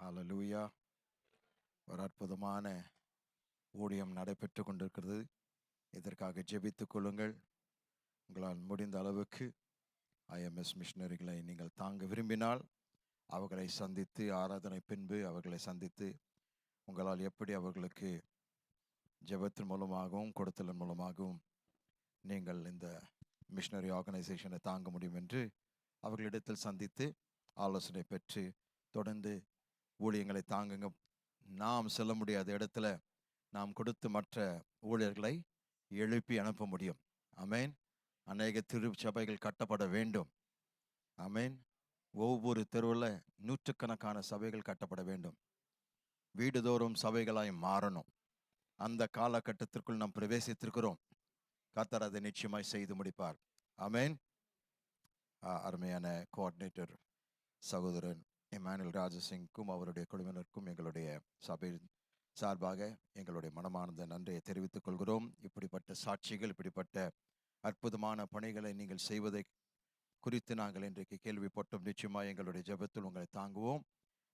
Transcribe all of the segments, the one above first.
அல்லேலூயா. ஒரு அற்புதமான ஊழியம் நடைபெற்று கொண்டிருக்கிறது. இதற்காக ஜெபித்துக் கொள்ளுங்கள். உங்களால் முடிந்த அளவுக்கு ஐஎம்எஸ் மிஷனரிகளை நீங்கள் தாங்க விரும்பினால் அவர்களை சந்தித்து, ஆராதனை பின்பு அவர்களை சந்தித்து, உங்களால் எப்படி அவர்களுக்கு ஜெபத்தின் மூலமாகவும் கொடுத்தலின் மூலமாகவும் நீங்கள் இந்த மிஷனரி ஆர்கனைசேஷனை தாங்க முடியும் என்று அவர்களிடத்தில் சந்தித்து ஆலோசனை பெற்று தொடர்ந்து ஊழியங்களை தாங்குங்க. நாம் செல்ல முடியாத இடத்துல நாம் கொடுத்து மற்ற ஊழியர்களை எழுப்பி அனுப்ப முடியும். ஆமேன். அநேக திருச்சபைகள் கட்டப்பட வேண்டும். ஆமேன். ஒவ்வொரு தெருவில் நூற்றுக்கணக்கான சபைகள் கட்டப்பட வேண்டும். வீடுதோறும் சபைகளாய் மாறணும். அந்த காலகட்டத்திற்குள் நாம் பிரவேசித்திருக்கிறோம். கர்த்தர் அதை நிச்சயமாய் செய்து முடிப்பார். ஆமேன். அருமையான கோஆர்டினேட்டர் சகோதரன் இமானுவேல் ராஜசிங்க்கும் அவருடைய குழுவினருக்கும் எங்களுடைய சபை சார்பாக எங்களுடைய மனமார்ந்த நன்றியை தெரிவித்துக் கொள்கிறோம். இப்படிப்பட்ட சாட்சிகள், இப்படிப்பட்ட அற்புதமான பணிகளை நீங்கள் செய்வதை குறித்து நாங்கள் இன்றைக்கு கேள்விப்பட்டோம். நிச்சயமாக எங்களுடைய ஜெபத்தில் உங்களை தாங்குவோம்.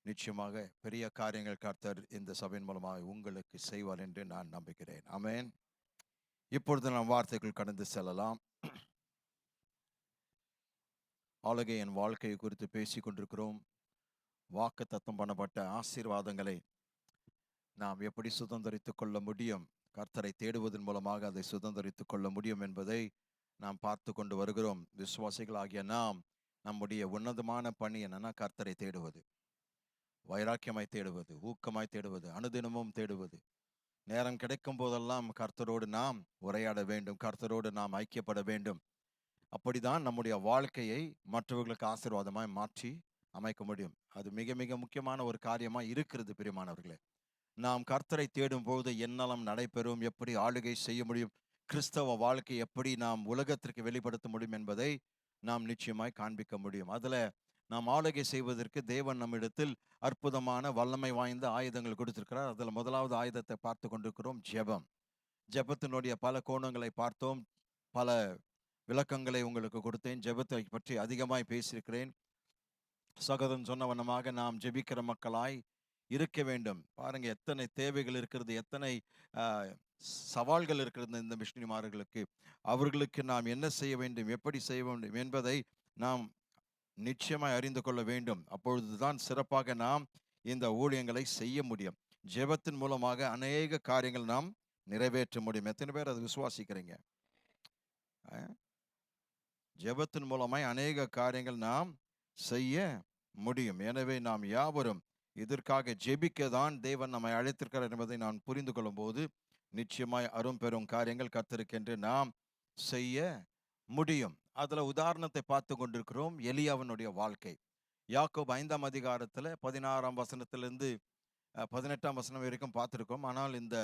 நிச்சயமாக பெரிய காரியங்கள் கர்த்தர் இந்த சபையின் மூலமாக உங்களுக்கு செய்வார் என்று நான் நம்புகிறேன். ஆமென். இப்பொழுது நாம் வார்த்தைகள் கடந்து செல்லலாம். ஆளுகையின் வாழ்க்கையை குறித்து பேசிக் கொண்டிருக்கிறோம். வாக்கு தத்தம் பண்ணப்பட்ட ஆசீர்வாதங்களை நாம் எப்படி சுதந்திரித்துக் கொள்ள முடியும், கர்த்தரை தேடுவதன் மூலமாக அதை சுதந்திரித்துக் கொள்ள முடியும் என்பதை நாம் பார்த்து கொண்டு வருகிறோம். விசுவாசிகளாகிய நாம் நம்முடைய உன்னதமான பணி என்னன்னா, கர்த்தரை தேடுவது, வைராக்கியமாய் தேடுவது, ஊக்கமாய் தேடுவது, அனுதினமும் தேடுவது. நேரம் கிடைக்கும் போதெல்லாம் கர்த்தரோடு நாம் உரையாட வேண்டும், கர்த்தரோடு நாம் ஐக்கியப்பட வேண்டும். அப்படிதான் நம்முடைய வாழ்க்கையை மற்றவர்களுக்கு ஆசீர்வாதமாய் மாற்றி அமைக்க முடியும். அது மிக மிக முக்கியமான ஒரு காரியமாக இருக்கிறது. பிரியமானவர்களே, நாம் கர்த்தரை தேடும் போது என்னெல்லாம் நடைபெறும், எப்படி ஆளுகை செய்ய முடியும், கிறிஸ்தவ வாழ்க்கை எப்படி நாம் உலகத்திற்கு வெளிப்படுத்த முடியும் என்பதை நாம் நிச்சயமாய் காண்பிக்க முடியும். அதில் நாம் ஆளுகை செய்வதற்கு தேவன் நம்மிடத்தில் அற்புதமான வல்லமை வாய்ந்த ஆயுதங்கள் கொடுத்திருக்கிறார். அதில் முதலாவது ஆயுதத்தை பார்த்து கொண்டிருக்கிறோம், ஜெபம். ஜெபத்தினுடைய பல கோணங்களை பார்த்தோம், பல விளக்கங்களை உங்களுக்கு கொடுத்தேன். ஜெபத்தை பற்றி அதிகமாய் பேசியிருக்கிறேன். சகோதரன் சொன்ன வண்ணமாக நாம் ஜெபிக்கிற மக்களாய் இருக்க வேண்டும். பாருங்க, எத்தனை தேவைகள் இருக்கிறது, எத்தனை சவால்கள் இருக்கிறது இந்த மிஷனரிமார்களுக்கு. அவர்களுக்கு நாம் என்ன செய்ய வேண்டும், எப்படி செய்ய வேண்டும் என்பதை நாம் நிச்சயமாய் அறிந்து கொள்ள வேண்டும். அப்பொழுதுதான் சிறப்பாக நாம் இந்த ஊழியங்களை செய்ய முடியும். ஜெபத்தின் மூலமாக அநேக காரியங்கள் நாம் நிறைவேற்ற முடியும். எத்தனை பேர் அதை விசுவாசிக்கிறீங்க? ஜெபத்தின் மூலமாய் அநேக காரியங்கள் நாம் செய்ய முடியும். எனவே நாம் யாவரும் இதற்காக ஜெபிக்க தான் தேவன் நம்மை அழைத்திருக்கிறார் என்பதை நான் புரிந்து கொள்ளும் போது நிச்சயமாய் அரும் பெரும் காரியங்கள் கர்த்தருக்கென்று நாம் செய்ய முடியும். அதுல உதாரணத்தை பார்த்து கொண்டிருக்கிறோம், எலியாவினுடைய வாழ்க்கை. யாக்கோபு 5ஆம் அதிகாரத்துல 16ஆம் வசனத்திலிருந்து 18ஆம் வசனம் வரைக்கும் பார்த்திருக்கோம். ஆனால் இந்த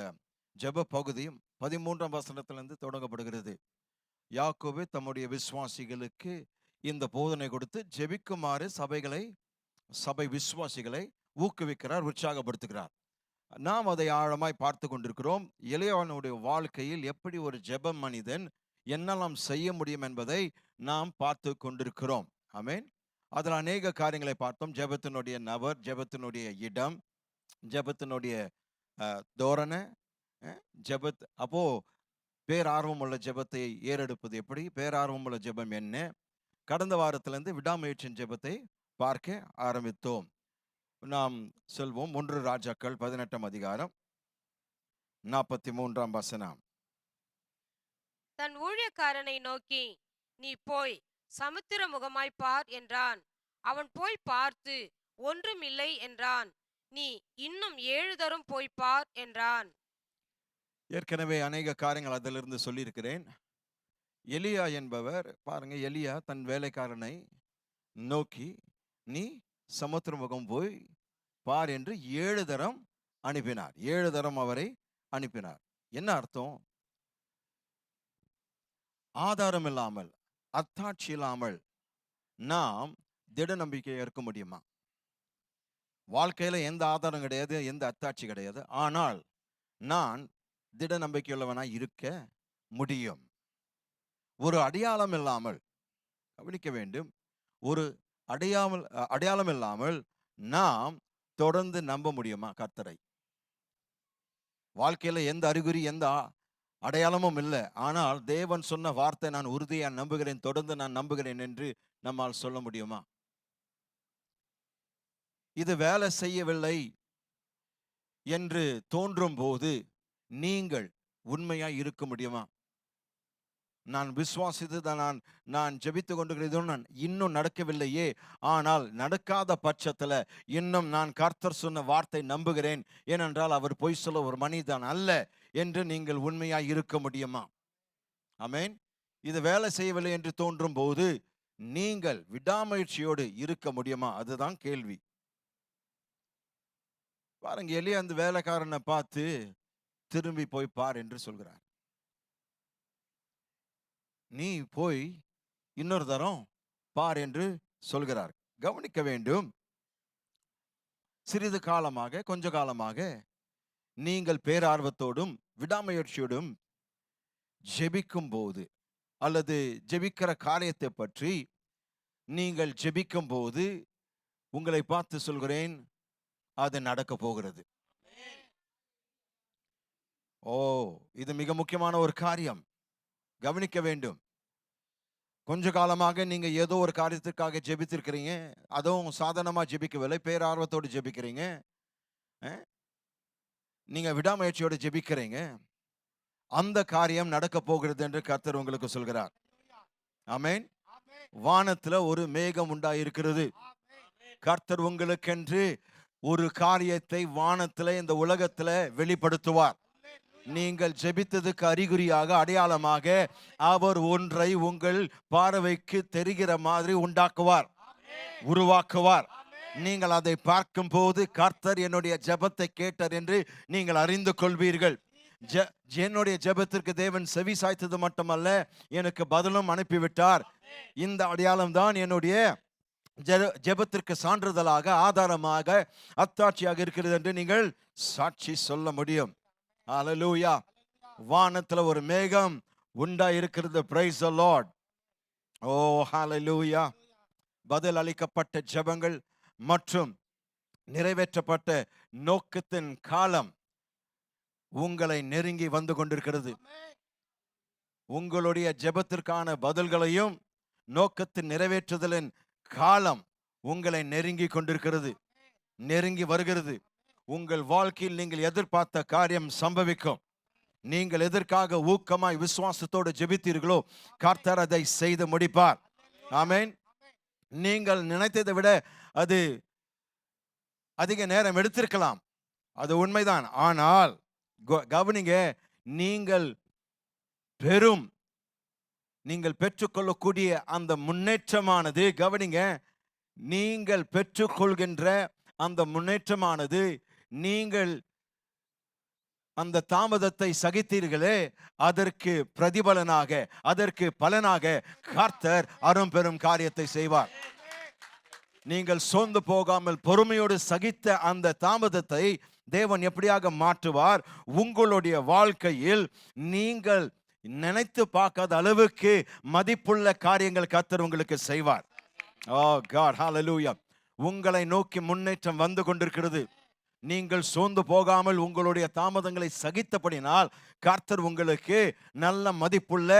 ஜெப பகுதி 13ஆம் வசனத்திலிருந்து தொடங்கப்படுகிறது. யாக்கோபு தம்முடைய விசுவாசிகளுக்கு இந்த போதனை கொடுத்து ஜெபிக்குமாறு சபை விசுவாசிகளை ஊக்குவிக்கிறார், உற்சாகப்படுத்துகிறார். நாம் அதை ஆழமாய் பார்த்து கொண்டிருக்கிறோம். எலியாவினுடைய வாழ்க்கையில் எப்படி ஒரு ஜெப மனிதன் என்னெல்லாம் செய்ய முடியும் என்பதை நாம் பார்த்து கொண்டிருக்கிறோம். ஆமென். அதில் அநேக காரியங்களை பார்த்தோம். ஜெபத்தினுடைய நபர், ஜெபத்தினுடைய இடம், ஜெபத்தினுடைய தோரணை, அப்போ பேரார்வம் உள்ள ஜெபத்தை ஏறெடுப்பது எப்படி, பேரார்வம் உள்ள ஜெபம் என்ன. கடந்த வாரத்திலிருந்து விடாமுயற்சியின் ஜெபத்தை பார்க்க ஆரம்பித்தோம். நாம் செல்வோம். 1 ராஜாக்கள் 18ஆம் அதிகாரம் 43ஆம் வசனம். தன் ஊழியக்காரனை நோக்கி, நீ போய் சமுத்திர முகமாய் பார் என்றான். அவன் போய் பார்த்து ஒன்றும் இல்லை என்றான். நீ இன்னும் 7 தரம் போய் பார் என்றான். ஏற்கனவே அநேக காரியங்கள் அதிலிருந்து சொல்லியிருக்கிறேன். எலியா என்பவர் பாருங்க, எலியா தன் வேலைக்காரனை நோக்கி நீ சமுத்திர முகம் போய் பார் என்று 7 தரம் அனுப்பினார். 7 தரம் அவரை அனுப்பினார். என்ன அர்த்தம்? ஆதாரம் இல்லாமல், அத்தாட்சி இல்லாமல் நாம் திட நம்பிக்கை இருக்க முடியுமா? வாழ்க்கையில எந்த ஆதாரம் கிடையாது, எந்த அத்தாட்சி கிடையாது. ஆனால் நான் திட நம்பிக்கையுள்ளவனாய் இருக்க முடியும். ஒரு அடையாளம் இல்லாமல், கவனிக்க வேண்டும், ஒரு அடையாளம் இல்லாமல் நாம் தொடர்ந்து நம்ப முடியுமா கர்த்தரை? வாழ்க்கையில எந்த அறிகுறி, எந்த அடையாளமும் இல்லை. ஆனால் தேவன் சொன்ன வார்த்தை நான் உறுதியா நம்புகிறேன், தொடர்ந்து நான் நம்புகிறேன் என்று நம்மால் சொல்ல முடியுமா? இது வேலை செய்யவில்லை என்று தோன்றும் போது நீங்கள் உண்மையாய் இருக்க முடியுமா? நான் விசுவாசித்து நான் ஜெபித்து கொண்டிருக்கிறேன், இன்னும் நடக்கவில்லையே. ஆனால் நடக்காத பட்சத்துல இன்னும் நான் கர்த்தர் சொன்ன வார்த்தை நம்புகிறேன், ஏனென்றால் அவர் பொய் சொல்ல ஒரு மனிதன் அல்ல என்று நீங்கள் உண்மையாய் இருக்க முடியுமா? ஆமென். இது வேலை செய்யவில்லை என்று தோன்றும் போது நீங்கள் விடாமுயற்சியோடு இருக்க முடியுமா? அதுதான் கேள்வி. பாருங்க, எலியா அந்த வேலைக்காரனை பார்த்து திரும்பி போய் பார் என்று சொல்கிறார். நீ போய் இன்னொரு தரம் பார் என்று சொல்கிறார். கவனிக்க வேண்டும், சிறிது காலமாக, கொஞ்ச காலமாக நீங்கள் பேரார்வத்தோடும் விடாமுயற்சியோடும் ஜெபிக்கும் போது, அல்லது ஜெபிக்கிற காரியத்தை பற்றி நீங்கள் ஜெபிக்கும் போது, உங்களை பார்த்து சொல்கிறேன், அது நடக்க போகிறது. ஓ, இது மிக முக்கியமான ஒரு காரியம். கவனிக்க வேண்டும். கொஞ்ச காலமாக நீங்க ஏதோ ஒரு காரியத்துக்காக ஜெபித்திருக்கிறீங்க, அதுவும் சாதாரணமா ஜெபிக்கவில்லை, பேரார்வத்தோடு ஜெபிக்கிறீங்க, நீங்க விடாமுயற்சியோடு ஜெபிக்கிறீங்க. அந்த காரியம் நடக்க போகிறது என்று கர்த்தர் உங்களுக்கு சொல்கிறார். ஆமென். வானத்துல ஒரு மேகம் உண்டாயிருக்கிறது. கர்த்தர் உங்களுக்கென்று ஒரு காரியத்தை வானத்துல, இந்த உலகத்துல வெளிப்படுத்துவார். நீங்கள் ஜெபித்ததுக்கு அறிகுறியாக, அடையாளமாக அவர் ஒன்றை உங்கள் பார்வைக்கு தெரிகிற மாதிரி உண்டாக்குவார், உருவாக்குவார். நீங்கள் அதை பார்க்கும் போது கர்த்தர் என்னுடைய ஜெபத்தை கேட்டார் என்று நீங்கள் அறிந்து கொள்வீர்கள். என்னுடைய ஜெபத்திற்கு தேவன் செவி சாய்த்தது மட்டுமல்ல, எனக்கு பதிலும் அனுப்பிவிட்டார். இந்த அடையாளம் தான் என்னுடைய ஜெபத்திற்கு சான்றிதழாக, ஆதாரமாக, அத்தாட்சியாக இருக்கிறது என்று நீங்கள் சாட்சி சொல்ல முடியும். ஹல்லேலூயா. வானத்துல ஒரு மேகம் உண்டாயிருக்கிறது. Praise the lord. Oh hallelujah. பதில் அளிக்கப்பட்ட ஜெபங்கள் மற்றும் நிறைவேற்றப்பட்ட நோக்கத்தின் காலம் உங்களை நெருங்கி வந்து கொண்டிருக்கிறது. உங்களுடைய ஜெபத்திற்கான பதில்களையும் நோக்கத்தின் நிறைவேற்றுதலின் காலம் உங்களை நெருங்கி கொண்டிருக்கிறது, நெருங்கி வருகிறது. உங்கள் வாழ்க்கையில் நீங்கள் எதிர்பார்த்த காரியம் சம்பவிக்கும். நீங்கள் எதற்காக ஊக்கமாய் விசுவாசத்தோடு ஜெபித்தீர்களோ கர்த்தர் அதை செய்து முடிப்பார். ஆமென். நீங்கள் நினைத்ததை விட அது அதிக நேரம் எடுத்திருக்கலாம், அது உண்மைதான். ஆனால் கவனிங்க, நீங்கள் பெற்றுக்கொள்ளக்கூடிய அந்த முன்னேற்றமானது, கவனிங்க, நீங்கள் பெற்றுக்கொள்கின்ற அந்த முன்னேற்றமானது, நீங்கள் அந்த தாமதத்தை சகித்தீர்களே, அதற்கு பிரதிபலனாக, அதற்கு பலனாக கர்த்தர் அரும்பெரும் காரியத்தை செய்வார். நீங்கள் சோர்ந்து போகாமல் பொறுமையோடு சகித்த அந்த தாமதத்தை தேவன் எப்படியாக மாற்றுவார்? உங்களுடைய வாழ்க்கையில் நீங்கள் நினைத்து பார்க்காத அளவுக்கு மதிப்புள்ள காரியங்கள் கர்த்தர் உங்களுக்கு செய்வார். ஓ காட், ஹல்லேலூயா. உங்களை நோக்கி முன்னேற்றம் வந்து கொண்டிருக்கிறது. நீங்கள் சோர்ந்து போகாமல் உங்களுடைய தாமதங்களை சகித்தபடினால் கர்த்தர் உங்களுக்கு நல்ல மதிப்புள்ள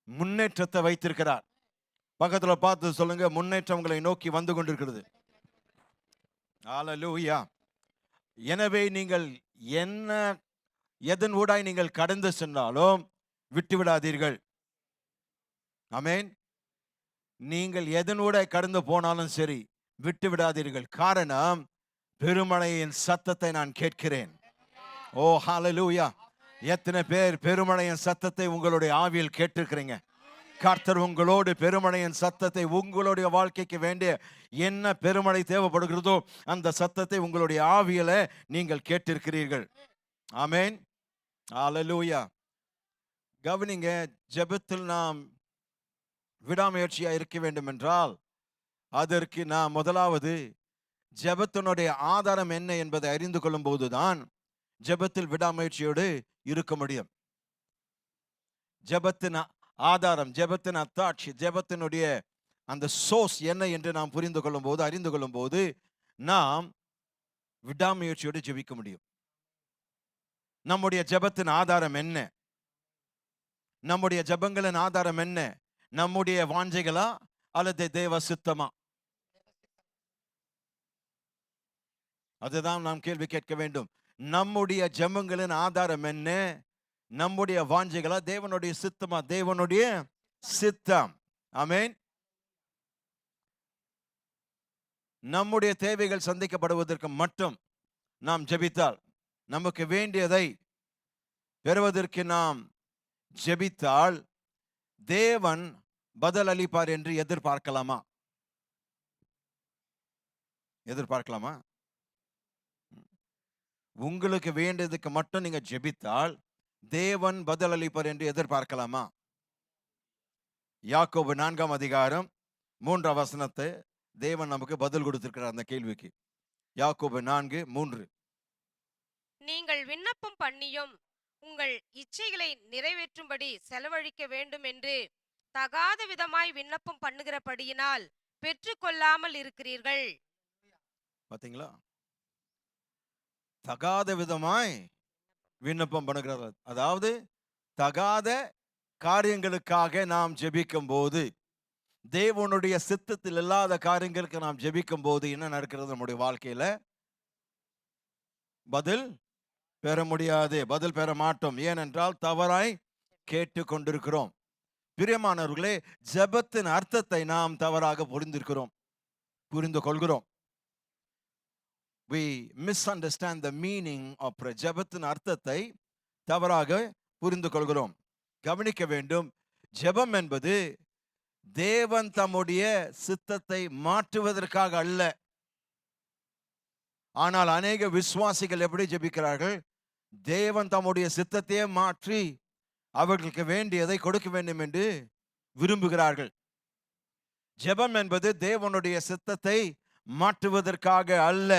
முன்னேற்றத்தை வைத்திருக்கிறார். பக்கத்துல பார்த்து சொல்லுங்க, முன்னேற்றம் உங்களை நோக்கி வந்து கொண்டிருக்கிறது. ஹல்லேலூயா. எனவே நீங்கள் எதன் ஊடாய் நீங்கள் கடந்து சென்றாலும் விட்டு விடாதீர்கள். ஆமென். நீங்கள் எதன் ஊடாய் கடந்து போனாலும் சரி, விட்டு விடாதீர்கள். காரணம், பெருமழையின் சத்தத்தை நான் கேட்கிறேன். ஓ ஹல்லேலூயா. எத்தனை பேர் பெருமழையின் சத்தத்தை உங்களுடைய ஆவியில் கேட்டிருக்கிறீங்க? கர்த்தர் உங்களோடு பெருமழையின் சத்தத்தை, உங்களுடைய வாழ்க்கைக்கு வேண்டிய என்ன பெருமழை தேவைப்படுகிறதோ அந்த சத்தத்தை உங்களுடைய ஆவியில நீங்கள் கேட்டிருக்கிறீர்கள். ஆமென். ஹல்லேலூயா. கவனிங்க, ஜெபத்தில் நாம் விடாமுயற்சியா இருக்க வேண்டும் என்றால் அதற்கு நாம் முதலாவது ஜெபத்தினுடைய ஆதாரம் என்ன என்பதை அறிந்து கொள்ளும் போதுதான் ஜெபத்தில் விடாமுயற்சியோடு இருக்க முடியும். ஜெபத்தின் ஆதாரம், ஜெபத்தின் அத்தாட்சி, ஜெபத்தினுடைய அந்த சோர்ஸ் என்ன என்று நாம் புரிந்து கொள்ளும் போது, அறிந்து கொள்ளும் போது நாம் விடாமுயற்சியோடு ஜெபிக்க முடியும். நம்முடைய ஜெபத்தின் ஆதாரம் என்ன? நம்முடைய ஜெபங்களின் ஆதாரம் என்ன? நம்முடைய வாஞ்சைகளா அல்லது தேவ சித்தமா? அதுதான் நாம் கேள்வி கேட்க வேண்டும். நம்முடைய ஜெபங்களின் ஆதாரம் என்ன? நம்முடைய வாஞ்சைகளா தேவனுடைய சித்தமா? தேவனுடைய சித்தம். ஆமென். நம்முடைய தேவைகள் சந்திக்கப்படுவதற்கு மட்டும் நாம் ஜெபித்தால், நமக்கு வேண்டியதை பெறுவதற்கு நாம் ஜெபித்தால் தேவன் பதில் அளிப்பார் என்று எதிர்பார்க்கலாமா? எதிர்பார்க்கலாமா? உங்களுக்கு வேண்டியதுக்கு மட்டும் நீங்க ஜெபித்தால் தேவன் பதில் அளிப்பார் என்று எதிர்பார்க்கலாமா? யாக்கோபு 4ஆம் அதிகாரம் 3ஆம் வசனத்தை தேவன் நமக்கு பதில் கொடுத்திருக்கிறார் அந்த கேள்விக்கு. யாக்கோபு 4:3. நீங்கள் விண்ணப்பம் பண்ணியும் உங்கள் இச்சைகளை நிறைவேற்றும்படி செலவழிக்க வேண்டும் என்று தகாத விதமாய் விண்ணப்பம் பண்ணுகிறபடியினால் பெற்றுக்கொள்ளாமல் இருக்கிறீர்கள். பாத்தீங்களா? தகாத விதமாய் விண்ணப்பம் பண்ணுகிறார். அதாவது தகாத காரியங்களுக்காக நாம் ஜெபிக்கும் போது, தேவனுடைய சித்தத்தில் இல்லாத காரியங்களுக்கு நாம் ஜெபிக்கும் போது என்ன நடக்கிறது? நம்முடைய வாழ்க்கையில பதில் பெற முடியாது, பதில் பெற மாட்டோம். ஏனென்றால் தவறாய் கேட்டு கொண்டிருக்கிறோம். பிரியமானவர்களே, ஜெபத்தின் அர்த்தத்தை நாம் தவறாக புரிந்து கொள்கிறோம். We misunderstand the meaning of prayer. ஜெபத்தின் அர்த்தத்தை தவறாக புரிந்து கொள்கிறோம். கவனிக்க வேண்டும், ஜெபம் என்பது தேவன் தம்முடைய சித்தத்தை மாற்றுவதற்காக அல்ல. ஆனால் அநேக விசுவாசிகள் எப்படி ஜெபிக்கிறார்கள்? தேவன் தம்முடைய சித்தத்தையே மாற்றி அவர்களுக்கு வேண்டியதை கொடுக்க வேண்டும் என்று விரும்புகிறார்கள். ஜெபம் என்பது தேவனுடைய சித்தத்தை மாற்றுவதற்காக அல்ல.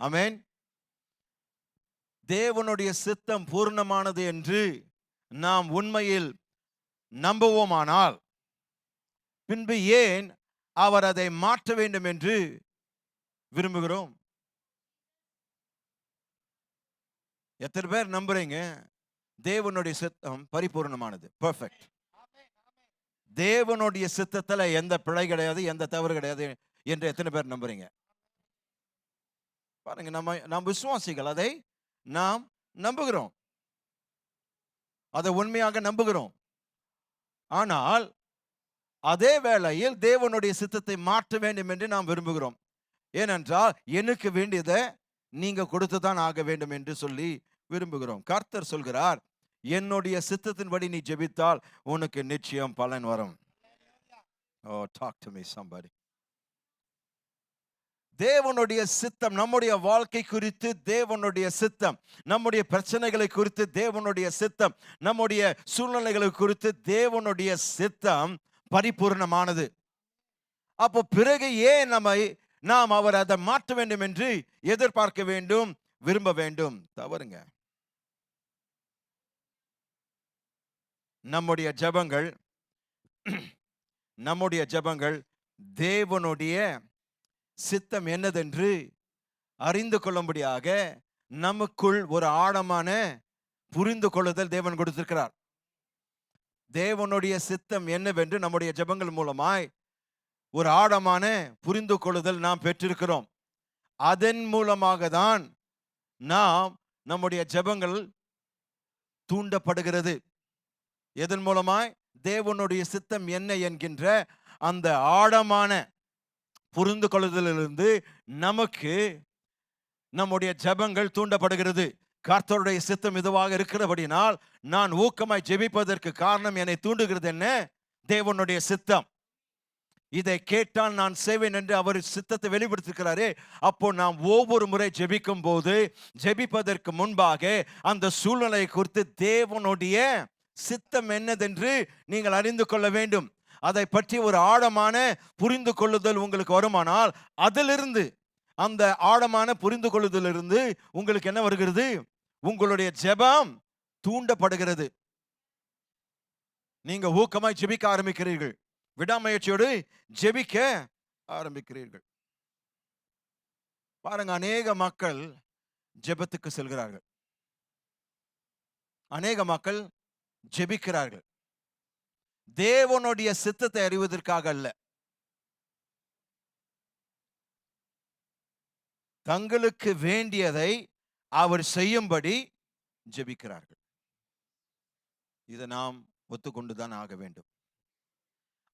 ஆமென். தேவனுடைய சித்தம் பூர்ணமானது என்று நாம் உண்மையில் நம்புவோமானால் பின்பு ஏன் அவர் அதை மாற்ற வேண்டும் என்று விரும்புகிறோம்? எத்தனை பேர் நம்புறீங்க தேவனுடைய சித்தம் பரிபூர்ணமானது, பெர்ஃபெக்ட்? தேவனுடைய சித்தத்துல எந்த பிழை கிடையாது, எந்த தவறு கிடையாது என்று எத்தனை பேர் நம்புறீங்க? பாருங்க, நாம் விசுவாசிகள், அதை நாம் நம்புகிறோம், அதை உண்மையாக நம்புகிறோம். ஆனால் அதே வேளையில் தேவனுடைய சித்தத்தை மாற்ற வேண்டும் என்று நாம் விரும்புகிறோம். ஏனென்றால் எனக்கு வேண்டியதை நீங்க கொடுத்துதான் ஆக வேண்டும் என்று சொல்லி விரும்புகிறோம். கர்த்தர் சொல்கிறார், என்னுடைய சித்தத்தின்படி நீ ஜெபித்தால் உனக்கு நிச்சயம் பலன் வரும். Oh, talk to me somebody. தேவனுடைய சித்தம் நம்முடைய வாழ்க்கை குறித்து, தேவனுடைய சித்தம் நம்முடைய பிரச்சனைகளை குறித்து, தேவனுடைய சித்தம் நம்முடைய சூழ்நிலைகளை குறித்து, தேவனுடைய சித்தம் பரிபூர்ணமானது. அப்போ பிறகு ஏன் நாம் அவர் அதை மாற்ற வேண்டும் என்று எதிர்பார்க்க வேண்டும், விரும்ப வேண்டும்? தவறுங்க. நம்முடைய ஜெபங்கள் தேவனுடைய சித்தம் என்னதென்று அறிந்து கொள்ளும்படியாக நமக்குள் ஒரு ஆழமான புரிந்து கொள்ளுதல் தேவன் கொடுத்திருக்கிறார். தேவனுடைய சித்தம் என்னவென்று நம்முடைய ஜெபங்கள் மூலமாய் ஒரு ஆழமான புரிந்து கொள்ளுதல் நாம் பெற்றிருக்கிறோம். அதன் மூலமாக தான் நாம் நம்முடைய ஜெபங்கள் தூண்டப்படுகிறது. எதன் மூலமாய்? தேவனுடைய சித்தம் என்ன என்கின்ற அந்த ஆழமான புரிந்து கொள்ளுதலிலிருந்து நமக்கு நம்முடைய ஜெபங்கள் தூண்டப்படுகிறது. கர்த்தருடைய சித்தம் இதுவாக இருக்கிறபடினால் நான் ஊக்கமாய் ஜெபிப்பதற்கு காரணம், என்னை தூண்டுகிறது என்ன? தேவனுடைய சித்தம். இதை கேட்டால் நான் செய்வேன் என்று அவர் சித்தத்தை வெளிப்படுத்திருக்கிறாரே. அப்போ நாம் ஒவ்வொரு முறை ஜெபிக்கும் போது, ஜெபிப்பதற்கு முன்பாக அந்த சூழ்நிலை குறித்து தேவனுடைய சித்தம் என்னதென்று நீங்கள் அறிந்து கொள்ள வேண்டும். அதை பற்றி ஒரு ஆழமான புரிந்து கொள்ளுதல் உங்களுக்கு வருமானால், அதிலிருந்து, அந்த ஆழமான புரிந்து கொள்ளுதலிருந்து உங்களுக்கு என்ன வருகிறது? உங்களுடைய ஜெபம் தூண்டப்படுகிறது. நீங்க ஊக்கமாய் ஜெபிக்க ஆரம்பிக்கிறீர்கள், விடாமுயற்சியோடு ஜெபிக்க ஆரம்பிக்கிறீர்கள். பாருங்க, அநேக மக்கள் ஜெபத்துக்கு செல்கிறார்கள், அநேக மக்கள் ஜெபிக்கிறார்கள், தேவனுடைய சித்தத்தை அறிவதற்காக அல்ல, தங்களுக்கு வேண்டியதை அவர் செய்யும்படி ஜெபிக்கிறார்கள். இதை நாம் ஒத்துக்கொண்டுதான் ஆக வேண்டும்.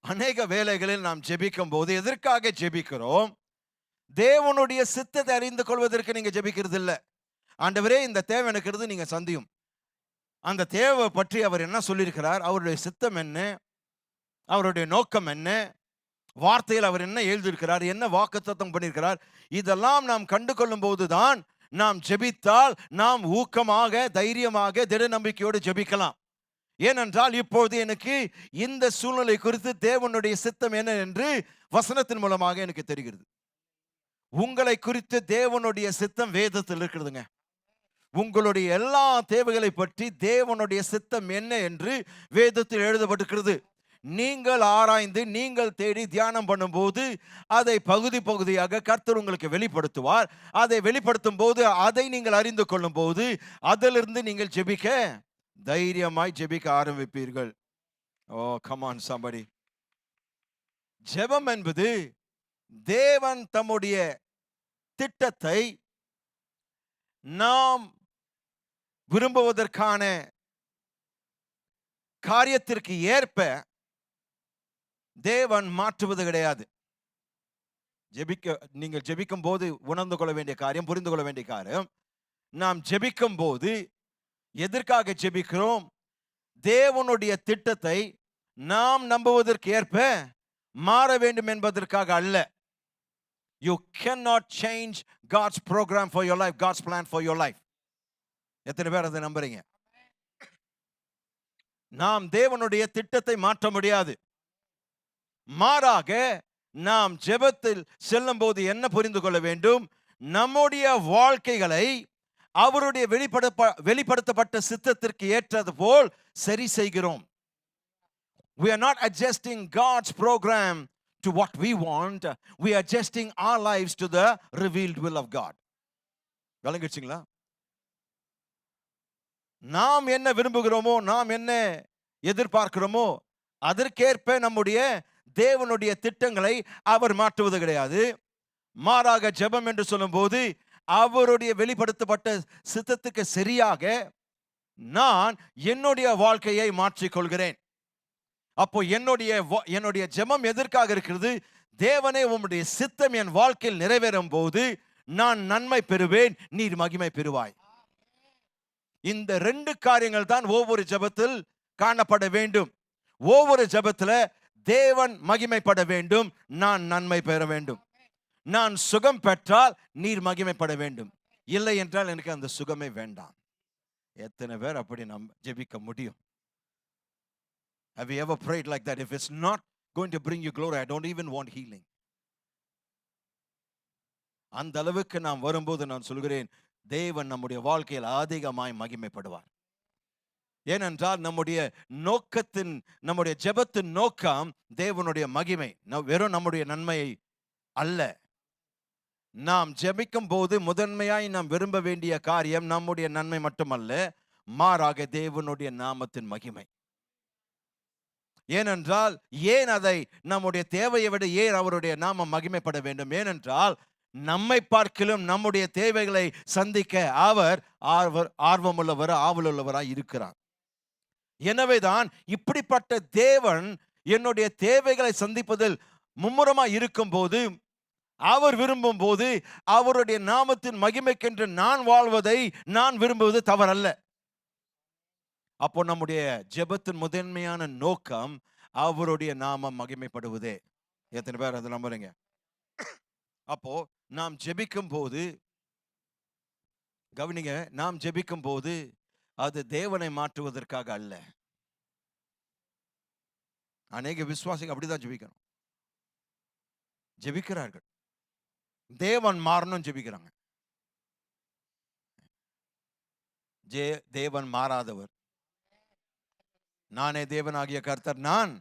அநேக வேளைகளில் நாம் ஜெபிக்கும் போது எதற்காக ஜெபிக்கிறோம்? தேவனுடைய சித்தத்தை அறிந்து கொள்வதற்கு நீங்க ஜெபிக்கிறது இல்ல. ஆண்டவரே, இந்த தேவை எனக்கு இருந்து நீங்க சந்தியும். அந்த தேவை பற்றி அவர் என்ன சொல்லியிருக்கிறார், அவருடைய சித்தம் என்ன, அவருடைய நோக்கம் என்ன, வார்த்தையில் அவர் என்ன எழுதியிருக்கிறார், என்ன வாக்குத்தத்தம் பண்ணியிருக்கிறார், இதெல்லாம் நாம் கண்டு கொள்ளும் போதுதான் நாம் ஜெபித்தால் நாம் ஊக்கமாக, தைரியமாக, திட நம்பிக்கையோடு ஜெபிக்கலாம். ஏனென்றால் இப்பொழுது எனக்கு இந்த சூழ்நிலை குறித்து தேவனுடைய சித்தம் என்ன என்று வசனத்தின் மூலமாக எனக்கு தெரிகிறது. உங்களை குறித்து தேவனுடைய சித்தம் வேதத்தில் இருக்கிறதுங்க. உங்களுடைய எல்லா தேவைகளை பற்றி தேவனுடைய சித்தம் என்ன என்று வேதத்தில் எழுதப்பட்டிருக்கிறது. நீங்கள் ஆராய்ந்து, நீங்கள் தேடி தியானம் பண்ணும்போது அதை பகுதி பகுதியாக கர்த்தர் உங்களுக்கு வெளிப்படுத்துவார். அதை வெளிப்படுத்தும் போது, அதை நீங்கள் அறிந்து கொள்ளும் போது, அதிலிருந்து நீங்கள் ஜெபிக்க, தைரியமாய் ஜெபிக்க ஆரம்பிப்பீர்கள். ஓ, கம் ஆன் somebody. ஜெபம் என்பது தேவன் தம்முடைய திட்டத்தை நாம் விரும்புவதற்கான காரியத்திற்கு ஏற்ப தேவன் மாற்றுவது கிடையாது. நீங்கள் ஜெபிக்கும் போது உணர்ந்து கொள்ள வேண்டிய காரியம், புரிந்து கொள்ள வேண்டிய காரியம், நாம் ஜெபிக்கும் போது எதற்காக ஜெபிக்கிறோம்? தேவனுடைய திட்டத்தை நாம் நம்புவதற்கு ஏற்ப மாற வேண்டும் என்பதற்காக அல்ல. You cannot change God's program for your life, God's plan for your life. எத்தனை பேர் அதை நம்புறீங்க? நாம் தேவனுடைய திட்டத்தை மாற்ற முடியாது. மாறாக நாம் ஜெபத்தில் செல்லும் போது என்ன புரிந்து கொள்ள வேண்டும்? நம்முடைய வாழ்க்கைகளை அவருடைய வெளிப்படுத்தப்பட்ட சித்தத்திற்கு ஏற்றது போல் சரி செய்கிறோம். We are not adjusting God's program to what we want. We are adjusting our lives to the revealed will of God. விளங்கிடுச்சுங்களா? நாம் என்ன விரும்புகிறோமோ, நாம் என்ன எதிர்பார்க்கிறோமோ, அதற்கேற்ப நம்முடைய தேவனுடைய திட்டங்களை அவர் மாற்றுவது கிடையாது. மாறாக ஜெபம் என்று சொல்லும்போது அவருடைய வெளிப்படுத்தப்பட்ட சித்தத்துக்கு சரியாக நான் என்னுடைய வாழ்க்கையை மாற்றிக்கொள்கிறேன். அப்போ என்னுடைய ஜெபம் எதற்காக இருக்கிறது? தேவனே, உம்முடைய சித்தம் என் வாழ்க்கையில் நிறைவேறும் போது நான் நன்மை பெறுவேன், நீர் மகிமை பெறுவாய். இந்த ரெண்டு காரியங்கள் தான் ஒவ்வொரு ஜெபத்தில் காணப்பட வேண்டும். ஒவ்வொரு ஜெபத்துல தேவன் மகிமைப்பட வேண்டும், நான் நன்மை பெற வேண்டும். நான் சுகம் பெற்றால் நீர் மகிமைப்பட வேண்டும், இல்லை என்றால் எனக்கு அந்த சுகமே வேண்டாம். எத்தனை பேர் அப்படி நாம் ஜெபிக்க முடியும்? Have you ever prayed like that? If it's not going to bring you glory, I don't even want healing. அந்த அளவுக்கு நாம் வரும்போது நான் சொல்கிறேன், தேவன் நம்முடைய வாழ்க்கையில் அதிகமாய் மகிமைப்படுவார். ஏனென்றால் நம்முடைய ஜெபத்தின் நோக்கம் தேவனுடைய மகிமை, வெறும் நம்முடைய நன்மையை அல்ல. நாம் ஜெபிக்கும் போது முதன்மையாய் நாம் விரும்ப வேண்டிய காரியம் நம்முடைய நன்மை மட்டுமல்ல, மாறாக தேவனுடைய நாமத்தின் மகிமை. ஏனென்றால் ஏன் அதை நம்முடைய தேவையை விட ஏன் அவருடைய நாமம் மகிமைப்பட வேண்டும்? ஏனென்றால் நம்மை பார்க்கிலும் நம்முடைய தேவைகளை சந்திக்க அவர் ஆர்வமுள்ளவர், ஆவலுள்ளவராய் இருக்கிறார். எனவேதான் இப்படிப்பட்ட தேவன் என்னுடைய தேவைகளை சந்திப்பதில் மும்முரமாய் இருக்கும் போது, அவர் விரும்பும் போது, அவருடைய நாமத்தின் மகிமைக்கென்று நான் வாழ்வதை நான் விரும்புவது தவறல்ல. அப்போ நம்முடைய ஜெபத்தின் முதன்மையான நோக்கம் அவருடைய நாமம் மகிமைப்படுவதே. எத்தனை பேர் அதை நம்புறீங்க? அப்போ நாம் ஜெபிக்கும் போது கவனிங்க, நாம் ஜெபிக்கும் போது அது தேவனை மாற்றுவதற்காக அல்ல. அநேக விசுவாசிகள் அப்படிதான் ஜெபிக்கணும், ஜெபிக்கிறார்கள், தேவன் மாறணும் ஜெபிக்கிறாங்க. தேவன் மாறாதவர். நானே தேவனாகிய கர்த்தர், நான்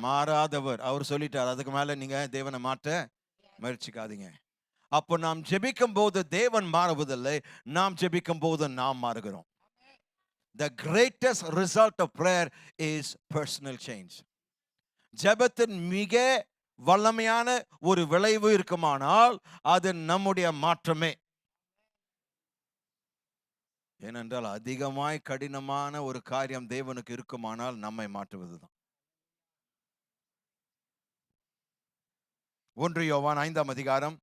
மாறாதவர். அவர் சொல்லிட்டார். அதுக்கு மேல நீங்க தேவனை மாற்ற முயற்சிக்காதீங்க. அப்போ நாம் ஜெபிக்கும் போது தேவன் மாறுவதில்லை, நாம் ஜெபிக்கும் போது நாம் மாறுகிறோம். The greatest result of prayer is personal change. ஜெபத்தின் மிக வல்லமையான ஒரு விளைவு இருக்குமானால் அது நம்முடைய மாற்றமே. ஏனென்றால் அதிகமாய் கடினமான ஒரு காரியம் தேவனுக்கு இருக்குமானால் நம்மை மாற்றுவதுதான். 1 யோவான் 5 அதிகாரம்,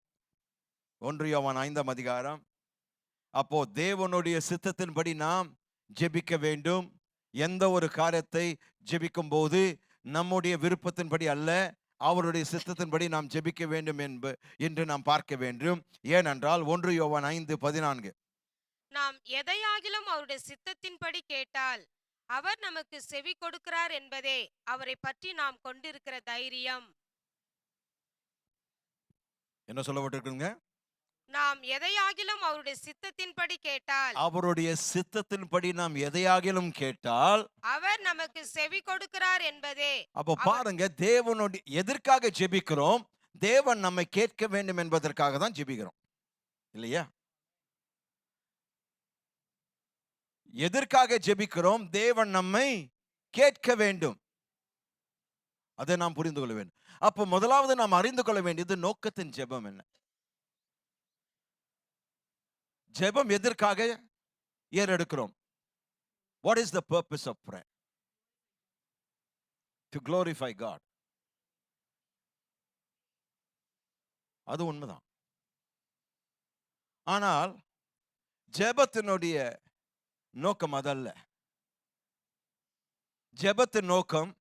1 யோவான் 5 அதிகாரம். அப்போ தேவனுடைய சித்தத்தின்படி நாம் ஜெபிக்க வேண்டும். எந்த ஒரு காரியத்தை ஜெபிக்கும் போது நம்முடைய விருப்பத்தின்படி அல்ல, அவருடைய சித்தத்தின்படி நாம் ஜெபிக்க வேண்டும் என்று நாம் பார்க்க வேண்டும். ஏனென்றால் 1 யோவான் 5:14, நாம் எதையாகிலும் அவருடைய சித்தத்தின்படி கேட்டால் அவர் நமக்கு செவி கொடுக்கிறார் என்பதே அவரை பற்றி நாம் கொண்டிருக்கிற தைரியம். என்ன சொல்லப்பட்டிருக்குங்க? நாம் எதையாகிலும் அவருடைய சித்தத்தின்படி கேட்டால், அவருடைய சித்தத்தின்படி நாம் எதையாகிலும் கேட்டால் அவர் நமக்கு செவி கொடுக்கிறார் என்பதே. அப்போ பாருங்க, தேவனுடைய எதற்காக ஜெபிக்கிறோம்? தேவன் நம்மை கேட்க வேண்டும் என்பதற்காக தான் ஜெபிக்கிறோம், இல்லையா? எதற்காக ஜெபிக்கிறோம்? தேவன் நம்மை கேட்க வேண்டும். அதை நாம் புரிந்து கொள்ள வேண்டும். அப்போ முதலாவது நாம் அறிந்து கொள்ள வேண்டியது நோக்கத்தின் ஜெபம் என்ன? ஜெபம் எதற்காக ஏறெடுக்கிறோம்? What is the purpose of prayer? To glorify God. அது உண்மைதான். ஆனால் ஜெபத்தினுடைய நோக்கம் அதல்ல. ஜெபத்தின் நோக்கம்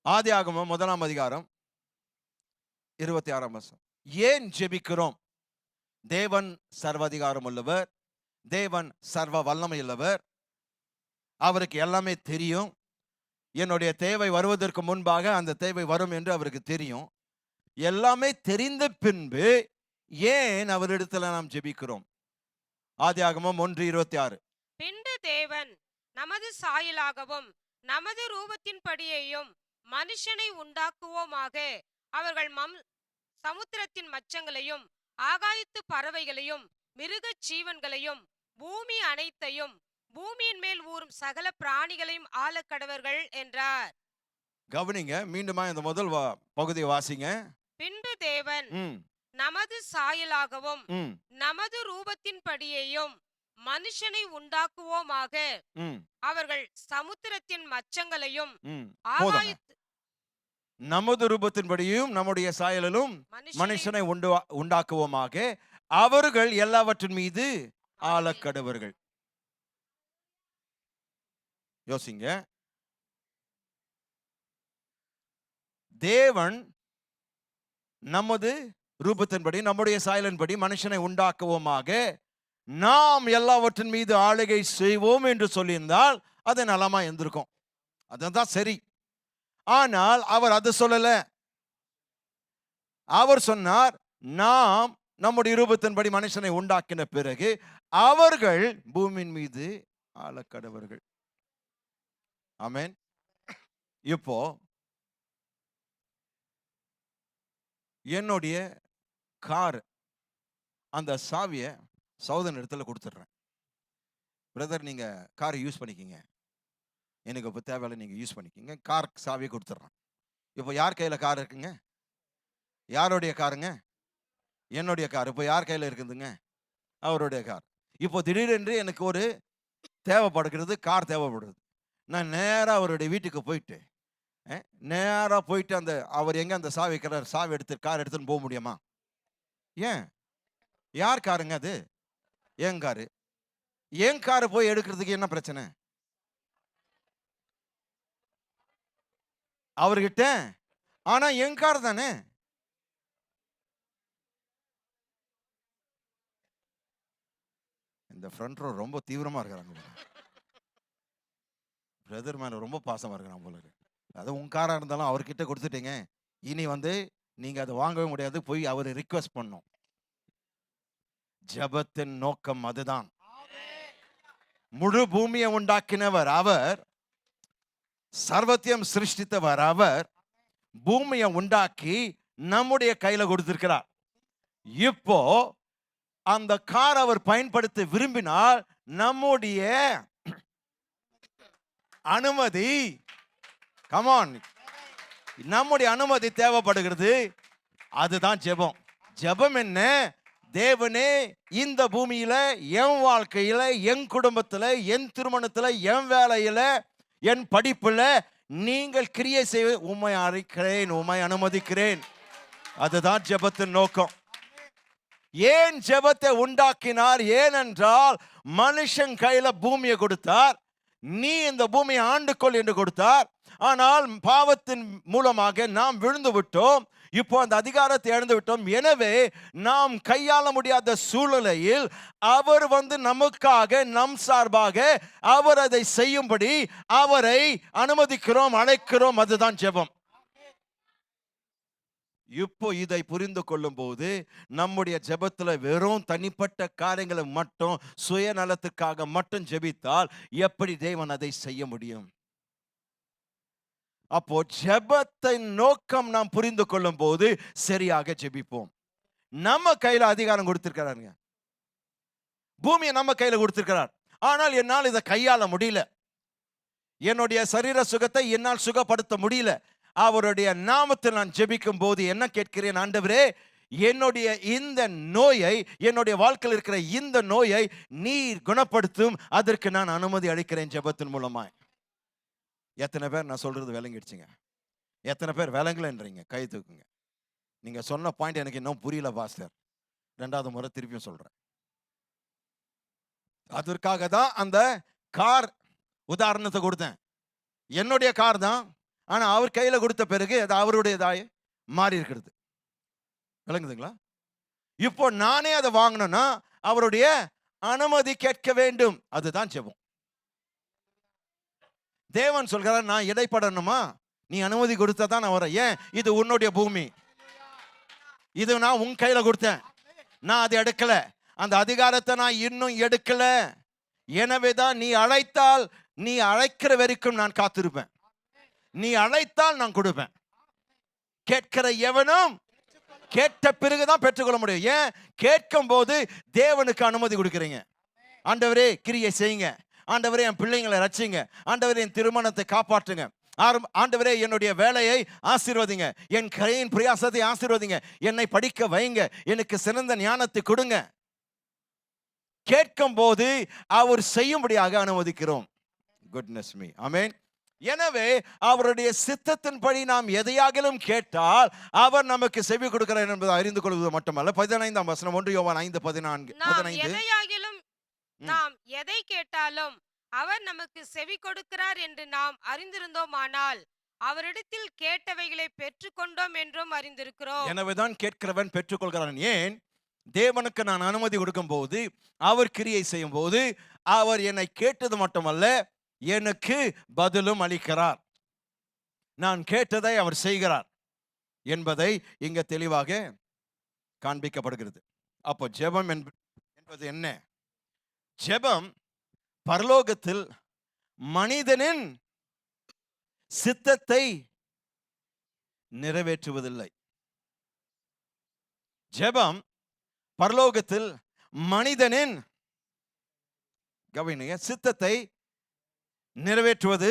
ஆதியாகமம் 1 அதிகாரம் 26 வசனம். ஏன் ஜெபிக்கிறோம்? தேவன் சர்வாதிகாரம் உள்ளவர், தேவன் சர்வ வல்லமை உள்ளவர், அவருக்கு எல்லாமே தெரியும். என்னுடைய தேவை வருவதற்கு முன்பாக அந்த தேவை வரும் என்று அவருக்கு தெரியும். எல்லாமே தெரிந்த பின்பு ஏன் அவரிடத்துல நாம் ஜெபிக்கிறோம்? ஆதியாகமம் 1:26. பின்பு தேவன் நமது சாயலாகவும் நமது ரூபத்தின்படியேயும் மனுஷனை உண்டாக்குவோமாக, அவர்கள் சமுத்திரத்தின் மச்சங்களையும் ஆகாயத்து பறவைகளையும் மிருக ஜீவன்களையும் பூமி அனைத்தையும் பூமியின் மேல் ஊறும் சகல பிராணிகளையும் ஆளக்கடவர்கள் என்றார். கவனிங்க, மீண்டுமா இந்த முதல் பகுதியை வாசிங்க. பின்பு தேவன் நமது சாயலாகவும் நமது ரூபத்தின்படியேயும் மனுஷனை உண்டாக்குவோமாக, அவர்கள் சமுத்திரத்தின் மச்சங்களையும் ஆகாயத்து நமது ரூபத்தின்படியும் நம்முடைய சாயலிலும் மனுஷனை உண்டாக்குவோமாக, அவர்கள் எல்லாவற்றின் மீது ஆளக்கடவர்கள். யோசிங்க, தேவன் நமது ரூபத்தின்படி நம்முடைய சாயலின்படி மனுஷனை உண்டாக்குவோமாக, நாம் எல்லாவற்றின் மீது ஆளுகை செய்வோம் என்று சொல்லியிருந்தால் அது நலமா இருந்திருக்கும். அதுதான் சரி. ஆனால் அவர் அது சொல்லல. அவர் சொன்னார், நாம் நம்முடைய ரூபத்தின்படி மனுஷனை உண்டாக்கின பிறகு அவர்கள் பூமியின் மீது ஆளக்கடவர்கள். ஆமென். இப்போ என்னுடைய கார் அந்த சாவியை சௌதன் இடத்துல கொடுத்துட்றேன். பிரதர், நீங்க கார் யூஸ் பண்ணிக்கிங்க, எனக்கு இப்போ தேவையில்லை, நீங்க யூஸ் பண்ணிக்கிங்க, கார் சாவியை கொடுத்துட்றேன். இப்போ யார் கையில கார் இருக்குங்க? யாருடைய காருங்க? என்னுடைய கார். இப்போ யார் கையில இருக்குதுங்க? அவருடைய கார். இப்போ திடீரென்று எனக்கு ஒரு தேவைப்படுகிறது, கார் தேவைப்படுது. நான் நேராக அவருடைய வீட்டுக்கு போயிட்டு நேராக போயிட்டு அந்த அவர் எங்க அந்த சாவி வைக்கிறார், சாவி எடுத்து கார் எடுத்துன்னு போக முடியுமா? ஏன்? யார் காருங்க அது? என் காரு. என் காரு போய் எடுக்கிறதுக்கு என்ன பிரச்சனை அவர்கிட்ட? ஆனா என் கார் தானே. இந்த ஃப்ரண்ட் ரோ ரொம்ப தீவிரமா இருக்கிறாங்க. பிரதர் மேல ரொம்ப பாசமா இருக்கிறான் போல இருக்கு. அது உங்க காரா இருந்தாலும் அவர்கிட்ட கொடுத்துட்டீங்க, இனி நீங்க அதை வாங்கவே முடியாது, போய் அவரை ரிக்வெஸ்ட் பண்ணும். ஜெபத்தின் நோக்கம் அதுதான். முழு பூமியை உண்டாக்கினவர் அவர், சர்வத்தையும் சிருஷ்டித்தவர் அவர், பூமியை உண்டாக்கி நம்முடைய கையில கொடுத்திருக்கிறார். இப்போ அந்த கார் அவர் பயன்படுத்த விரும்பினால் நம்முடைய அனுமதி, கமான், நம்முடைய அனுமதி தேவைப்படுகிறது. அதுதான் ஜெபம். ஜெபம் என்ன? தேவனே, இந்த பூமியில, என் வாழ்க்கையில, என் குடும்பத்துல, என் திருமணத்துல, என் வேலையில, என் படிப்புல நீங்கள் கிரியை செய்ய உம்மை அழைக்கிறேன், உம்மை அனுமதிக்கிறேன். அதுதான் ஜெபத்தின் நோக்கம். ஏன் ஜெபத்தை உண்டாக்கினார்? ஏனென்றால் மனுஷன் கையில பூமியை கொடுத்தார், நீ இந்த பூமியை ஆண்டுகொள் என்று கொடுத்தார். ஆனால் பாவத்தின் மூலமாக நாம் விழுந்து விட்டோம். இப்போ அந்த அதிகாரத்தை இழந்து விட்டோம். எனவே நாம் கையாள முடியாத சூழ்நிலையில் அவர் நமக்காக, நம் சார்பாக அவர் அதை செய்யும்படி அவரை அனுமதிக்கிறோம், அழைக்கிறோம். அதுதான் ஜெபம். இப்போ இதை புரிந்து கொள்ளும் போது நம்முடைய ஜெபத்துல வெறும் தனிப்பட்ட காரியங்களை மட்டும், சுயநலத்துக்காக மட்டும் ஜெபித்தால் எப்படி தேவன் அதை செய்ய முடியும்? அப்போ ஜெபத்தின் நோக்கம் நாம் புரிந்து கொள்ளும் போது சரியாக ஜெபிப்போம். நம்ம கையில அதிகாரம் கொடுத்திருக்கிறாருங்க, பூமியை நம்ம கையில கொடுத்திருக்கிறார். ஆனால் என்னால் இதை கையாள முடியல, என்னுடைய சரீர சுகத்தை என்னால் சுகப்படுத்த முடியல. அவருடைய நாமத்தில் நான் ஜெபிக்கும் போது என்ன கேட்கிறேன்? ஆண்டவரே, என்னுடைய இந்த நோயை, என்னுடைய வாழ்க்கையில் இருக்கிற இந்த நோயை நீர் குணப்படுத்தும். அதற்கு நான் அனுமதி அளிக்கிறேன் ஜெபத்தின் மூலமாய். எத்தனை பேர் நான் சொல்றது விளங்கிடுச்சுங்க? எத்தனை பேர் விளங்கலன்றீங்க? கை தூக்குங்க. நீங்க சொன்ன பாயிண்ட் எனக்கு இன்னும் புரியல பாஸ்டர். 2வது முறை திருப்பியும் சொல்றேன். அதற்காக தான் அந்த கார் உதாரணத்தை கொடுத்தேன். என்னுடைய கார் தான், ஆனா அவர் கையில கொடுத்த பிறகு அது அவருடையதாய் மாறி இருக்கிறது. விளங்குதுங்களா? இப்போ நானே அதை வாங்கணும்னா அவருடைய அனுமதி கேட்க வேண்டும். அதுதான் ஜெபம். தேவன் சொல்கிறார், நான் இடைப்படணுமா? நீ அனுமதி கொடுத்தா தான் நான் வரேன். ஏன்? இது உன்னுடைய பூமி, இது நான் உன் கையில கொடுத்தேன், நான் அதை எடுக்கல, அந்த அதிகாரத்தை நான் இன்னும் எடுக்கல. எனவே தான் நீ அழைத்தால், நீ அழைக்கிற வரைக்கும் நான் காத்திருப்பேன். நீ அழைத்தால் நான் கொடுப்பேன். கேட்கிற எவனும் கேட்ட பிறகுதான் பெற்றுக்கொள்ள முடியும். ஏன்? கேட்கும் போது தேவனுக்கு அனுமதி கொடுக்கிறீங்க. ஆண்டவரே கிரியை செய்யுங்க, ஆண்டவரே என் பிள்ளைங்களை ரட்சிங்க, ஆண்டவரே என் திருமணத்தை காப்பாற்றுங்க, ஆண்டவரே என்னுடைய வேலையை ஆசீர்வதிங்க, என் கையின் பிரயாசத்தை ஆசீர்வதிங்க, என்னை படிக்க வைங்க, எனக்கு சிறந்த ஞானத்தை கொடுங்க. கேட்கும் போது அவர் செய்யும்படியாக அனுமதிக்கிறோம். குட்னஸ் மீ, ஆமென். எனவே அவருடைய சித்தத்தின்படி நாம் எதையாகிலும் கேட்டால் அவர் நமக்கு செவி கொடுக்கிறார் என்பதை அறிந்து கொள்வது மட்டுமல்ல. 15ஆம் வசனம், 1 யோவான் 5:14. நாம் எதை கேட்டாலும் அவர் நமக்கு செவி கொடுக்கிறார் என்று நாம் அறிந்திருந்தோமானால் அவரிடத்தில் கேட்டவைகளை பெற்றுக்கொண்டோம் என்றும் அறிந்திருக்கிறோம். எனவேதான் கேட்கிறவன் பெற்றுக்கொள்கிறான். ஏன்? தேவனுக்கு நான் அனுமதி கொடுக்கும் போது, அவர் கிரியை செய்யும் போது, அவர் என்னை கேட்டது மட்டுமல்ல, எனக்கு பதிலும் அளிக்கிறார். நான் கேட்டதை அவர் செய்கிறார் என்பதை இங்க தெளிவாக காண்பிக்கப்படுகிறது. அப்போ ஜெபம் என்பது என்ன? ஜெபம் பரலோகத்தில் மனிதனின் சித்தத்தை நிறைவேற்றுவதில்லை. ஜெபம் பரலோகத்தில் மனிதனின் சித்தத்தை நிறைவேற்றுவது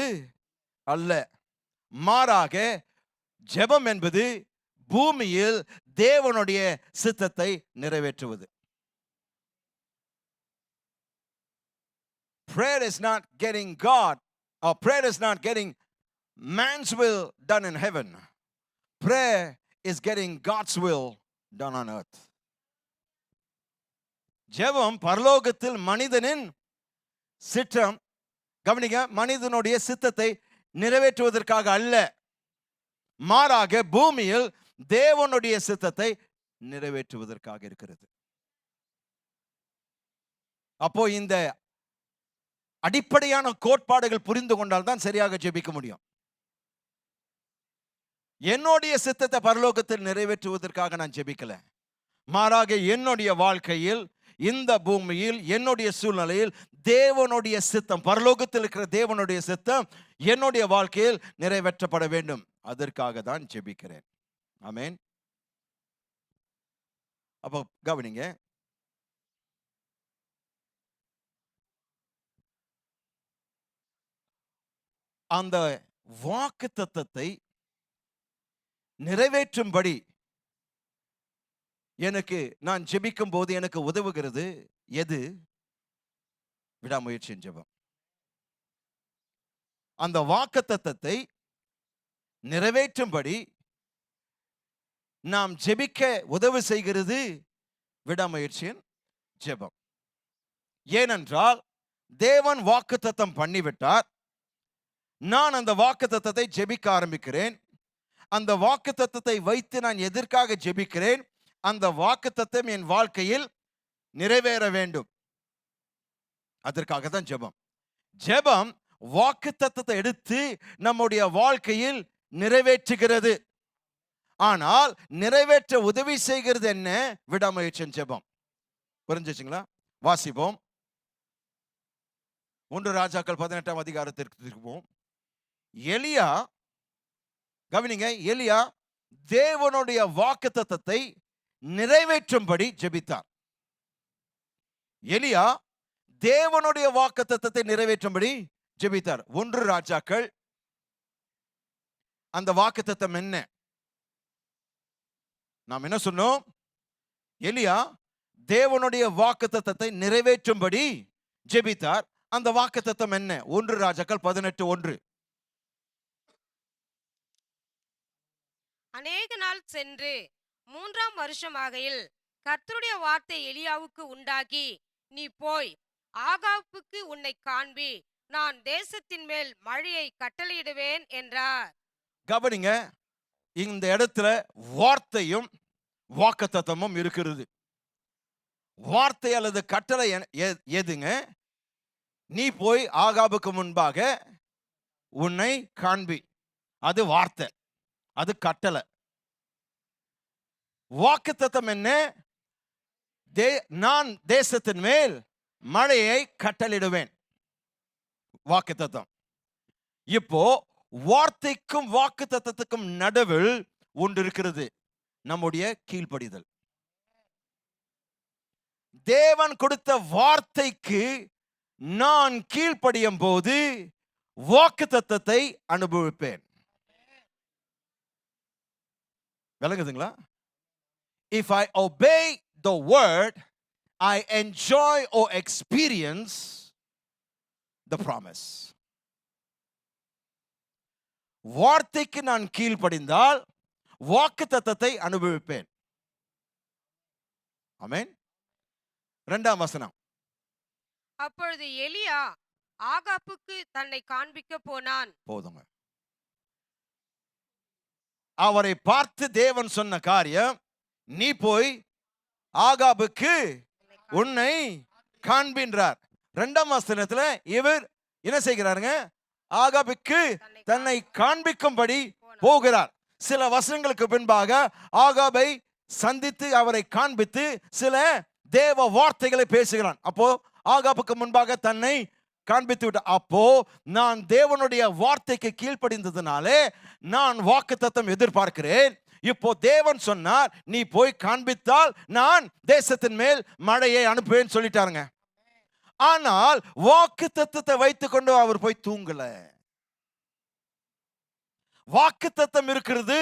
அல்ல. மாறாக ஜெபம் என்பது பூமியில் தேவனுடைய சித்தத்தை நிறைவேற்றுவது. Prayer is not getting God, or prayer is not getting man's will done in heaven. Prayer is getting God's will done on earth. ஜெபம் பரலோகத்தில் மனிதனின் சித்தம், கவனிங்க, மனிதனுடைய சித்தத்தை நிறைவேற்றுவதற்காக அல்ல, மாறாக பூமியில் தேவனுடைய சித்தத்தை நிறைவேற்றுவதற்காக இருக்கிறது. அப்போ இந்த அடிப்படையான கோட்பாடுகள் புரிந்து கொண்டால் தான் சரியாக ஜெபிக்க முடியும். என்னுடைய சித்தத்தை பரலோகத்தில் நிறைவேற்றுவதற்காக நான் ஜெபிக்கல, மாறாக என்னுடைய வாழ்க்கையில், இந்த பூமியில், என்னுடைய சூழ்நிலையில் தேவனுடைய சித்தம், பரலோகத்தில் இருக்கிற தேவனுடைய சித்தம் என்னுடைய வாழ்க்கையில் நிறைவேற்றப்பட வேண்டும். அதற்காக தான் ஜெபிக்கிறேன். ஆமென். அப்போ கவனிங்க, அந்த வாக்குத்தத்தத்தை நிறைவேற்றும்படி எனக்கு நான் ஜெபிக்கும் போது எனக்கு உதவுகிறது எது? விடாமுயற்சியின் ஜெபம். அந்த வாக்குத்தத்தத்தை நிறைவேற்றும்படி நாம் ஜெபிக்க உதவி செய்கிறது விடாமுயற்சியின் ஜெபம். ஏனென்றால் தேவன் வாக்குத்தத்தம் பண்ணிவிட்டார். நான் அந்த வாக்குத்தத்தத்தை ஜெபிக்க ஆரம்பிக்கிறேன். அந்த வாக்குத்தத்தத்தை வைத்து நான் எதற்காக ஜெபிக்கிறேன்? அந்த வாக்குத்தத்தம் என் வாழ்க்கையில் நிறைவேற வேண்டும். அதற்காக தான் ஜெபம். ஜெபம் வாக்குத்தத்தத்தை எடுத்து நம்முடைய வாழ்க்கையில் நிறைவேற்றுகிறது. ஆனால் நிறைவேற்ற உதவி செய்கிறது என்ன? விடாமுயற்சியின் ஜெபம். புரிஞ்சுச்சுங்களா? வாசிப்போம். 1 ராஜாக்கள் 18ஆம் அதிகாரத்திற்கு திரும்புவோம். எலியா, கவனிங்க, எலியா தேவனுடைய வாக்குத்தத்தத்தை நிறைவேற்றும்படி ஜெபித்தார். எலியா தேவனுடைய வாக்குத்தத்தத்தை நிறைவேற்றும்படி ஜெபித்தார். 1 ராஜாக்கள், அந்த வாக்குத்தத்தம் என்ன? நாம் என்ன சொன்னோம்? எலியா தேவனுடைய வாக்குத்தத்தத்தை நிறைவேற்றும்படி ஜெபித்தார். அந்த வாக்குத்தத்தம் என்ன? 1 ராஜாக்கள் 18:1. அநேக நாள் சென்று 3ஆம் வருஷம் ஆகையில் கர்த்தருடைய வார்த்தை எலியாவுக்கு உண்டாகி, நீ போய் ஆகாப்புக்கு உன்னை காண்பி, நான் தேசத்தின் மேல் மழையை கட்டளையிடுவேன் என்றார். கவனிங்க, இந்த இடத்துல வார்த்தையும் வாக்குத்தத்தமும் இருக்கிறது. வார்த்தை அல்லது கட்டளை எதுங்க? நீ போய் ஆகாபுக்கு முன்பாக உன்னை காண்பி. அது வார்த்தை, அது கட்டளை. வாக்குத்தத்தம் என்ன? நான் தேசத்தின் மேல் மழையை கட்டளிடுவேன். வாக்குத்தத்தம். இப்போ வார்த்தைக்கும் வாக்குத்தத்தத்துக்கும் நடுவில் ஒன்று இருக்கிறது, நம்முடைய கீழ்ப்படிதல். தேவன் கொடுத்த வார்த்தைக்கு நான் கீழ்ப்படியும் போது வாக்குத்தத்தத்தை அனுபவிப்பேன். விளங்குதுங்களா? If I obey the word, I enjoy or experience the promise. வார்த்தைக்கு நான் கீழ்ப்படிந்தால் வாக்குத்தத்தத்தை அனுபவிப்பேன். ஆமென். 2ஆம் வசனம். அப்பொழுது எலியா ஆகாப்புக்கு தன்னை காண்பிக்க போனான். போதுங்க. அவரை பார்த்து தேவன் சொன்ன காரியம், நீ போய் ஆகாபுக்கு உன்னை காண்பின்றார். 2ஆம் வசனத்துல இவர் என்ன செய்கிறாருங்க? ஆகாபுக்கு தன்னை காண்பிக்கும்படி போகிறார். சில வசனங்களுக்கு பின்பாக ஆகாபை சந்தித்து அவரை காண்பித்து சில தேவ வார்த்தைகளை பேசுகிறான். அப்போ ஆகாபுக்கு முன்பாக தன்னை காண்பித்து விட்ட. அப்போ நான் தேவனுடைய வார்த்தைக்கு கீழ்ப்படிந்ததுனாலே நான் வாக்குத்தத்தம் எதிர்பார்க்கிறேன். இப்போ தேவன் சொன்னார், நீ போய் காண்பித்தால் நான் தேசத்தின் மேல் மழையை அனுப்புவேன் சொல்லிட்டாருங்க. ஆனால் வாக்குத்தத்தத்தை வைத்துக்கொண்டு அவர் போய் தூங்கல. வாக்குத்தத்தம் இருக்கிறது.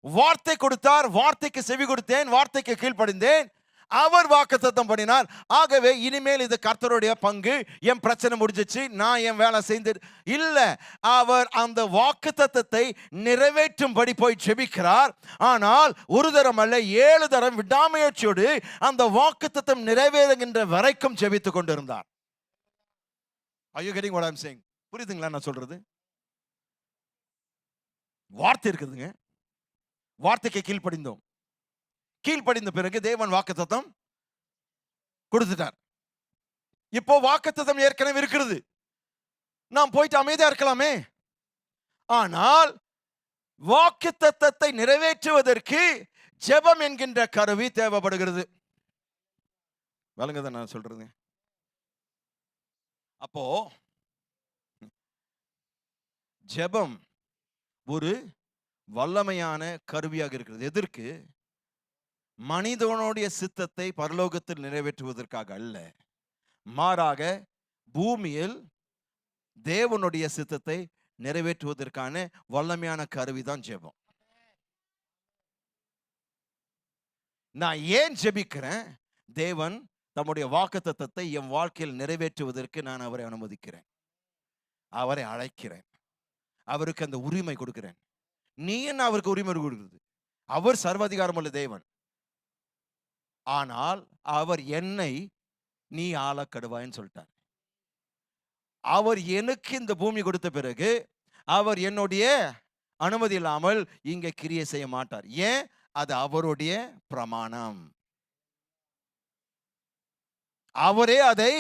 வார்த்தை கொடுத்தார், வார்த்தைக்கு செவி கொடுத்தேன், வார்த்தைக்கு கீழ்ப்படிந்தேன். அவர் வாக்குத்தத்தம் பண்ணினார். ஆகவே இனிமேல் இது கர்த்தருடைய பங்கு, என் பிரச்சனை முடிஞ்சிச்சு, நான் என் வேலை செய்து இல்ல. அவர் அந்த வாக்குத்தத்தத்தை நிறைவேற்றும்படி போய் ஜெபிக்கிறார். ஆனால் ஒரு தரம் அல்ல, 7 தரம் விடாமுயற்சியோடு அந்த வாக்குத்தத்தம் நிறைவேறுகின்ற வரைக்கும் ஜெபித்துக் கொண்டிருந்தார். Are you getting what I'm saying? புரியுதுங்களா நான் சொல்றது? வார்த்தை இருக்குதுங்க. வார்த்தைக்கு கீழ்ப்படிந்தோம். கீழ்ப்படிந்த பிறகு தேவன் வாக்குத்தத்தம் கொடுத்துட்டார். இப்போ வாக்குத்தத்தம் ஏற்கனவே இருக்கிறது. நாம் போயிட்டு அமைதியா இருக்கலாமே. ஆனால் வாக்குத்தத்தத்தை நிறைவேற்றுவதற்கு ஜெபம் என்கின்ற கருவி தேவைப்படுகிறது. வழங்குதான் நான் சொல்றது. அப்போ ஜெபம் ஒரு வல்லமையான கருவியாக இருக்கிறது. எதற்கு? மனிதனுடைய சித்தத்தை பரலோகத்தில் நிறைவேற்றுவதற்காக அல்ல, மாறாக பூமியில் தேவனுடைய சித்தத்தை நிறைவேற்றுவதற்கான வல்லமையான கருவிதான் ஜெபம். நான் ஏன் ஜெபிக்கிறேன்? தேவன் தம்முடைய வாக்குத்தத்தத்தை என் வாழ்க்கையில் நிறைவேற்றுவதற்கு நான் அவரை அனுமதிக்கிறேன், அவரை அழைக்கிறேன், அவருக்கு அந்த உரிமை கொடுக்கிறேன். நீ என்ன அவருக்கு உரிமை கொடுக்கிறது? அவர் சர்வாதிகாரம் உள்ள தேவன். ஆனால் அவர் என்னை நீ ஆளக்கடுவாயின்னு சொல்லிட்டார். அவர் எனக்கு இந்த பூமி கொடுத்த பிறகு அவர் என்னுடைய அனுமதி இல்லாமல் இங்க கிரியை செய்ய மாட்டார். ஏன்? அது அவருடைய பிரமாணம். அவரே அதை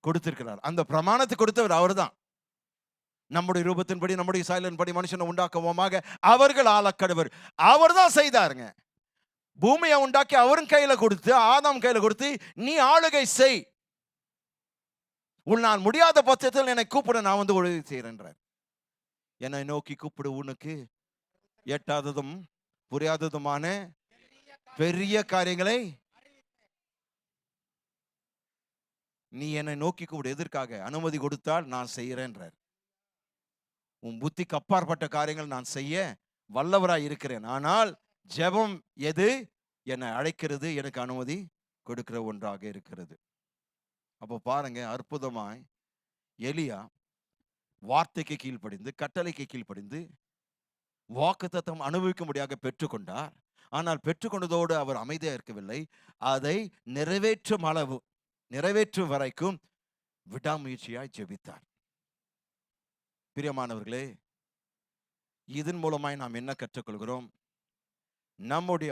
கொடுத்திருக்கிறார். அந்த பிரமாணத்தை கொடுத்தவர் அவர்தான். நம்முடைய ரூபத்தின்படி நம்முடைய சாயலின்படி மனுஷனை உண்டாக்குவோமாக அவர்கள் ஆளக்கடுவர். அவர் தான் செய்தாருங்க. பூமியை உண்டாக்கி அவரும் கையில கொடுத்து, ஆதாம் கையில கொடுத்து, நீ ஆளுகை செய், நான் முடியாத பட்சத்தில் என்னை கூப்பிட, நான் வந்து உதவி செய்யறேன்றார். என்னை நோக்கி கூப்பிடு, உனக்கு எட்டாததும் புரியாததுமான பெரிய காரியங்களை நீ என்னை நோக்கி கூப்பிடு. எதற்காக? அனுமதி கொடுத்தால் நான் செய்யறேன்றார். உன் புத்திக்கு அப்பாற்பட்ட காரியங்கள் நான் செய்ய வல்லவராய் இருக்கிறேன். ஆனால் ஜெபம் எது? என்னை அழைக்கிறது, எனக்கு அனுமதி கொடுக்கிற ஒன்றாக இருக்கிறது. அப்போ பாருங்க, அற்புதமாய் எலியா வார்த்தைக்கு கீழ்ப்படிந்து, கட்டளைக்கு கீழ்ப்படிந்து வாக்குத்தத்தம் அனுபவிக்கும்படியாக பெற்றுக்கொண்டார். ஆனால் பெற்றுக்கொண்டதோடு அவர் அமைதியா இருக்கவில்லை. அதை நிறைவேற்றும் வரைக்கும் விடாமுயற்சியாய் ஜெபித்தார். பிரியமானவர்களே, இதன் மூலமாய் நாம் என்ன கற்றுக்கொள்கிறோம்? நம்முடைய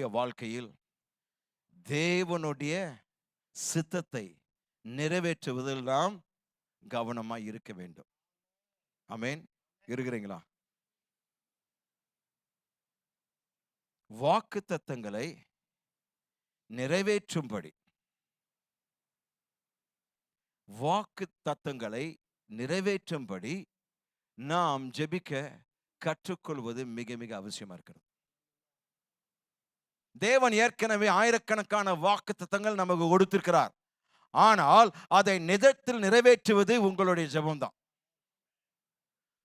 வாழ்க்கையில் தேவனுடைய சித்தத்தை நிறைவேற்றுவதில் நாம் கவனமாய் இருக்க வேண்டும். ஆமென். இருக்கிறீங்களா? வாக்குத்தத்தங்களை நிறைவேற்றும்படி நாம் ஜெபிக்க கற்றுக்கொள்வது மிக மிக அவசியமா இருக்கிறது. தேவன் ஏற்கனவே ஆயிரக்கணக்கான வாக்குத்தத்தங்கள் நமக்கு கொடுத்திருக்கிறார். ஆனால் அதை நிஜத்தில் நிறைவேற்றுவது உங்களுடைய ஜெபம்தான்.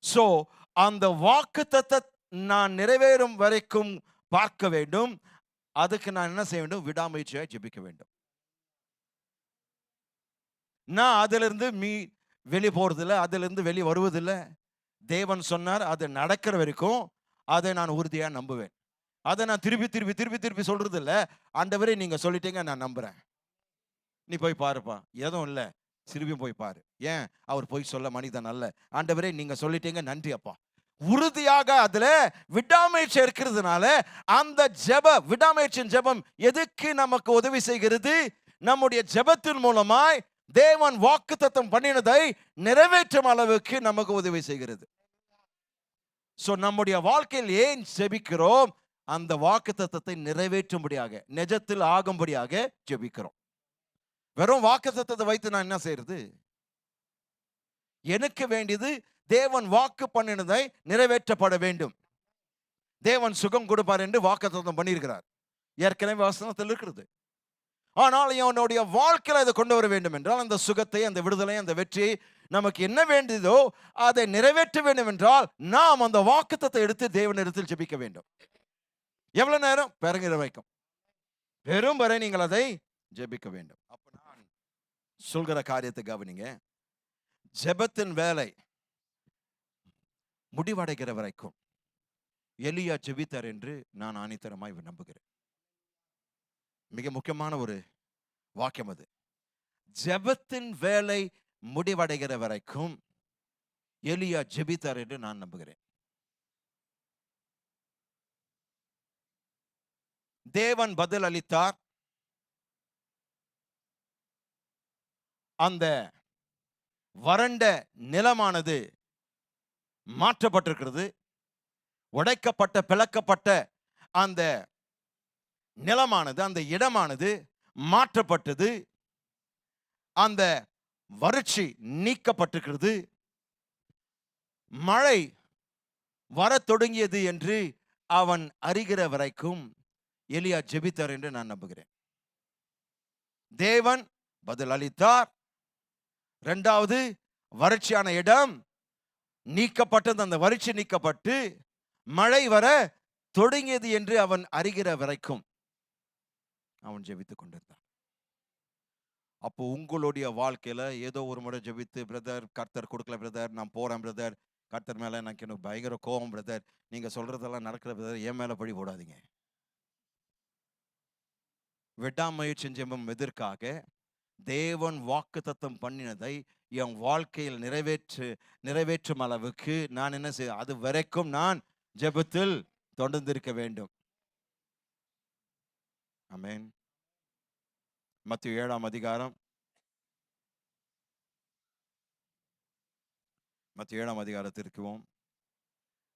சோ அந்த வாக்குத்தத்தம் நான் நிறைவேறும் வரைக்கும் பார்க்க வேண்டும். அதுக்கு நான் என்ன செய்ய வேண்டும்? விடாமுயற்சியாய் ஜெபிக்க வேண்டும். நான் அதிலிருந்து வெளியே போறதில்லை, அதிலிருந்து வெளியே வருவதில்லை. தேவன் சொன்னார், அது நடக்கிற வரைக்கும் அதை நான் உறுதியா நம்புவேன். அதை நான் திருப்பி சொல்றது இல்லை. ஆண்டவரே நீங்க சொல்லிட்டீங்க, நான் நம்புறேன், நீ போய் பாருப்பா, எதுவும் இல்லை, திருப்பியும் போய் பாரு. ஏன்? அவர் போய் சொல்ல மனிதன் அல்ல. ஆண்டவரே நீங்க சொல்லிட்டீங்க, நன்றி அப்பா. உறுதியாக அதுல விடாமுயற்சி இருக்கிறதுனால அந்த விடாமுயற்சியின் ஜெபம் எதுக்கு நமக்கு உதவி செய்கிறது? நம்முடைய ஜெபத்தின் மூலமாய் தேவன் வாக்குத்தத்தம் பண்ணினதை நிறைவேற்றும் அளவுக்கு நமக்கு உதவி செய்கிறது. சோ நம்முடைய வாழ்க்கையில் ஏன் ஜெபிக்கிறோம்? அந்த வாக்குத்தத்தத்தை நிறைவேற்றும்படியாக, நிஜத்தில் ஆகும்படியாக ஜெபிக்கிறோம். வெறும் வாக்குத்தத்தத்தை வைத்து நான் என்ன செய்யறது? எனக்கு வேண்டியது தேவன் வாக்கு பண்ணினதை நிறைவேற்றப்பட வேண்டும். தேவன் சுகம் கொடுப்பார் என்று வாக்குத்தத்தம் பண்ணியிருக்கிறார், ஏற்கனவே வசனத்தில் இருக்கிறது. ஆனால் என்னுடைய வாழ்க்கையில் அதை கொண்டு வர வேண்டும் என்றால், அந்த சுகத்தை, அந்த விடுதலை, அந்த வெற்றி நமக்கு என்ன வேண்டியதோ அதை நிறைவேற்ற வேண்டும் என்றால் நாம் அந்த வாக்குத்தத்தை எடுத்து தேவனிடத்தில் ஜெபிக்க வேண்டும். எவ்வளவு நேரம்? பெருங்கிற வைக்கும் பெரும் வரை நீங்கள் அதை ஜெபிக்க வேண்டும். அப்ப நான் சொல்கிற காரியத்தை கவனிங்க. ஜெபத்தின் வேலை முடிவடைகிற வரைக்கும் எலியா ஜெபித்தார் என்று நான் ஆணித்தரமாய் நம்புகிறேன். மிக முக்கியமான ஒரு வாக்கியம் அது. ஜெபத்தின் வேலை முடிவடைகிற வரைக்கும் எலியா ஜெபித்தார் என்று நான் நம்புகிறேன். தேவன் பதில் அளித்தார். அந்த வறண்ட நிலமானது மாற்றப்பட்டிருக்கிறது. உடைக்கப்பட்ட, பிளக்கப்பட்ட அந்த நிலமானது, அந்த இடமானது மாற்றப்பட்டது. அந்த வறட்சி நீக்கப்பட்டிருக்கிறது. மழை வரத் தொடங்கியது என்று அவன் அறிகிற வரைக்கும் எலியா ஜெபித்தார் என்று நான் நம்புகிறேன். தேவன் பதில் அளித்தார். இரண்டாவது, வறட்சியான இடம் நீக்கப்பட்டது. அந்த வறட்சி நீக்கப்பட்டு மழை வர தொடங்கியது என்று அவன் அறிகிற வரைக்கும் அவன் ஜெபித்துக் கொண்டிருந்தான். அப்போ உங்களுடைய வாழ்க்கையில ஏதோ ஒரு முறை ஜெபித்து, பிரதர் கர்த்தர் கொடுக்கல பிரதர், நான் போறேன் பிரதர், கர்த்தர் மேல எனக்கு பயங்கர கோபம் பிரதர், நீங்க சொல்றதெல்லாம் நடக்கிற பிரதர், என் மேல பழி போடாதீங்க. விடாமுயற்சி ஜெபம் எதற்காக? தேவன் வாக்குத்தத்தம் பண்ணினதை என் வாழ்க்கையில் நிறைவேற்றும் அளவுக்கு நான் என்ன செய்ய, அது வரைக்கும் நான் ஜெபத்தில் தொடர்ந்திருக்க வேண்டும். ஆமென். மத்தேயு 7ஆம் அதிகாரம், மத்தேயு 7ஆம் அதிகாரத்திற்குவோம்.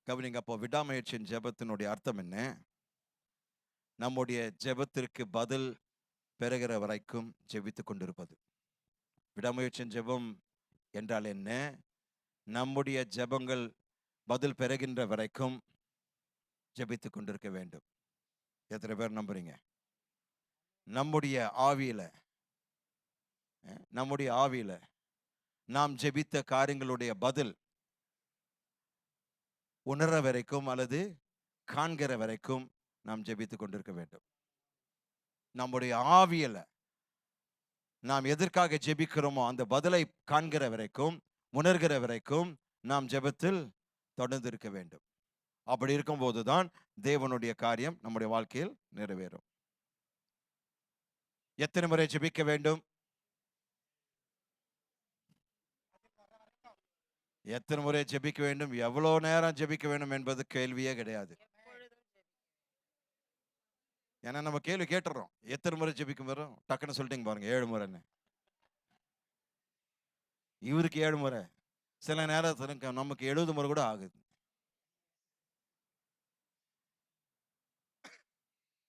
கவனிங்க. அப்போ விடாமுயற்சியின் ஜெபத்தினுடைய அர்த்தம் என்ன? நம்முடைய ஜெபத்திற்கு பதில் பெறுகிற வரைக்கும் ஜெபித்துக் கொண்டிருப்பது. விடாமுயற்சியின் ஜெபம் என்றால் என்ன? நம்முடைய ஜெபங்கள் பதில் பெறுகின்ற வரைக்கும் ஜெபித்துக் கொண்டிருக்க வேண்டும். எத்தனை பேர் நம்புறீங்க? நம்முடைய ஆவியில நாம் ஜெபித்த காரியங்களுடைய பதில் உணர வரைக்கும் அல்லது காண்கிற வரைக்கும் நாம் ஜெபித்துக் கொண்டிருக்க வேண்டும். நம்முடைய ஆவியில நாம் எதற்காக ஜெபிக்கிறோமோ அந்த பதிலை காண்கிற வரைக்கும், உணர்கிற வரைக்கும் நாம் ஜெபத்தில் தொடர்ந்து இருக்க வேண்டும். அப்படி இருக்கும்போதுதான் தேவனுடைய காரியம் நம்முடைய வாழ்க்கையில் நிறைவேறும். எத்தனை முறை ஜெபிக்க வேண்டும்? எத்தனை முறை ஜெபிக்க வேண்டும், எவ்வளவு நேரம் ஜெபிக்க வேண்டும் என்பது கேள்வியே கிடையாது. ஏன்னா நம்ம கேள்வி கேட்டுறோம், எத்தனை முறை ஜெபிக்கும் வரும், டக்குன்னு சொல்லிட்டீங்க பாருங்க, 7 முறைன்னு. இவருக்கு 7 முறை, சில நேரத்துல நமக்கு 70 முறை கூட ஆகுது.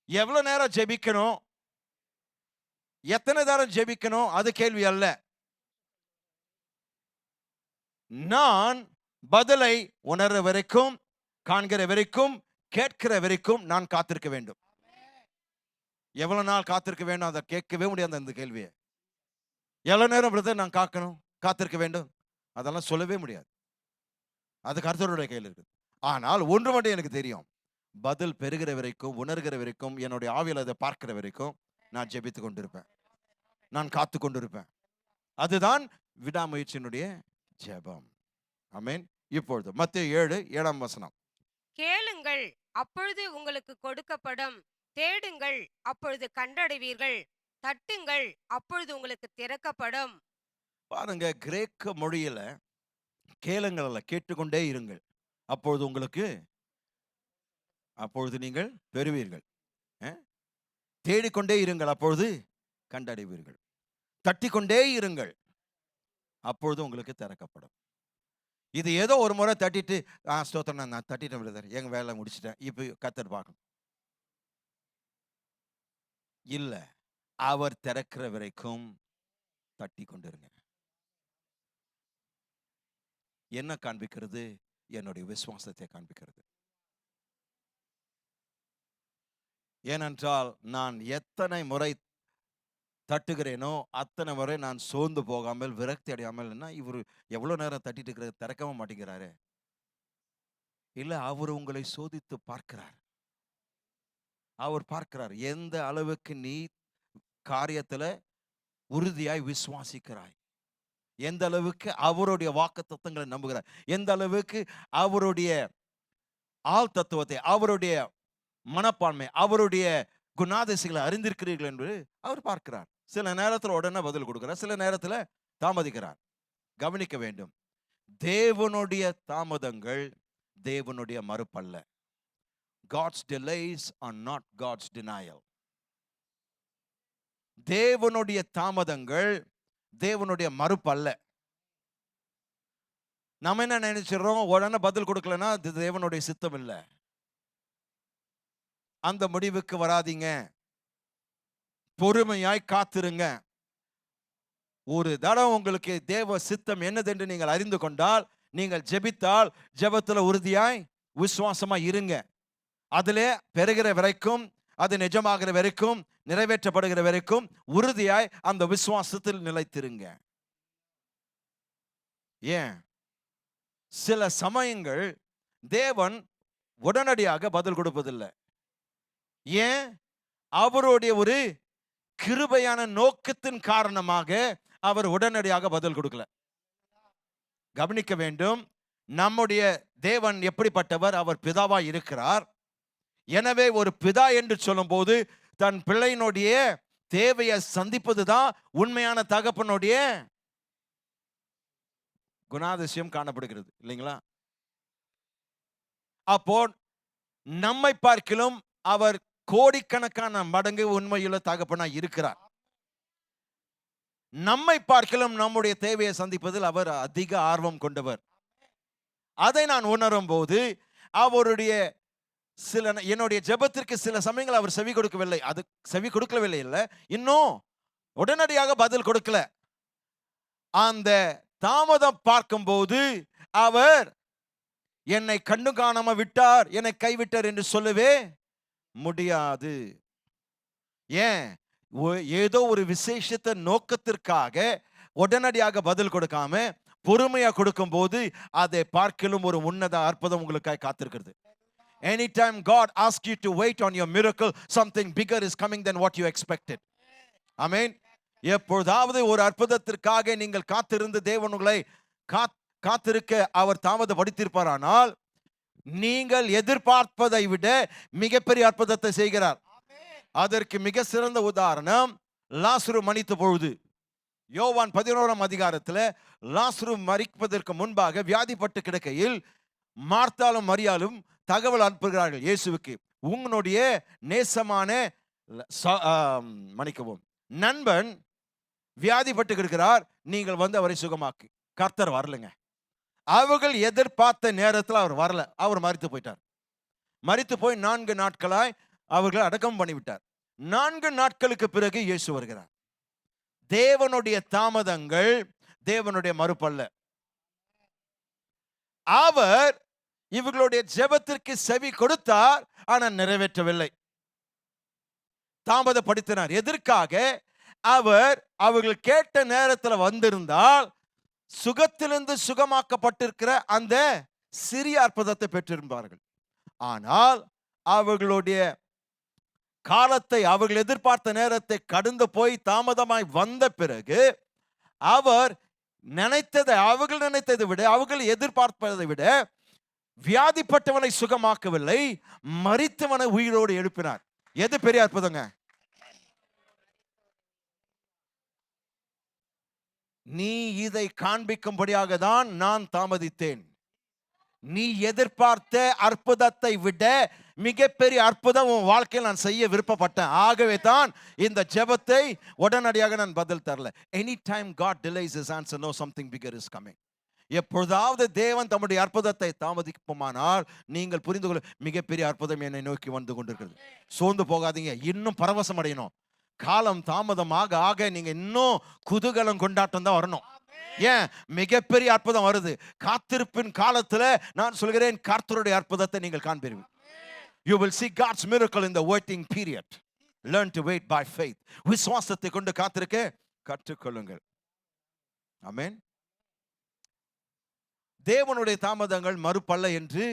எவ்வளவு நேரம் ஜெபிக்கணும், எத்தனை நேரம் ஜெபிக்கணும், அது கேள்வி அல்ல. நான் பதிலை உணர்ற வரைக்கும், காண்கிற வரைக்கும், கேட்கிற வரைக்கும் நான் காத்திருக்க வேண்டும். எவ்வளவு நாள் காத்திருக்க வேண்டும், அதை கேட்கவே முடியாது அந்த கேள்வியை. எவ்வளவு நேரம் பிரதர் நான் காத்திருக்க வேண்டும், அதெல்லாம் சொல்லவே முடியாது. அது கர்த்தருடைய கையில் இருக்கு. ஆனால் ஒன்று மட்டும் எனக்கு தெரியும், பதில் பெறுகிற வரைக்கும், உணர்கிற வரைக்கும், என்னுடைய ஆவியில் அதை பார்க்கிற வரைக்கும் நான் ஜெபித்து கொண்டிருப்பேன், நான் காத்து கொண்டிருப்பேன். அதுதான் விடாமுயற்சியினுடைய ஜெபம். ஆமென். இப்பொழுது மத்தேயு 7:7ஆம் வசனம். கேளுங்கள், அப்பொழுது உங்களுக்கு கொடுக்கப்படும். தேடுங்கள், அப்பொழுது கண்டடைவீர்கள். தட்டுங்கள், அப்பொழுது உங்களுக்கு திறக்கப்படும். பாருங்க, கிரேக்க மொழியில கேளுங்கள் அல்ல, கேட்டுக்கொண்டே இருங்கள், அப்பொழுது நீங்கள் பெறுவீர்கள். தேடிக்கொண்டே இருங்கள், அப்பொழுது கண்டடைவீர்கள். தட்டிக்கொண்டே இருங்கள், அப்பொழுது உங்களுக்கு திறக்கப்படும். இது ஏதோ ஒரு முறை தட்டிட்டு, ஸ்தோத்திரம் நான் தட்டிட்டேன் பிரதர், எங்க வேலை முடிச்சிட்டேன், இப்போ கர்த்தர் பார்க்கணும் இல்ல. அவர் திறக்கிற வரைக்கும் தட்டி கொண்டிருங்க. என்ன காண்பிக்கிறது? என்னுடைய விசுவாசத்தை காண்பிக்கிறது. ஏனென்றால் நான் எத்தனை முறை தட்டுகிறேனோ அத்தனை முறை நான் சோர்ந்து போகாமல், விரக்தி அடையாமல், இவர் எவ்வளவு நேரம் தட்டிட்டு இருக்கிற, திறக்கவும் மாட்டேங்கிறாரு. இல்ல, அவர் உங்களை சோதித்து பார்க்கிறார். அவர் பார்க்கிறார் எந்த அளவுக்கு நீ காரியத்துல உறுதியாய் விசுவாசிக்கிறாய், எந்த அளவுக்கு அவருடைய வாக்குத்தத்தங்களை நம்புகிறார், எந்த அளவுக்கு அவருடைய ஆள் தத்துவத்தை, அவருடைய மனப்பான்மை, அவருடைய குணாதிசைகளை அறிந்திருக்கிறீர்கள் என்று அவர் பார்க்கிறார். சில நேரத்தில் உடனே பதில் கொடுக்கிறார், சில நேரத்தில் தாமதிக்கிறார். கவனிக்க வேண்டும், தேவனுடைய தாமதங்கள் தேவனுடைய மறுப்பல்ல. God's delays are not God's denial. தேவனுடைய தாமதங்கள் தேவனுடைய மறுப்பல்ல. நம்ம என்ன நினைச்சிடறோம், உடனே பதில் கொடுக்கலன்னா அது தேவனுடைய சித்தம் இல்லை. அந்த முடிவுக்கு வராதீங்க, பொறுமையாய் காத்திருங்க. ஒரு தடவை உங்களுக்கு தேவ சித்தம் என்னதென்று நீங்கள் அறிந்து கொண்டால், நீங்கள் ஜெபித்தால் ஜெபத்தில் உறுதியாய் விசுவாசமா இருங்க. அதிலே பெறுகிற வரைக்கும், அது நிஜமாகிற வரைக்கும், நிறைவேற்றப்படுகிற வரைக்கும் உறுதியாய் அந்த விசுவாசத்தில் நிலைத்திருங்க. ஏன்? சில சமயங்கள் தேவன் உடனடியாக பதில் கொடுப்பதில்லை. ஏன்? அவருடைய ஒரு கிருபையான நோக்கத்தின் காரணமாக அவர் உடனடியாக பதில் கொடுக்கல. கவனிக்க வேண்டும், நம்முடைய தேவன் எப்படிப்பட்டவர்? அவர் பிதாவா இருக்கிறார். எனவே ஒரு பிதா என்று சொல்லும்போது தன் பிள்ளையினுடைய தேவையை சந்திப்பதுதான் உண்மையான தகப்பனுடைய குணாதிசயம் காணப்படுகிறது, இல்லைங்களா? அப்போ நம்மை பார்க்கிலும் அவர் கோடிக்கணக்கான மடங்கு உண்மையுள்ள தகப்பனா இருக்கிறார். நம்மை பார்க்கிலும் நம்முடைய தேவையை சந்திப்பதில் அவர் அதிக ஆர்வம் கொண்டவர். அதை நான் உணரும் போது அவருடைய என்னுடைய ஜெபத்திற்கு சில சமயங்கள் அவர் செவி கொடுக்கவில்லை. அது செவி கொடுக்கவில்லை இல்லை, இன்னும் உடனடியாக பதில் கொடுக்கல. அந்த தாமதம் பார்க்கும்போது அவர் என்னை கண்ணு காணாம விட்டார், என்னை கைவிட்டார் என்று சொல்லவே முடியாது. ஏன்? ஏதோ ஒரு விசேஷத்த நோக்கத்திற்காக உடனடியாக பதில் கொடுக்காம பொறுமையா கொடுக்கும் போது அதை பார்க்கலும் ஒரு உன்னத அற்புதம் உங்களுக்காக காத்திருக்கிறது. Anytime God asks you to wait on your miracle, something bigger is coming than what you expected. Amen. எப்பொழுதாவது ஒரு அற்புதத்திற்காக நீங்கள் காத்திருந்து தேவன் உங்களை காத்திருக்க அவர் தாமதப்படுத்தியிருப்பாரானால் நீங்கள் எதிர்பார்ப்பதை விட மிகப்பெரிய அற்புதத்தை செய்கிறார். அதற்கு மிக சிறந்த உதாரணம் லாசரு மரித்த பொழுது. யோவான் 11ஆம் அதிகாரத்தில் லாசரு மரிப்பதற்கு முன்பாக வியாதிப்பட்டு கிடக்கையில் மார்த்தாலும் மரியாலும் தகவல் அனுப்புகிறார்கள் இயேசுவுக்கு, உங்களுடைய நேசமான மன்னிக்கவும் நண்பன் வியாதிப்பட்டு கிடக்கிறார், நீங்கள் வந்து அவரை சுகமாக்கு. கர்த்தர் வரலைங்க. அவர்கள் எதிர்பார்த்த நேரத்தில் அவர் வரல, அவர் மரித்து போயிட்டார். மரித்து போய் 4 நாட்களாய் அவர்கள் அடக்கம் பண்ணிவிட்டார். 4 நாட்களுக்கு பிறகு இயேசு வருகிறார். தேவனுடைய தாமதங்கள் தேவனுடைய மறுப்பல்ல. அவர் இவர்களுடைய ஜெபத்திற்கு செவி கொடுத்தார், ஆனால் நிறைவேற்றவில்லை, தாமதப்படுத்தினார். எதற்காக? அவர்கள் கேட்ட நேரத்தில் வந்திருந்தால் சுகத்திலிருந்து சுகமாக்கப்பட்டிருக்கிற அந்த சிறிய அற்புதத்தை பெற்றிருப்பார்கள். ஆனால் அவர்களுடைய காலத்தை, அவர்கள் எதிர்பார்த்த நேரத்தை கடந்து போய் தாமதமாய் வந்த பிறகு அவர் அவர்கள் நினைத்ததை விட, அவர்கள் எதிர்பார்ப்பதை விட வியாதிப்பட்டவனை சுகமாக்கவில்லை, மரித்தவனை உயிரோடு எழுப்பினார். எது பெரிய அற்புதங்க? நீ இதை காண்பிக்கும்படியாக தான் நான் தாமதித்தேன். நீ எதிர்பார்த்த அற்புதத்தை விட மிகப்பெரிய அற்புதம் உன் வாழ்க்கையில் நான் செய்ய விருப்பப்பட்டேன். ஆகவே தான் இந்த ஜெபத்தை உடனடியாக நான் பதில் தரல. Any time God delays his answer, no something bigger is coming. எப்பொழுதாவது தேவன் தம்முடைய அற்புதத்தை தாமதிக்குமானால் நீங்கள் புரிந்து கொள்ள, மிகப்பெரிய அற்புதம் என்னை நோக்கி வந்து கொண்டிருக்கிறது. சோர்ந்து போகாதீங்க, இன்னும் பரவசம் அடையணும். காலம் தாமதமாக ஆக நீங்க இன்னும் குதூகலம் கொண்டாட்டம் தான் வரணும். ஏன்? மிகப்பெரிய அற்புதம் வருது. காத்திருப்பின் காலத்துல நான் சொல்கிறேன், கர்த்தருடைய அற்புதத்தை நீங்கள் காண்பீர்கள். You will see God's miracle in the waiting period. Learn to wait by faith. விசுவாசத்தை கொண்டு காத்திருக்க கற்றுக்கொள்ளுங்கள். ஆமென். தேவனுடைய தாமதங்கள் மறுப்பல்ல என்று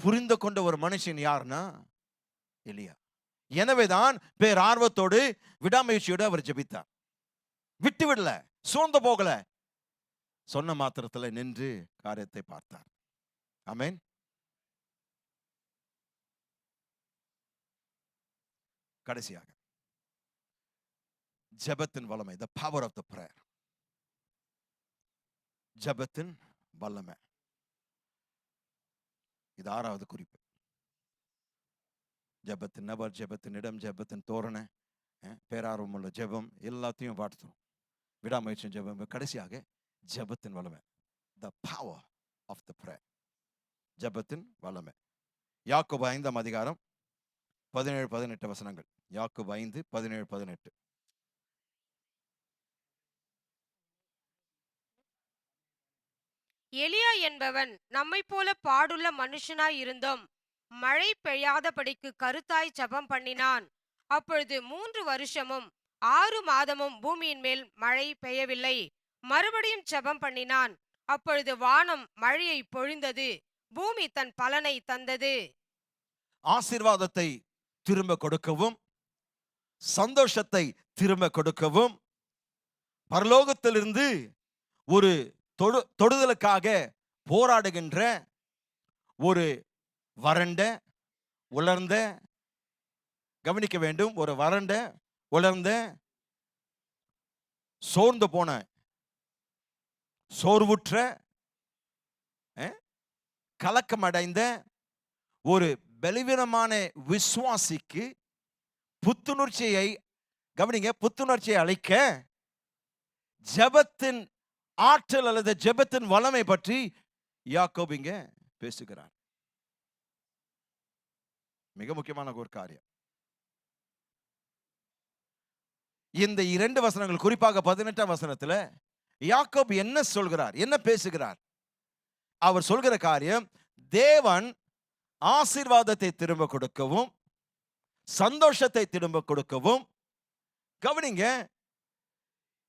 புரிந்து கொண்ட ஒரு மனுஷன் யாருன்னா எலியா. எனவேதான் பேர் ஆர்வத்தோடு விடாமுயற்சியோடு அவர் ஜெபித்தார். விட்டு விடல, சோர்ந்து போகல, சொன்ன மாத்திரத்தில் நின்று காரியத்தை பார்த்தார். ஆமென். கடைசியாக ஜெபத்தின் வல்லமை, the power of the prayer. ஜெபத்தின் வல்லமை, இது 6வது குறிப்பு. ஜெபத்தின் நபர், ஜெபத்தின் இடம், ஜெபத்தின் தோரணை, பேரார்வம் உள்ள ஜெபம் எல்லாத்தையும் பார்த்தோம். விடாமுயற்சி ஜெபம். கடைசியாக ஜெபத்தின் வல்லமை, the power of the prayer. ஜெபத்தின் வல்லமை. யாக்கோபு 5ஆம் அதிகாரம் 17-18 வசனங்கள். யாக்கோபு 5:17-18. எலியா என்பவன் நம்மைப் போல பாடுள்ள மனுஷனாய் இருந்தும் மழை பெய்யாதபடிக்கு கருத்தாய் ஜெபம் பண்ணினான். அப்பொழுது 3 வருஷமும் 6 மாதமும் பூமியின் மேல் மழை பெய்யவில்லை. மறுபடியும் ஜெபம் பண்ணினான். அப்பொழுது வானம் மழையை பொழிந்தது, பூமி தன் பலனை தந்தது. ஆசீர்வாதத்தை திரும்ப கொடுக்கவும், சந்தோஷத்தை திரும்ப கொடுக்கவும், பரலோகத்திலிருந்து ஒரு தொடுதலுக்காக போராடுகின்ற ஒரு வறண்ட உலர்ந்த, கவனிக்க வேண்டும், ஒரு வறண்ட உலர்ந்த சோர்ந்து போன சோர்வுற்ற கலக்கமடைந்த ஒரு பலவீனமான விசுவாசிக்கு புத்துணர்ச்சியை, கவனிங்க, புத்துணர்ச்சியை அளிக்க ஜெபத்தின் ஆற்றல் அல்லது ஜெபத்தின் வல்லமை பற்றி யாக்கோபு இங்க பேசுகிறார். மிக முக்கியமான ஒரு காரியம். இந்த 2 வசனங்கள், குறிப்பாக 18ஆம் வசனத்துல யாக்கோபு என்ன சொல்கிறார், என்ன பேசுகிறார்? அவர் சொல்கிற காரியம், தேவன் ஆசீர்வாதத்தை திரும்ப கொடுக்கவும், சந்தோஷத்தை திரும்ப கொடுக்கவும், கவனிங்க,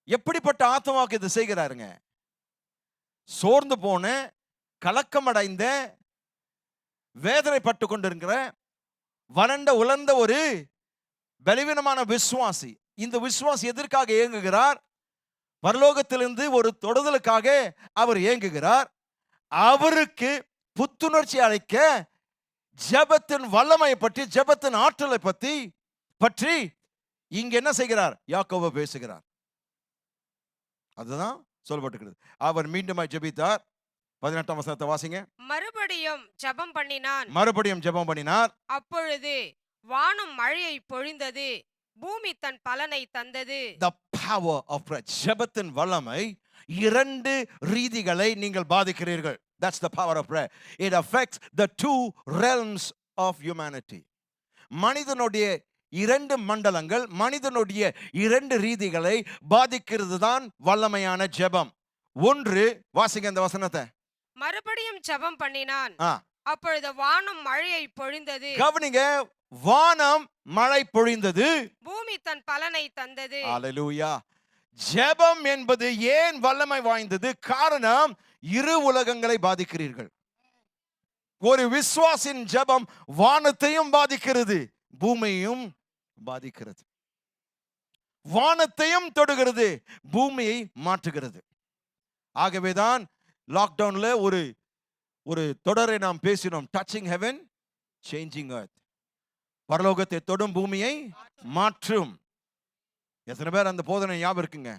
எப்படிப்பட்ட ஆத்மாவுக்கு இது செய்கிறாருங்க? சோர்ந்து போன, கலக்கமடைந்த, வேதனைப்பட்டு கொண்டிருக்கிற, வறண்ட உலர்ந்த ஒரு பலவீனமான விசுவாசி. இந்த விசுவாசி எதற்காக ஏங்குகிறார்? பரலோகத்திலிருந்து ஒரு தொடுதலுக்காக அவர் ஏங்குகிறார். அவருக்கு புத்துணர்ச்சி அளிக்க ஜெபத்தின் வல்லமையை பற்றி, ஜெபத்தின் ஆற்றலை பற்றி இங்க என்ன செய்கிறார்? யாக்கோபு பேசுகிறார். அதுதான் சொல்லப்பட்டிருக்கிறது. அவர் மீண்டுமாய் ஜெபித்தார். 18ஆம் வசனத்தை வாசிங்க. மறுபடியும் ஜெபம் பண்ணினான். மறுபடியும் ஜெபம் பண்ணினார். அப்பொழுது வானம் மழையை பொழிந்தது, பூமி தன் பலனை தந்தது. The power of prayer. ஜெபத்தின் வல்லமை 2 ரீதிகளை நீங்கள் பாதிக்கிறீர்கள். That's the power of prayer. It affects the 2 realms of humanity. மனிதனுடைய 2 மண்டலங்கள், மனிதனுடைய 2 ரீதிகளை பாதிக்கிறது தான் வல்லமையான ஜெபம். ஒன்று, வாசிங்க அந்த வசனத்தை. மறுபடியும் ஜெபம் பண்ணினான். அப்பொழுது வானம் மழையை பொழிந்தது. கவனிங்க, வானம் மழை பொழிந்தது, பூமி தன் பலனை தந்தது. ஹalleluya. ஜெபம் என்பது ஏன் வல்லமை வாய்ந்தது? காரணம், 2 உலகங்களை பாதிக்கிறீர்கள். ஒரு விசுவாசின் ஜெபம் வானத்தையும் பாதிக்கிறது, பூமியையும் பாதிக்கிறது. வானத்தையும் தொடுகிறது, பூமியை மாற்றுகிறது. ஆகவேதான் லாக்டவுன்ல ஒரு தொடரை நாம் பேசினோம், டச்சிங் ஹெவன் சேஞ்சிங் எர்த். பரலோகத்தை தொடும் பூமியை மாற்றும். எத்தனை பேர் அந்த போதனை ஞாபகம் இருக்குங்க?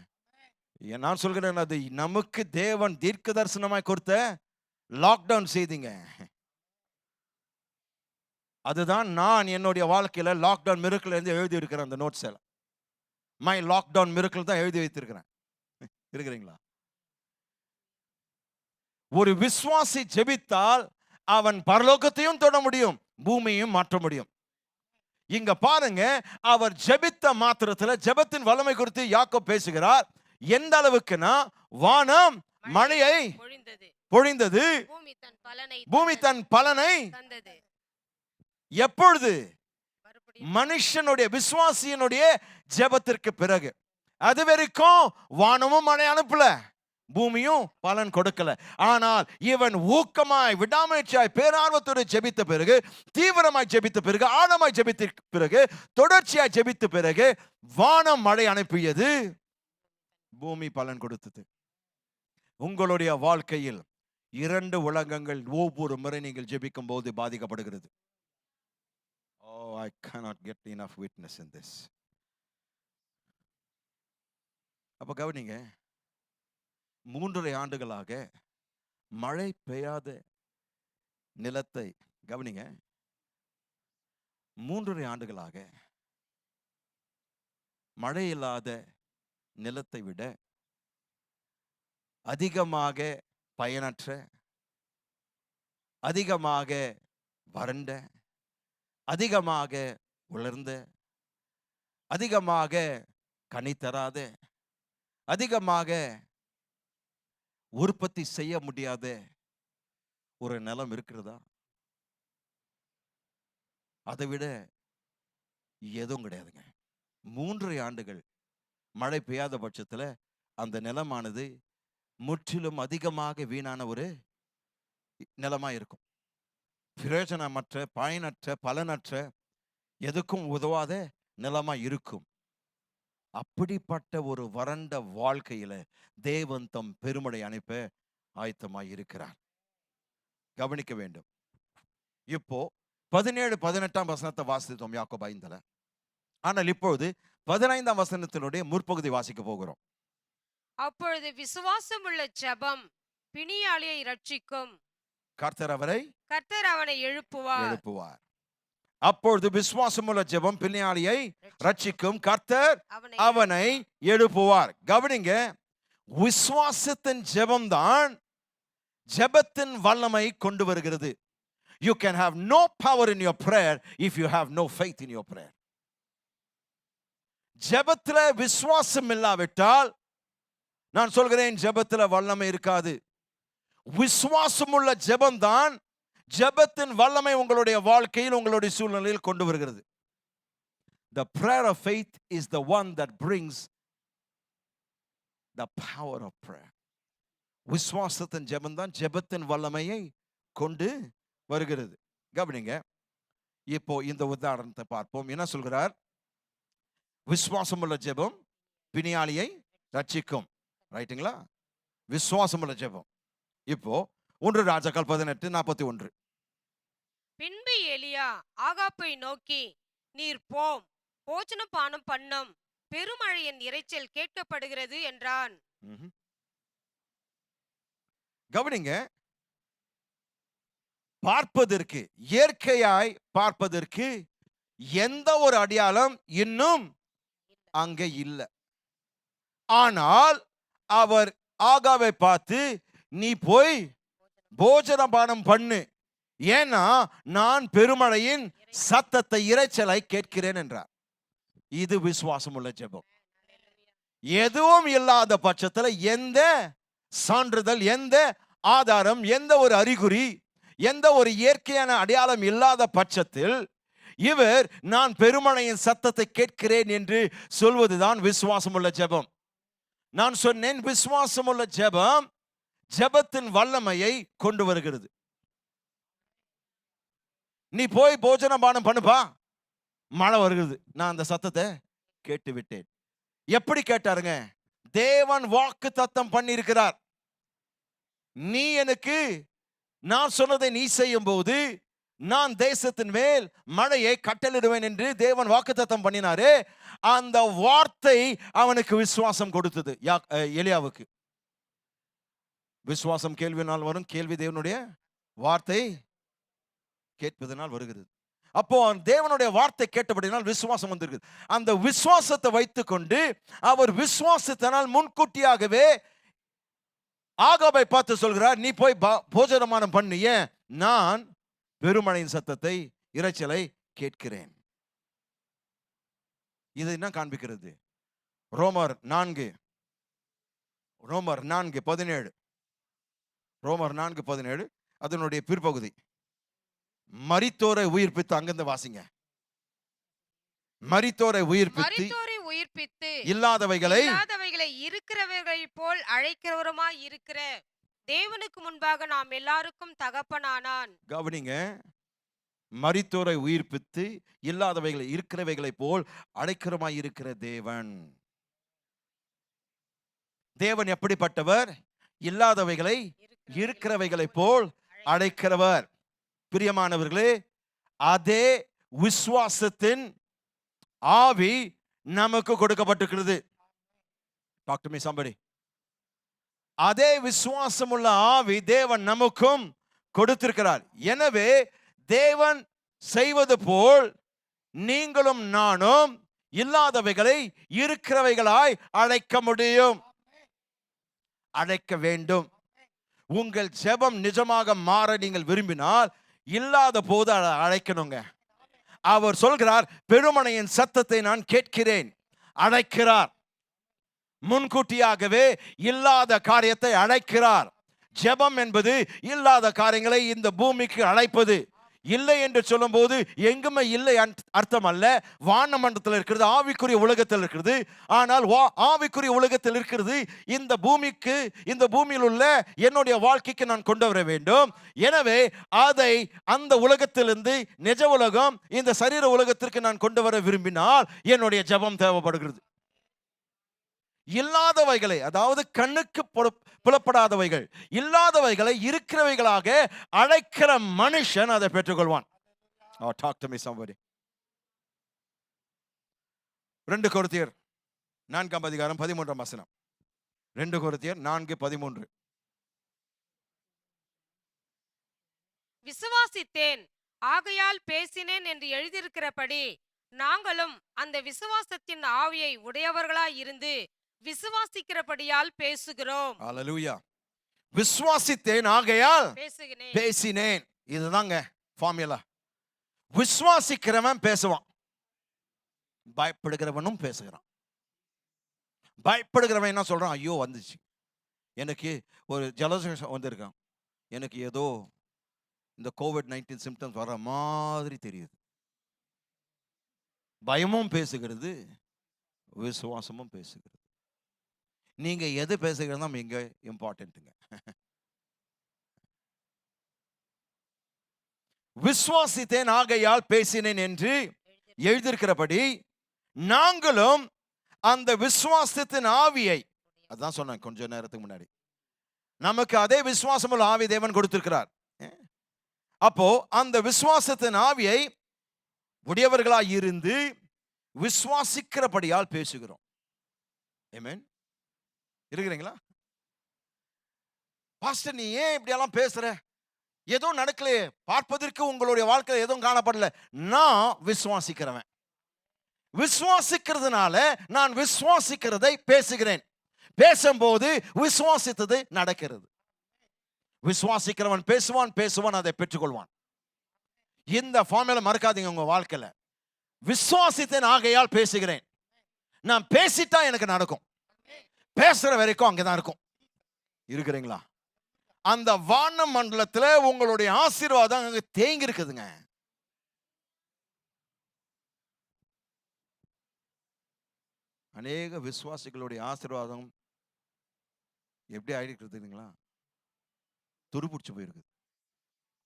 நான் சொல்கிறேன், அது நமக்கு தேவன் தீர்க்க தரிசனமாய் கொடுத்த லாக்டவுன் செய்திங்க. அதுதான் நான் என்னுடைய வாழ்க்கையில லாக்டவுன் மிரக்கிள் இருந்து எழுதி இருக்கிறேன். அந்த நோட்ஸ் எல்லாம் மை லாக்டவுன் மிரக்கிள் தான் எழுதி வைத்திருக்கிறேன். இருக்கிறீங்களா? ஒரு விசுவாசி ஜெபித்தால் அவன் பரலோகத்தையும் தொட முடியும், பூமியையும் மாற்ற முடியும். இங்க பாருங்க, அவர் ஜெபித்த மாத்திரத்துல ஜெபத்தின் வல்லமை குறித்து யாக்கோபு பேசுகிறார். எந்த அளவுக்குனா, வானம் மழையை பொழிந்தது, பூமி தன் பலனை தந்தது. எப்பொழுது? மனுஷனுடைய, விசுவாசியினுடைய ஜெபத்திற்கு பிறகு. அது வரைக்கும் வானமும் மழை அனுப்பல, பூமியும் பலன் கொடுக்கல. ஆனால் இவன் ஊக்கமாய், விடாமுயற்சியாய், பேரார்வத்தோடு ஜெபித்த பிறகு, தீவிரமாய் ஜெபித்த பிறகு, ஆழமாய் ஜெபித்த பிறகு, தொடர்ச்சியாய் ஜெபித்த பிறகு, வானம் மழை அனுப்பியது, பூமி பலன் கொடுத்தது. உங்களுடைய வாழ்க்கையில் 2 உலகங்கள் ஒவ்வொரு முறை நீங்கள் ஜெபிக்கும் போது பாதிக்கப்படுகிறது. Oh, I cannot get enough witness in this. அப்ப கவனிங்க, 3.5 ஆண்டுகளாக மழை பெய்யாத நிலத்தை, கவனிங்க, 3.5 ஆண்டுகளாக மழை இல்லாத நிலத்தை விட அதிகமாக பயனற்ற, அதிகமாக வறண்ட, அதிகமாக உலர்ந்த, அதிகமாக கனி தராத, அதிகமாக உற்பத்தி செய்ய முடியாத ஒரு நிலம் இருக்கிறதா? அதை விட எதுவும் கிடையாதுங்க. 3 ஆண்டுகள் மழை பெய்யாத பட்சத்துல அந்த நிலமானது முற்றிலும் அதிகமாக வீணான ஒரு நிலமா இருக்கும். பிரயோஜனமற்ற, பயனற்ற, பலனற்ற, எதுக்கும் உதவாத நிலமா இருக்கும். அப்படிப்பட்ட ஒரு வறண்ட வாழ்க்கையில தேவன் தம் பெருமழை அனுப்ப ஆயத்தமாய் இருக்கிறார். கவனிக்க வேண்டும். இப்போ 17, 18 வசனத்தை வாசித்தோம் யாக்கோபு 5. ஆனால் இப்பொழுது 15 வசனத்தினுடைய முற்பகுதி வாசிக்க போகிறோம். அப்பொழுது விசுவாசமுள்ள ஜெபம் பிணியாளியை ரட்சிக்கும், கர்த்தர் அவனை எழுப்புவார். அப்பொழுது விசுவாசமுள்ள ஜெபம் பிணியாளியை ரட்சிக்கும், கர்த்தர் அவனை எழுப்புவார். கவனிங்க, விசுவாசத்தின் ஜெபம் தான் ஜெபத்தின் வல்லமை கொண்டு வருகிறது. You can have no power in your prayer if you have no faith in your prayer. ஜெபத்துல விசுவாசம் இல்லாவிட்டால் நான் சொல்கிறேன், ஜெபத்துல வல்லமை இருக்காது. விசுவாசமுள்ள ஜெபம் தான் ஜெபத்தின் வல்லமை உங்களுடைய வாழ்க்கையில், உங்களுடைய சூழ்நிலையில் கொண்டு வருகிறது. The prayer of faith is the one that brings the power of prayer. விசுவாசத்தின் ஜெபம் தான் ஜெபத்தின் வல்லமையை கொண்டு வருகிறது. கவனிங்க, இப்போ இந்த உதாரணத்தை பார்ப்போம். என்ன சொல்கிறார்? விசுவாசமுள்ள ஜெபம் பிணியாளியை ரட்சிக்கும். ரைட்டுங்களா? விசுவாசமுள்ள ஜெபம். இப்போ 1 ராஜாக்கள் 18:41. பின்பு எலியா ஆகாப்பை நோக்கி, நீர் போம், போஜன பானம் பண்ணும், பெருமழையின் இரைச்சல் கேட்கப்படுகிறது என்றான். கவனிங்க, பார்ப்பதற்கு, இயற்கையாய் பார்ப்பதற்கு எந்த ஒரு அடையாளம் இன்னும் அங்கே இல்லை. ஆனால் அவர் ஆகாவை பார்த்து, நீ போய் போஜன பானம் பண்ணு, ஏன்னா நான் பெருமழையின் சத்தத்தை, இரைச்சலை கேட்கிறேன் என்றார். இது விசுவாசம் உள்ள ஜெபம். எதுவும் இல்லாத பட்சத்தில், எந்த சான்றிதழ், எந்த ஆதாரம், எந்த ஒரு அறிகுறி, எந்த ஒரு இயற்கையான அடையாளம் இல்லாத பட்சத்தில் இவர் நான் பெருமழையின் சத்தத்தை கேட்கிறேன் என்று சொல்வதுதான் விசுவாசமுள்ள ஜெபம். நான் சொன்னேன், விசுவாசமுள்ள ஜெபம் ஜெபத்தின் வல்லமையை கொண்டு வருகிறது. நீ போய் போஜன பானம் பண்ணுப்பா, மழை வருகிறது, நான் அந்த சத்தத்தை கேட்டு விட்டேன். எப்படி கேட்டாருங்க? தேவன் வாக்கு தத்தம் பண்ணி இருக்கிறார். நீ எனக்கு, நான் சொன்னதை நீ செய்யும் போது நான் தேசத்தின் மேல் மழையை கட்டளிடுவேன் என்று தேவன் வாக்குத்தத்தம் பண்ணினாரே, அந்த வார்த்தை அவனுக்கு விசுவாசம் கொடுத்தது. எலியாவுக்கு விசுவாசம் கேள்வினால் வரும், கேள்வி தேவனுடைய வார்த்தை கேட்பதனால் வருகிறது. அப்போ தேவனுடைய வார்த்தை கேட்டபடினால் விசுவாசம் வந்திருக்கு. அந்த விசுவாசத்தை வைத்துக் கொண்டு அவர் விசுவாசத்தினால் முன்கூட்டியாகவே ஆகாபை பார்த்து சொல்கிறார், நீ போய் போஜனமானம் பண்ணு, ஏன் நான் பெருமழையின் சத்தத்தை, இரைச்சலை கேட்கிறேன். இது என்ன காண்பிக்கிறது? ரோமர் 4:17 அதனுடைய பிற்பகுதி. மரித்தோரை உயிர்ப்பித்து, அங்கிருந்து வாசிங்க. மரித்தோரை உயிர்ப்பித்து இல்லாதவைகளை இருக்கிறவர்களை போல் அழைக்கிறவருமாய் இருக்கிற தேவனுக்கு முன்பாக நாம் எல்லாருக்கும் தகப்பனானான். கவனிங்க, மரித்தோரை உயிர்ப்பித்து இல்லாதவைகளை இருக்கிறவைகளை போல் அழைக்கிறமாய் இருக்கிற தேவன். தேவன் எப்படிப்பட்டவர்? இல்லாதவைகளை இருக்கிறவைகளை போல் அழைக்கிறவர். பிரியமானவர்களே, அதே விசுவாசத்தின் ஆவி நமக்கு கொடுக்கப்பட்டிருக்கிறது. Talk to me somebody. அதே விசுவாசமுள்ள ஆவி தேவன் நமக்கும் கொடுத்திருக்கிறார். எனவே தேவன் செய்வது போல் நீங்களும் நானும் இல்லாதவைகளை இருக்கிறவைகளாய் அழைக்க முடியும், அழைக்க வேண்டும். உங்கள் ஜெபம் நிஜமாக மாற நீங்கள் விரும்பினால் இல்லாத போது அழைக்கணுங்க. அவர் சொல்கிறார், பெருமழையின் சத்தத்தை நான் கேட்கிறேன், அழைக்கிறார். முன்கூட்டியாகவே இல்லாத காரியத்தை அழைக்கிறார். ஜெபம் என்பது இல்லாத காரியங்களை இந்த பூமிக்கு அழைப்பது. இல்லை என்று சொல்லும்போது எங்குமே இல்லை அர்த்தம் அல்ல. வானமண்டலத்தில் இருக்கிறது, ஆவிக்குரிய உலகத்தில் இருக்கிறது. ஆனால் ஆவிக்குரிய உலகத்தில் இருக்கிறது இந்த பூமிக்கு, இந்த பூமியில் உள்ள என்னுடைய வாழ்க்கைக்கு நான் கொண்டு வர வேண்டும். எனவே அதை அந்த உலகத்திலிருந்து நிஜ உலகம், இந்த சரீர உலகத்திற்கு நான் கொண்டு வர விரும்பினால் என்னுடைய ஜெபம் தேவைப்படுகிறது. இல்லாதவைகளை, அதாவது கண்ணுக்கு புலப்படாதவைகள், இல்லாதவைகளை இருக்கிறவைகளாக அழைக்கிற மனுஷன் அதை பெற்றுக்கொள்வான். Oh, talk to me somebody. 2 கொரிந்தியர் 4 அதிகாரம் 13 வசனம். 2 கொரிந்தியர் 4:13. விசுவாசித்தேன் ஆகையால் பேசினேன் என்று எழுதியிருக்கிறபடி நாங்களும் அந்த விசுவாசத்தின் ஆவியை உடையவர்களாய் இருந்து விசுவாசிக்கிறபடியால் பேசுகிறோம். ஹல்லேலூயா. விசுவாசித்தேன் ஆகையால் பேசுகிறேன். பேசினேன். இதுதாங்க ஃபார்முலா. விசுவாசிக்கிறவன் பேசுவான், பயப்படுகிறவனும் பேசுகிறான். பயப்படுகிறவன் என்ன சொல்றான்? ஐயோ வந்துச்சு, எனக்கு ஒரு ஜலதோஷம் வந்திருக்கான், எனக்கு ஏதோ இந்த COVID-19 சிம்டம்ஸ் வர மாதிரி தெரியுது. பயமும் பேசுகிறது, விசுவாசமும் பேசுகிறது. நீங்க எது பேசுகிறதா இங்க இம்பார்ட்டன்ட்டுங்க. விசுவாசித்தேன் ஆகையால் பேசினேன் என்று எழுதியிருக்கிறபடி நாங்களும் அந்த விசுவாசத்தின் ஆவியை, அதான் சொன்னேன் கொஞ்ச நேரத்துக்கு முன்னாடி, நமக்கு அதே விசுவாசமுள்ள ஆவி தேவன் கொடுத்திருக்கிறார். அப்போ அந்த விசுவாசத்தின் ஆவியை உடையவர்களாய் இருந்து விசுவாசிக்கிறபடியால் பேசுகிறோம். ஆமென். இருக்கிறீங்களா? பாஸ்டர் நீ ஏன் இப்படியெல்லாம் பேசுற? ஏதோ நடக்கலையே, பார்ப்பதற்கு உங்களுடைய வாழ்க்கையில் எதுவும் காணப்படல. நான் விசுவாசிக்கிறவன். விசுவாசிக்கிறதுனால நான் விசுவாசிக்கிறதை பேசுகிறேன். பேசும்போது விசுவாசித்தது நடக்கிறது. விசுவாசிக்கிறவன் பேசுவான், பேசுவான் அதை பெற்றுக்கொள்வான். இந்த ஃபார்முலா மறக்காதீங்க உங்க வாழ்க்கையில. விசுவாசித்தேன் ஆகையால் பேசுகிறேன். நான் பேசிட்டா எனக்கு நடக்கும். பேசுற வரைக்கும் அங்கதான் இருக்கும். இருக்கிறீங்களா? அந்த வான மண்டலத்துல உங்களுடைய ஆசீர்வாதம் அங்க தேங்கி இருக்குதுங்க. அநேக விசுவாசிகளுடைய ஆசீர்வாதம் எப்படி ஆயிடுக்குதுங்களா? துருபிடிச்சு போயிருக்கு,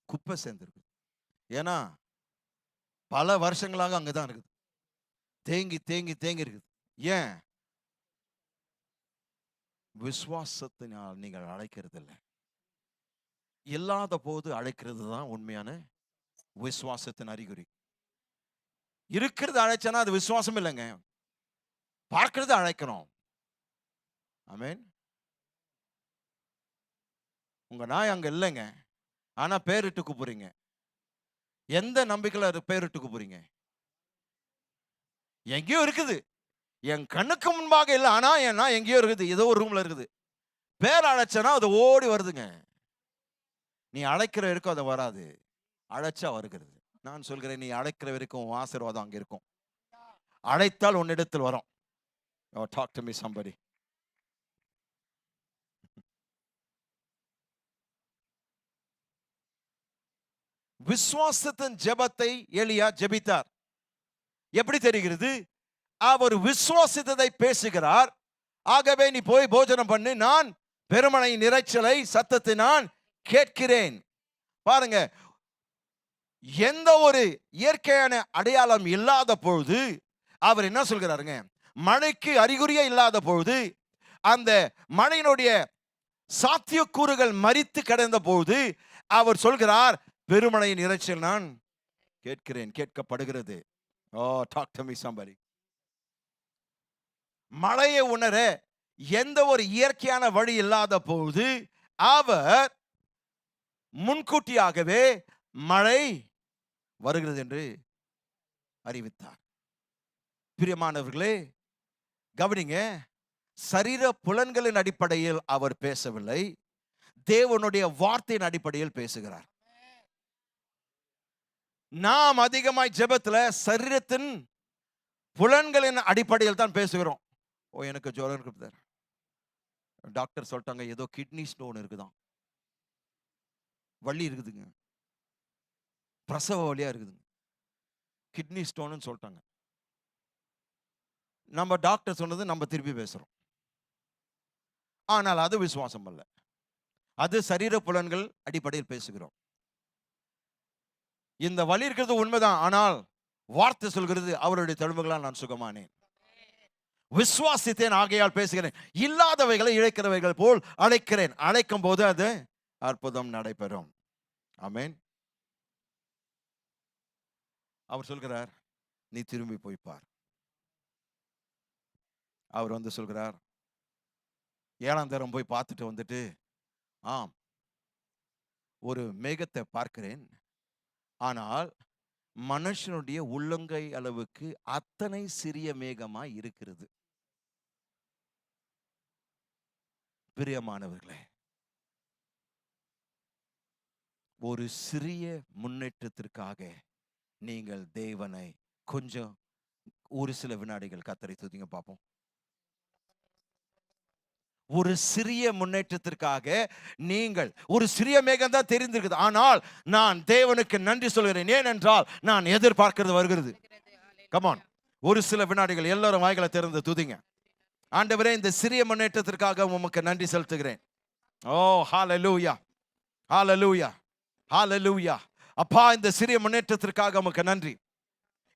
குப்பை சேர்ந்துருக்கு. ஏன்னா பல வருஷங்களாக அங்கதான் இருக்குது, தேங்கி தேங்கி தேங்கி இருக்குது. ஏன்? விசுவாசத்தினால் நீங்கள் அழைக்கிறது இல்லை. இல்லாத போது அழைக்கிறது தான் உண்மையான விசுவாசத்தின் அறிகுறி. இருக்கிறது அழைச்சனா அது விசுவாசம் இல்லைங்க, பார்க்கிறது அழைக்கணும். ஆமென். உங்க நாய் அங்க இல்லைங்க, ஆனா பேரிட்டு கூப்பிடுறீங்க. எந்த நம்பிக்கையில பேரிட்டு கூப்பிடுறீங்க? எங்கேயோ இருக்குது, என் கண்ணுக்கு முன்பாக இல்லை, ஆனா என் நாய் எங்கேயோ இருக்குது, ஏதோ ஒரு ரூம்ல இருக்குது. பேர் அழைச்சனா அது ஓடி வருதுங்க. நீ அழைக்கிற வரைக்கும் அது வராது, அழைச்சா வருகிறது. நான் சொல்கிறேன், நீ அழைக்கிற வரைக்கும் ஆசீர்வாதம் அங்க இருக்கும். அழைத்தால் உன்னிடத்தில் வரும். Oh, talk to me somebody. விசுவாசத்தின் ஜெபத்தை எலியா ஜெபித்தார். எப்படி தெரிகிறது? அவர் விசுவாசித்ததை பேசுகிறார். ஆகவே நீ போய் போஜனம் பண்ணு, நான் பெருமழையின் இரைச்சலை சத்தத்தை நான் கேட்கிறேன். பாருங்க, எந்த ஒரு இயற்கையான அடையாளம் இல்லாத பொழுது அவர் என்ன சொல்கிறாருங்க? மழைக்கு அறிகுறியே இல்லாத பொழுது, அந்த மழையினுடைய சாத்தியக்கூறுகள் மரித்து கிடந்த பொழுது அவர் சொல்கிறார், பெருமழையின் இரைச்சல் நான் கேட்கிறேன், கேட்கப்படுகிறது. Oh, talk to me somebody. மழையை உணர எந்த ஒரு இயற்கையான வழி இல்லாத பொழுது அவர் முன்கூட்டியாகவே மழை வருகிறது என்று அறிவித்தார். பிரியமானவர்களே கவனிங்க, சரீர புலன்களின் அடிப்படையில் அவர் பேசவில்லை, தேவனுடைய வார்த்தையின் அடிப்படையில் பேசுகிறார். நாம் அதிகமாய் ஜெபத்துல சரீரத்தின் புலன்களின் அடிப்படையில் தான் பேசுகிறோம். ஓ எனக்கு ஜுரம் இருக்கு பிரதர், டாக்டர் சொல்லிட்டாங்க ஏதோ கிட்னி ஸ்டோன் இருக்குதான், வலி இருக்குதுங்க, பிரசவ வலியா இருக்குதுங்க, கிட்னி ஸ்டோன்னு சொல்லிட்டாங்க. நம்ம டாக்டர் சொன்னது நம்ம திருப்பி பேசுறோம். ஆனால் அது விசுவாசம் அல்ல, அது சரீர புலன்கள் அடிப்படையில் பேசுகிறோம். இந்த வலி இருக்கிறது உண்மைதான், ஆனால் வார்த்தை சொல்கிறது அவருடைய தழும்புகளால் நான் சுகமானேன், விசுவாசித்தேன் ஆகையால் பேசுகிறேன், இல்லாதவைகளை இழைக்கிறவைகள் போல் அழைக்கிறேன், அழைக்கும் போது அது அற்புதம் நடைபெறும். ஆமென். அவர் சொல்கிறார் நீ திரும்பி போய் பார். அவர் வந்து சொல்கிறார் 7ஆம் தரம் போய் பார்த்துட்டு வந்துட்டு, ஆம் ஒரு மேகத்தை பார்க்கிறேன், ஆனால் மனுஷனுடைய உள்ளங்கை அளவுக்கு அத்தனை சிறிய மேகமாய் இருக்கிறது. பிரியமானவர்களே, ஒரு சிறிய முன்னேற்றத்திற்காக நீங்கள் தேவனை கொஞ்சம் ஒரு சில வினாடிகள் கர்த்தரை துதிங்க பார்ப்போம். ஒரு சிறிய முன்னேற்றத்திற்காக நீங்கள், ஒரு சிறிய மேகம் தான் தெரிந்திருக்குது, ஆனால் நான் தேவனுக்கு நன்றி சொல்கிறேன், ஏனென்றால் நான் எதிர்பார்க்கிறது வருகிறது. கமான், ஒரு சில வினாடிகள் எல்லாரும் வாய்களை திறந்து துதிங்க. ஆண்டவரே, இந்த சிறிய முன்னேற்றத்திற்காக உமக்கு நன்றி செலுத்துகிறேன். ஓ ஹalleluya, ஹalleluya, ஹalleluya. அப்பா, இந்த சிறிய முன்னேற்றத்திற்காக உமக்கு நன்றி,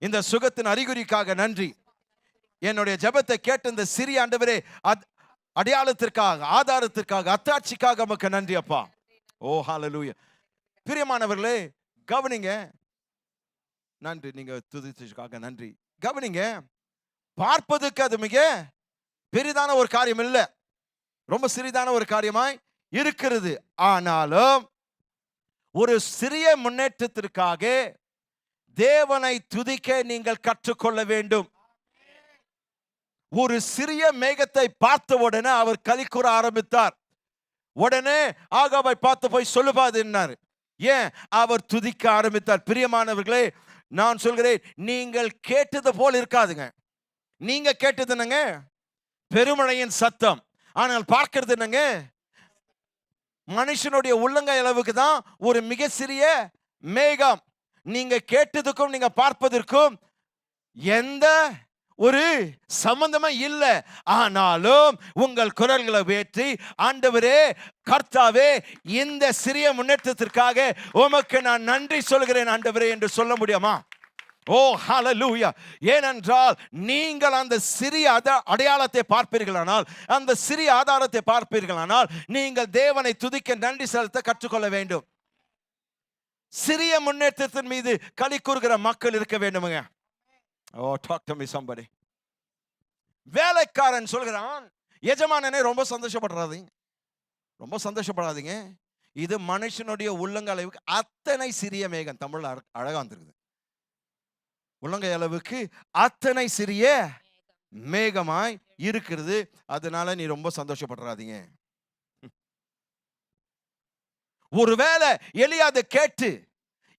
இந்த சுகத்தின் அறிகுறிக்காக நன்றி, என்னுடைய ஜெபத்தை கேட்ட இந்த சிறிய ஆண்டவரே அடையாளத்திற்காக, ஆதாரத்திற்காக, அத்தாட்சிக்காக உமக்கு நன்றி அப்பா. ஓ ஹalleluya. பிரியமானவர்களே கவனிங்க, நன்றி, நீங்க துதித்ததுக்காக நன்றி. கவனிங்க, பார்ப்பதற்கு அது மிக பெரிதான ஒரு காரியம் இல்லை, ரொம்ப சிறிதான ஒரு காரியமாய் இருக்கிறது. ஆனாலும் ஒரு சிறிய முன்னேற்றத்திற்காக தேவனை துதிக்க நீங்கள் கற்றுக்கொள்ள வேண்டும். ஒரு சிறிய மேகத்தை பார்த்த உடனே அவர் களி கூற ஆரம்பித்தார். உடனே ஆகாபை பார்த்து போய் சொல்லுபாது என்னார். ஏன்? அவர் துதிக்க ஆரம்பித்தார். பிரியமானவர்களே, நான் சொல்கிறேன், நீங்கள் கேட்டது போல் இருக்காதுங்க. நீங்க கேட்டது என்னங்க? பெருமழையின் சத்தம். ஆனால் பார்க்கிறது என்னங்க? மனுஷனுடைய உள்ளங்கை அளவுக்கு தான் ஒரு மிக சிறிய மேகம். நீங்க கேட்டதுக்கும் நீங்க பார்ப்பதற்கும் எந்த ஒரு சம்பந்தமா இல்லை. ஆனாலும் உங்கள் குரல்களை உயர்த்தி, ஆண்டவரே, கர்த்தாவே, இந்த சிறிய முன்னேற்றத்திற்காக உமக்கு நான் நன்றி சொல்கிறேன் ஆண்டவரே என்று சொல்ல முடியுமா? ஓ ஹalleluya. ஏனென்றால் நீங்கள் அந்த சிறிய அடையாளத்தை பார்ப்பீர்களானால், அந்த சிறிய ஆதாரத்தை பார்ப்பீர்களானால், நீங்கள் தேவனை துதிக்க நன்றி செலுத்த கற்றுக்கொள்ள வேண்டும். சிறிய முன்னேற்றத்தின் மீது களி கூறுகிற மக்கள் இருக்க வேண்டுமுங்க. ஓ talk to me somebody. வேலைக்காரன் சொல்கிறான், எஜமானனே ரொம்ப சந்தோஷப்படாதீங்க, ரொம்ப சந்தோஷப்படாதீங்க, இது மனுஷனுடைய உள்ளங்கை அளவுக்கு அத்தனை சிறிய மேகம். தமிழ்ல அழகா வந்திருக்குது. உள்ளங்கை அளவுக்கு அத்தனை சிறிய மேகமாய் இருக்கிறது, அதனால நீ ரொம்ப சந்தோஷப்படாதீங்க. ஒருவேளை எலியா அதை கேட்டு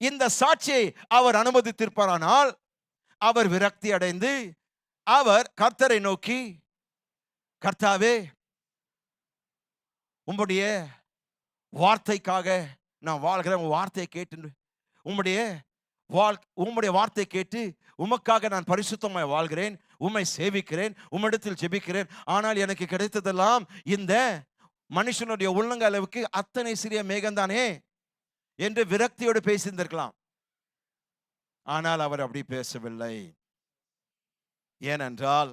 இந்த சாட்சியை அவர் அனுமதித்திருப்பாரானால், அவர் விரக்தி அடைந்து அவர் கர்த்தரை நோக்கி, கர்த்தாவே, உம்முடைய வார்த்தைக்காக நான் வாழ்கிறேன், உன் வார்த்தையை கேட்டு, உம்முடைய வார்த்தை கேட்டு உமக்காக நான் பரிசுத்தமாய் வாழ்கிறேன், உம்மை சேவிக்கிறேன், உம்மிடத்தில் ஜெபிக்கிறேன், ஆனால் எனக்கு கிடைத்ததெல்லாம் இந்த மனுஷனுடைய உள்ளங்கை அளவுக்கு அத்தனை சிறிய மேகம்தானே என்று விரக்தியோடு பேசியிருந்திருக்கலாம். ஆனால் அவர் அப்படி பேசவில்லை. ஏனென்றால்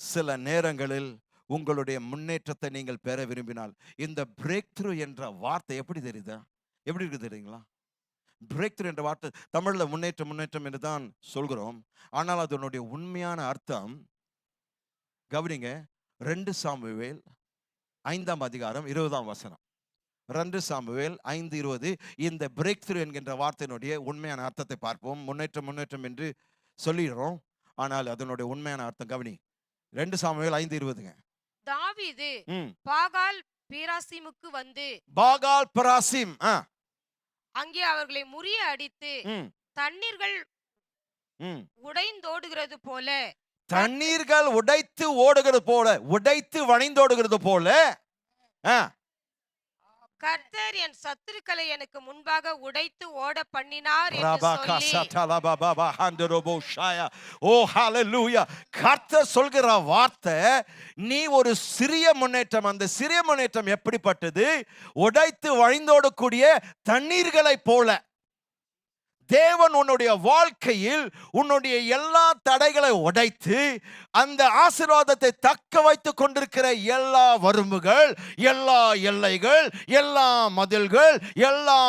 சில நேரங்களில் உங்களுடைய முன்னேற்றத்தை நீங்கள் பெற விரும்பினால், இந்த பிரேக் த்ரூ என்ற வார்த்தை எப்படி தெரியுதா? எப்படி இருக்கு தெரியுங்களா? பிரேக் த்ரூ என்ற வார்த்தை தமிழ்ல முன்னேற்றம் என்று தான் சொல்கிறோம். ஆனால் அதனுடைய உண்மையான அர்த்தம் கவனிங்க. 2 சாமுவேல் 5ஆம் அதிகாரம் 20ஆம் வசனம். 2 சாமுவேல் 5:20. இந்த பிரேக் த்ரூ என்கின்ற வார்த்தையினுடைய உண்மையான அர்த்தத்தை பார்ப்போம். முன்னேற்றம் என்று சொல்லிடுறோம், ஆனால் அதனுடைய உண்மையான அர்த்தம் கவனி. 2 சாமுவேல் 5:20. தாவீது பாகால் பீராசிமுக்கு வந்து, பாகால் பராசிம், அங்கே அவர்களை முறிய அடித்து தண்ணீர்கள் உடைந்தோடுகிறது போல தண்ணீர்கள் உடைத்து ஓடுகிறது போல, உடைத்து வழிந்தோடுகிறது போல கர்த்தர் என் சத்துருக்களை எனக்கு முன்பாக உடைத்து ஓட பண்ணினார் என்று ரபாகா சொல்லி சதலபபபா ஹண்டரோபோஷாயா. ஓ ஹalleluya. கர்த்தர் சொல்கிற வார்த்தை, நீ ஒரு சிறிய முன்னேற்றம். அந்த சிறிய முன்னேற்றம் எப்படிப்பட்டது? உடைத்து வழிந்தோடக்கூடிய தண்ணீர்களைப் போல. தேவன் உன்னுடைய வாழ்க்கையில் உன்னுடைய எல்லா தடைகளை உடைத்து அந்த ஆசீர்வாதத்தை தக்க வைத்துக் கொண்டிருக்கிற எல்லா வரம்புகள், எல்லா எல்லைகள், எல்லா மதில்கள், எல்லா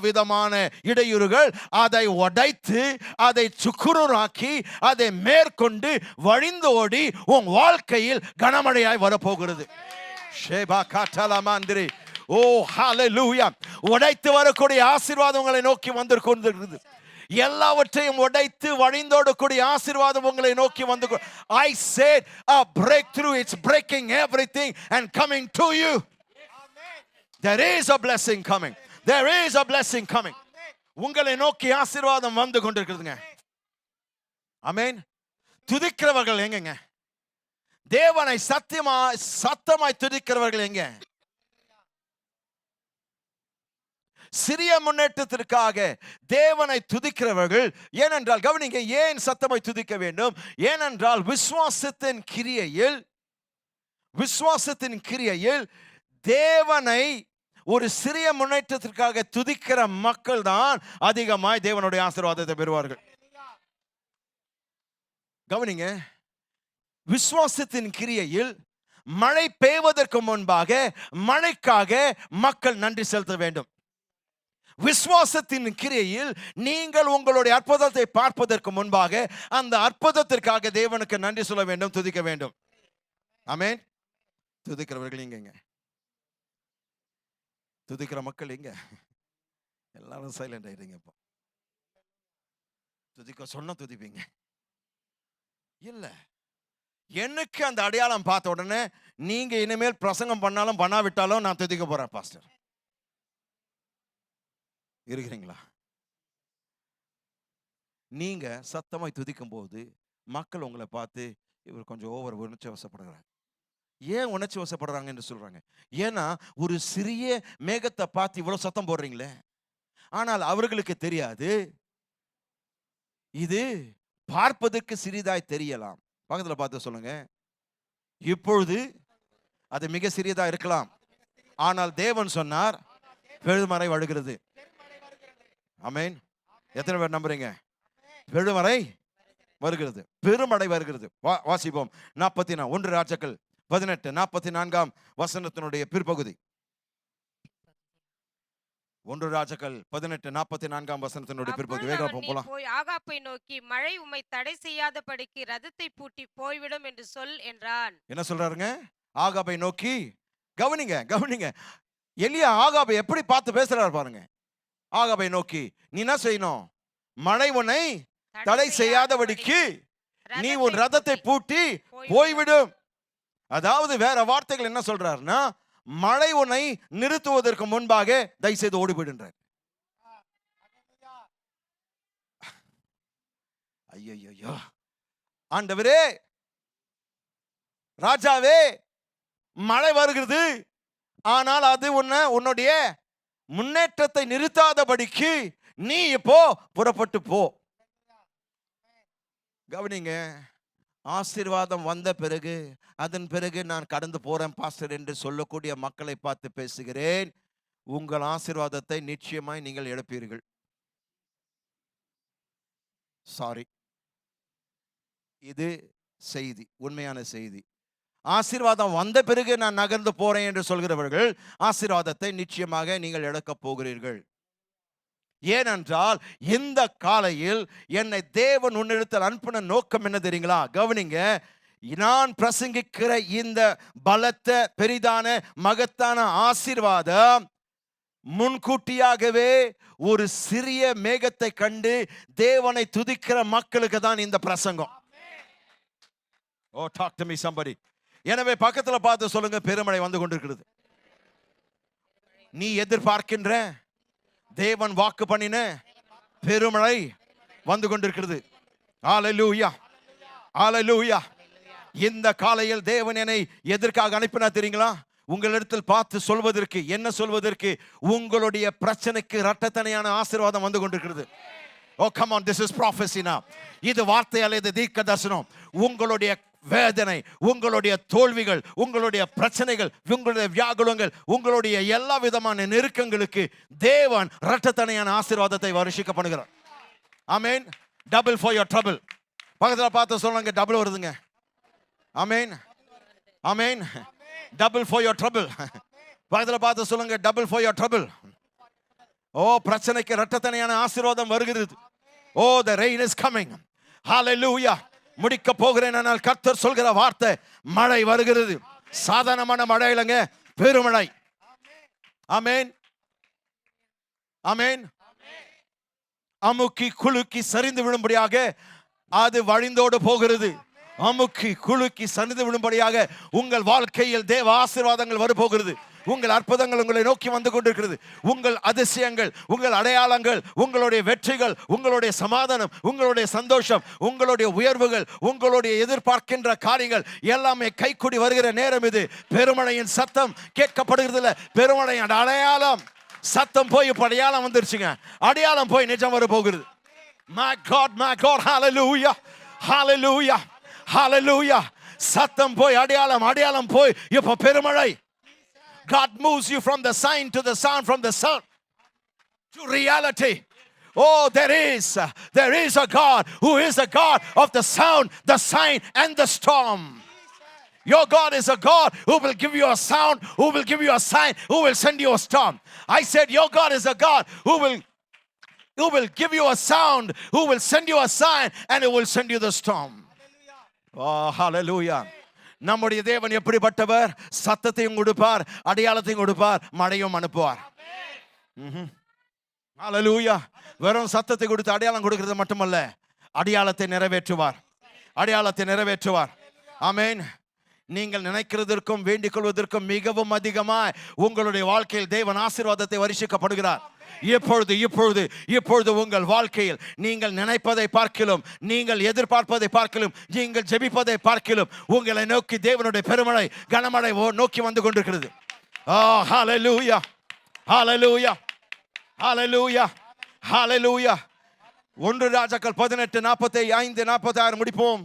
விதமான இடையூறுகள், அதை உடைத்து அதை சுக்குநூறாக்கி அதை மேற்கொண்டு வழிந்தோடி உன் வாழ்க்கையில் கனமழையாய் வரப்போகிறது. ஷேபா காட்டலாமாந்திரி. ஓ ஹalleluya. உடைத்து வரக்கூடிய ஆசீர்வாதம் உங்களை நோக்கி வந்து கொண்டிருக்கிறது. எல்லாவற்றையும் உடைத்து வழிந்தோடக்கூடிய ஆசீர்வாதம் உங்களை நோக்கி வந்து. I said a breakthrough. It's breaking everything and coming to you. There is a blessing coming. There is a blessing coming. உங்களை நோக்கி ஆசீர்வாதம் வந்து கொண்டிருக்கிறதுங்க. ஆமென். துதிக்கிறவர்கள் எங்கங்க? தேவனை சத்தமாய் துதிக்கிறவர்கள் எங்க? சிறிய முன்னேற்றத்திற்காக தேவனை துதிக்கிறவர்கள். ஏனென்றால் கவனிங்க, ஏன் சத்தமாய் துதிக்க வேண்டும்? ஏனென்றால் விசுவாசத்தின் கிரியையில் தேவனை ஒரு சிறிய முன்னேற்றத்திற்காக துதிக்கிற மக்கள் தான் அதிகமாய் தேவனுடைய ஆசீர்வாதத்தை பெறுவார்கள். கவனிங்க, விசுவாசத்தின் கிரியையில் மழை பெய்வதற்கு முன்பாக மழைக்காக மக்கள் நன்றி செலுத்த வேண்டும். விசுவாசத்தின் கிரியையில் நீங்கள் உங்களுடைய அற்புதத்தை பார்ப்பதற்கு முன்பாக அந்த அற்புதத்திற்காக தேவனுக்கு நன்றி சொல்ல வேண்டும், துதிக்க வேண்டும். ஆமென். துதிக்கிறவர்கள் எங்க? துதிக்கிற மக்கள் எங்க? எல்லாரும் சைலண்ட் ஆயிடுங்க. இப்போ துதிக்க சொன்ன துதிப்பீங்க இல்ல. எனக்கு அந்த அடையாளம் பார்த்த உடனே நீங்க இனிமேல் பிரசங்கம் பண்ணாலும் பண்ணாவிட்டாலும் நான் துதிக்க போறேன் பாஸ்டர். இருக்கிறீங்களா? நீங்க சத்தமாய் துதிக்கும் போது மக்கள் உங்களை பார்த்து இவர் கொஞ்சம் ஓவர் உணர்ச்சி வசப்படுறாங்க. ஏன் உணர்ச்சி வசப்படுறாங்க என்று சொல்றாங்க? ஏன்னா ஒரு சிறிய மேகத்தை பார்த்து இவ்வளவு சத்தம் போடுறீங்களே. ஆனால் அவர்களுக்கு தெரியாது, இது பார்ப்பதற்கு சிறிதாய் தெரியலாம். பக்கத்துல பார்த்து சொல்லுங்க, இப்பொழுது அது மிக சிறியதா இருக்கலாம், ஆனால் தேவன் சொன்னார் பெருமழை வருகிறது. ஆமென். எத்தனை பேர் நம்புறீங்க? பெருமழை வருகிறது, பெருமழை வருகிறது. வாசிப்போம். 1 ராஜாக்கள் 18:44 வசனத்தினுடைய பிற்பகுதி. 1 ராஜாக்கள் 18:44 வசனத்தினுடைய பிற்பகுதி. வேகமா போலாம். போய் ஆகாப்பை நோக்கி, மழை உம்மை தடை செய்யாதபடிக்கு ரதத்தை பூட்டி போய்விடும் என்று சொல் என்றான். என்ன சொல்றாருங்க? ஆகாபை நோக்கி. கவனிங்க, எலியா ஆகாபை எப்படி பார்த்து பேசுறாரு பாருங்க. ஆகாபை நோக்கி, நீ என்ன செய்யணும்? மழை உன்னை தடை செய்யாதபடிக்கு நீ உன் ரதத்தை பூட்டி போய்விடும். அதாவது வேற வார்த்தைகள் என்ன சொல்றாருன்னா, மழை உன்னை நிறுத்துவதற்கு முன்பாக தயவு செய்து ஓடிவிடுன்றார். ஐயோ, ஆண்டவரே, ராஜாவே, மழை வருகிறது, ஆனால் அது உன்னுடைய முன்னேற்றத்தை நிறுத்தாதபடிக்கு நீ இப்போ புறப்பட்டு போ. கவனிங்க, ஆசீர்வாதம் வந்த பிறகு அதன் பிறகு நான் கடந்து போறேன் பாஸ்டர் என்று சொல்லக்கூடிய மக்களை பார்த்து பேசுகிறேன். உங்கள் ஆசீர்வாதத்தை நிச்சயமாய் நீங்கள் எடுப்பீர்கள். சாரி, இது செய்தி, உண்மையான செய்தி. ஆசீர்வாதம் வந்த பிறகு நான் நகர்ந்து போறேன் என்று சொல்கிறவர்கள் ஆசீர்வாதத்தை நிச்சயமாக நீங்கள் இழக்கப் போகிறீர்கள். ஏனென்றால் இந்த காலையில் என்னை தேவன் உன்னிடத்தில் அனுப்பின நோக்கம் என்ன தெரியுங்களா? கவனிங்க, நான் பிரசங்கிக்கிற இந்த பலத்த பெரிதான மகத்தான ஆசீர்வாதம் முன்கூட்டியாகவே ஒரு சிறிய மேகத்தை கண்டு தேவனை துதிக்கிற மக்களுக்கு தான் இந்த பிரசங்கம். ஓ, talk to me somebody. எனவே பக்கத்துல பார்த்து சொல்லுங்க, பெருமழை வந்து கொண்டிருக்கிறது. நீ எதிர்பார்க்கின்ற, தேவன் வாக்கு பண்ணின பெருமழை வந்து கொண்டிருக்கிறது. ஹalleluya. ஹalleluya. இந்த காலையில் தேவன் என்னை எதற்காக அனுப்பினா தெரியுங்களா? உங்களிடத்தில் பார்த்து சொல்வதற்கு, என்ன சொல்வதற்கு? உங்களுடைய பிரச்சனைக்கு இரட்டத்தனையான ஆசீர்வாதம் வந்து கொண்டிருக்கிறது. Oh come on, this is prophecy now. இது வார்த்தை அல்ல, இது தீர்க்க தரிசனம். உங்களுடைய வேதனை, உங்களுடைய தோல்விகள், உங்களுடைய பிரச்சனைகள், உங்களுடைய வியாகுலங்கள், உங்களுடைய எல்லா விதமான நெருக்கங்களுக்கு தேவன் இரட்டத்தனையான ஆசீர்வாதத்தை வருஷிக்க பண்ணுகிறார். ஆமென். Double for your trouble. பக்கத்தில் பார்த்து சொல்லுங்க, டபுள் வருதுங்க. ஆமென், ஆமென். Double for your trouble. பக்கத்தில் பார்த்து சொல்லுங்க, டபுள் ஃபார் யுவர் ட்ரபிள். ஓ, பிரச்சனைக்கு இரட்டத்தனையான ஆசீர்வாதம் வருகிறது. ஓ, the rain is coming. Hallelujah. முடிக்க போகிறேன். ஆனால் கர்த்தர் சொல்கிற வார்த்தை, மழை வருகிறது. சாதாரணமான மழை இல்லைங்க, பெருமழை. ஆமென், ஆமென். அமுக்கி குலுக்கி சரிந்து விழும்படியாக அது வழிந்தோடு போகிறது. அமுக்கி குலுக்கி சரிந்து விழும்படியாக உங்கள் வாழ்க்கையில் தேவ ஆசீர்வாதங்கள் வரப்போகிறது. உங்கள் அற்புதங்கள் உங்களை நோக்கி வந்து கொண்டிருக்கிறது. உங்கள் அதிசயங்கள், உங்கள் அடையாளங்கள், உங்களுடைய வெற்றிகள், உங்களுடைய சமாதானம், உங்களுடைய சந்தோஷம், உங்களுடைய உயர்வுகள், உங்களுடைய எதிர்பார்க்கின்ற காரியங்கள் எல்லாமே கைக்கூடி வருகிற நேரம் இது. பெருமழையின் சத்தம் கேட்கப்படுகிறது இல்ல, பெருமழையின் அடையாளம். சத்தம் போய் இப்ப அடையாளம் வந்துருச்சுங்க. அடையாளம் போய் நிஜம் வர போகிறது. My God, my God, hallelujah, hallelujah, hallelujah. சத்தம் போய் அடையாளம், அடையாளம் போய் இப்ப பெருமழை. God moves you from the sign to the sound, from the sound to reality. Oh, there is a God who is a God of the sound, the sign, and the storm. Your God is a God who will give you a sound, who will give you a sign, who will send you a storm. I said your God is a God who will give you a sound, who will send you a sign, and who will send you the storm. Oh, hallelujah. நம்முடைய தேவன் எப்படிப்பட்டவர்? சத்தத்தையும் கொடுப்பார், அடையாளத்தையும் கொடுப்பார், மழையும் அனுப்புவார். ஹalleluya. வெறும் சத்தத்தை கொடுத்து அடையாளம் கொடுக்கிறது மட்டுமல்ல, அடையாளத்தை நிறைவேற்றுவார், அடையாளத்தை நிறைவேற்றுவார். ஆமென். நீங்கள் நினைக்கிறதற்கும் வேண்டிக் கொள்வதற்கும் மிகவும் அதிகமாய் உங்களுடைய வாழ்க்கையில் தேவன் ஆசீர்வாதத்தை வருஷிக்கப்படுகிறார். இப்பொழுது இப்பொழுது இப்பொழுது உங்கள் வாழ்க்கையில் நீங்கள் நினைப்பதை பார்க்கிலும், நீங்கள் எதிர்பார்ப்பதை பார்க்கிலும், நீங்கள் ஜெபிப்பதை பார்க்கிலும் உங்களை நோக்கி தேவனுடைய பெருமழை, கனமழை நோக்கி வந்து கொண்டிருக்கிறது. ஹalleluya, hallelujah, hallelujah, hallelujah. 1 ராஜாக்கள் 18:45-46 முடிப்போம்.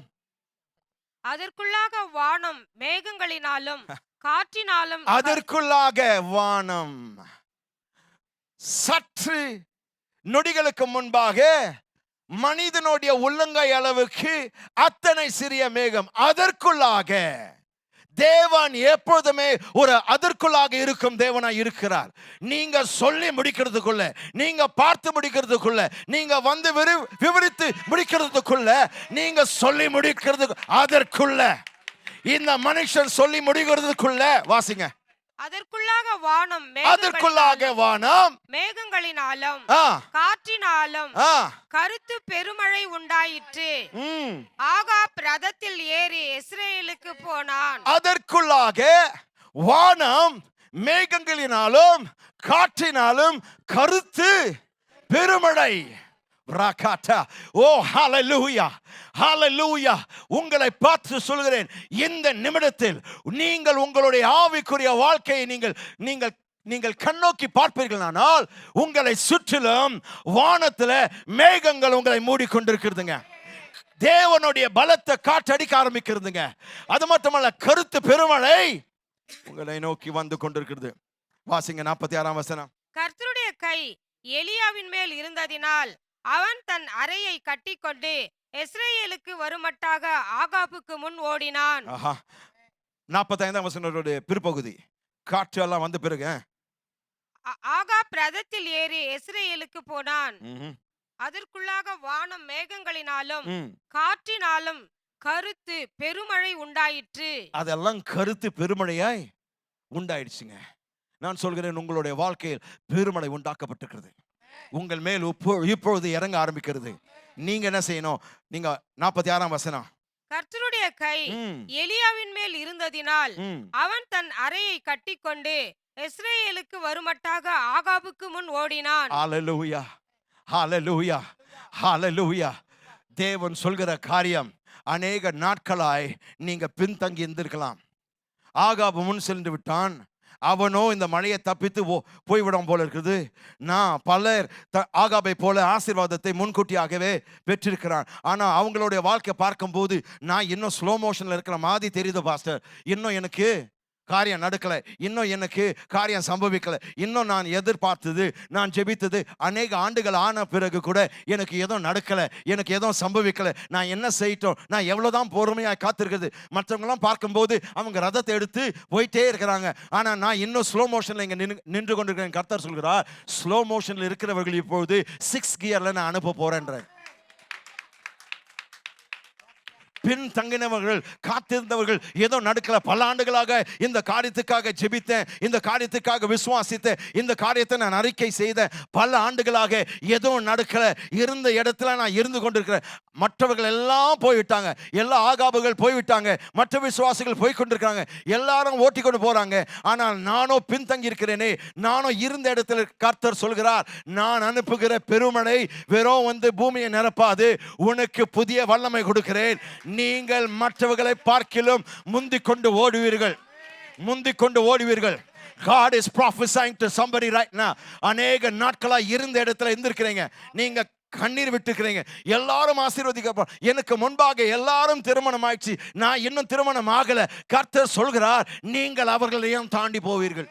அதற்குள்ளாக வானம் மேகங்களினாலும் காற்றினாலும், அதற்குள்ளாக வானம் சற்று நொடிகளுக்கு முன்பாக மனிதனுடைய உள்ளங்கை அளவுக்கு அத்தனை சிறிய மேகம். அதற்குள்ளாக தேவன் எப்பொழுதுமே ஒரு அதற்குள்ளாக இருக்கும் தேவனாய் இருக்கிறார். நீங்க சொல்லி முடிக்கிறதுக்குள்ள, நீங்க பார்த்து முடிக்கிறதுக்குள்ள, நீங்க வந்து விவரித்து முடிக்கிறதுக்குள்ள, நீங்க சொல்லி முடிக்கிறதுக்கு அதற்குள்ள, இந்த மனுஷன் சொல்லி முடிக்கிறதுக்குள்ள வாசிங்க. அதற்குள்ளாக வானம் அதற்குள்ளாக வானம் மேகங்களினாலும் காற்றினாலும் கருத்து பெருமழை உண்டாயிற்று. ஆகாப் ரதத்தில் ஏறி இஸ்ரேலுக்கு போனான். அதற்குள்ளாக வானம் மேகங்களினாலும் காற்றினாலும் கருத்து பெருமழை. ஓ, ஹalleluya, hallelujah. உங்களை பார்த்து சொல்கிறேன், இந்த நிமிடத்தில் நீங்கள் உங்களுடைய ஆவிக்குரிய வாழ்க்கையை நீங்கள் கண்ணோக்கி பார்ப்பீர்களானால் உங்களை சுற்றிலும் வானத்துல மேகங்கள் உங்களை மூடிக்கொண்டிருக்கிறதுங்க. தேவனுடைய பலத்தை காற்றடிக்க ஆரம்பிக்கிறதுங்க. அது மட்டுமல்ல, கருத்து பெருமழை உங்களை நோக்கி வந்து கொண்டிருக்கிறது. வாசிங்க 46ஆம் வசனம். கர்த்தருடைய கை எலியாவின் மேல் இருந்ததினால் அவன் தன் அறையை கட்டிக்கொண்டு இஸ்ரேலுக்கு வருமட்டாக ஆகாபுக்கு முன் ஓடினான். 45ஆம் வசனத்தோட பிற்பகுதி. காற்று எல்லாம் வந்த பிறகு ஆகாப் ரதத்தில் ஏறி இஸ்ரேலுக்கு போனான். அதற்குள்ளாக வானம் மேகங்களினாலும் காற்றினாலும் கருத்து பெருமழை உண்டாயிற்று. அதெல்லாம் கருத்து பெருமழையாய் உண்டாயிடுச்சுங்க. நான் சொல்கிறேன், உங்களுடைய வாழ்க்கையில் பெருமழை உண்டாக்கப்பட்டிருக்கிறது. உங்கள் மேல் இப்பொழுது இறங்க ஆரம்பிக்கிறது. நீங்க என்ன செய்யணும்? நீங்க 46ஆம் வசனம். கர்த்தருடைய கை எலியாவின் மேல் இருந்ததினால் அவன் தன் அறையை கட்டிக்கொண்டு இஸ்ரேலுக்கு வருமட்டாக ஆகாபுக்கு முன் ஓடினான். ஹalleluya, hallelujah, hallelujah. தேவன் சொல்கிற காரியம் அநேக நாட்களாய் நீங்க பின்தங்கி இருந்திருக்கலாம். ஆகாபு முன் சென்று விட்டான், அவனோ இந்த மழையை தப்பித்து போய்விடும் போல இருக்குது. நான் பலர் ஆகாபை போல ஆசீர்வாதத்தை முன்கூட்டியாகவே பெற்றிருக்கிறான். ஆனா அவங்களுடைய வாழ்க்கை பார்க்கும்போது நான் இன்னும் ஸ்லோ மோஷன்ல இருக்கிற மாதிரி தெரியுது பாஸ்டர். இன்னும் எனக்கு காரியம் நடக்கல, இன்னும் எனக்கு காரியம் சம்பவிக்கல, இன்னும் நான் எதிர்பார்த்தது, நான் ஜெபித்தது அநேக ஆண்டுகள் ஆன பிறகு கூட எனக்கு எதுவும் நடக்கல, எனக்கு எதுவும் சம்பவிக்கல. நான் என்ன செய்யட்டும்? நான் எவ்வளவுதான் பொறுமையாக காத்திருக்கிறது? மற்றவங்களாம் பார்க்கும்போது அவங்க ரதத்தை எடுத்து போயிட்டே இருக்கிறாங்க, ஆனா நான் இன்னும் ஸ்லோ மோஷன்ல இங்க நின்று கொண்டிருக்கிறேன். கர்த்தர் சொல்கிறார், ஸ்லோ மோஷன்ல இருக்கிறவர்கள் இப்பொழுது 6 கியர்ல நான் அனுப்ப போறேன்ற. பின் தங்கினவர்கள், காத்திருந்தவர்கள், ஏதோ நடக்கல, பல ஆண்டுகளாக இந்த காரியத்துக்காக ஜெபித்தேன், இந்த காரியத்துக்காக விசுவாசித்தேன், இந்த காரியத்தை நான் அறிக்கை செய்தேன், பல ஆண்டுகளாக எதுவும் நடக்கல, இருந்த இடத்துல நான் இருந்து கொண்டிருக்கிறேன். மற்றவர்கள் எல்லாம் போய்விட்டாங்க, எல்லா ஆகாபுகள் போய்விட்டாங்க, மற்ற விசுவாசிகள் போய் கொண்டிருக்காங்க, எல்லாரும் ஓட்டி கொண்டு போறாங்க. ஆனால் நானோ பின்தங்கி இருக்கிறேனே. நானும் இருந்த இடத்துல கர்த்தர் சொல்கிறார், நான் அனுப்புகிற பெருமழை வெறும் பூமியை நிரப்பாது, உனக்கு புதிய வல்லமை கொடுக்கிறேன். நீங்கள் மற்றவர்களை பார்க்கிலும் முந்திக் கொண்டு ஓடுவீர்கள், முந்திக் கொண்டு ஓடுவீர்கள். God is prophesying to somebody right now. அநேக நாட்களா இருந்த இடத்துல இருந்திருக்கிறீங்க, நீங்க கண்ணீர் விட்டுக்கிறீங்க, எல்லாரும் ஆசீர்வதிக்க, எனக்கு முன்பாக எல்லாரும் திருமணம் ஆயிடுச்சு, நான் இன்னும் திருமணம் ஆகல. கர்த்தர் சொல்கிறார், நீங்கள் அவர்களையும் தாண்டி போவீர்கள்.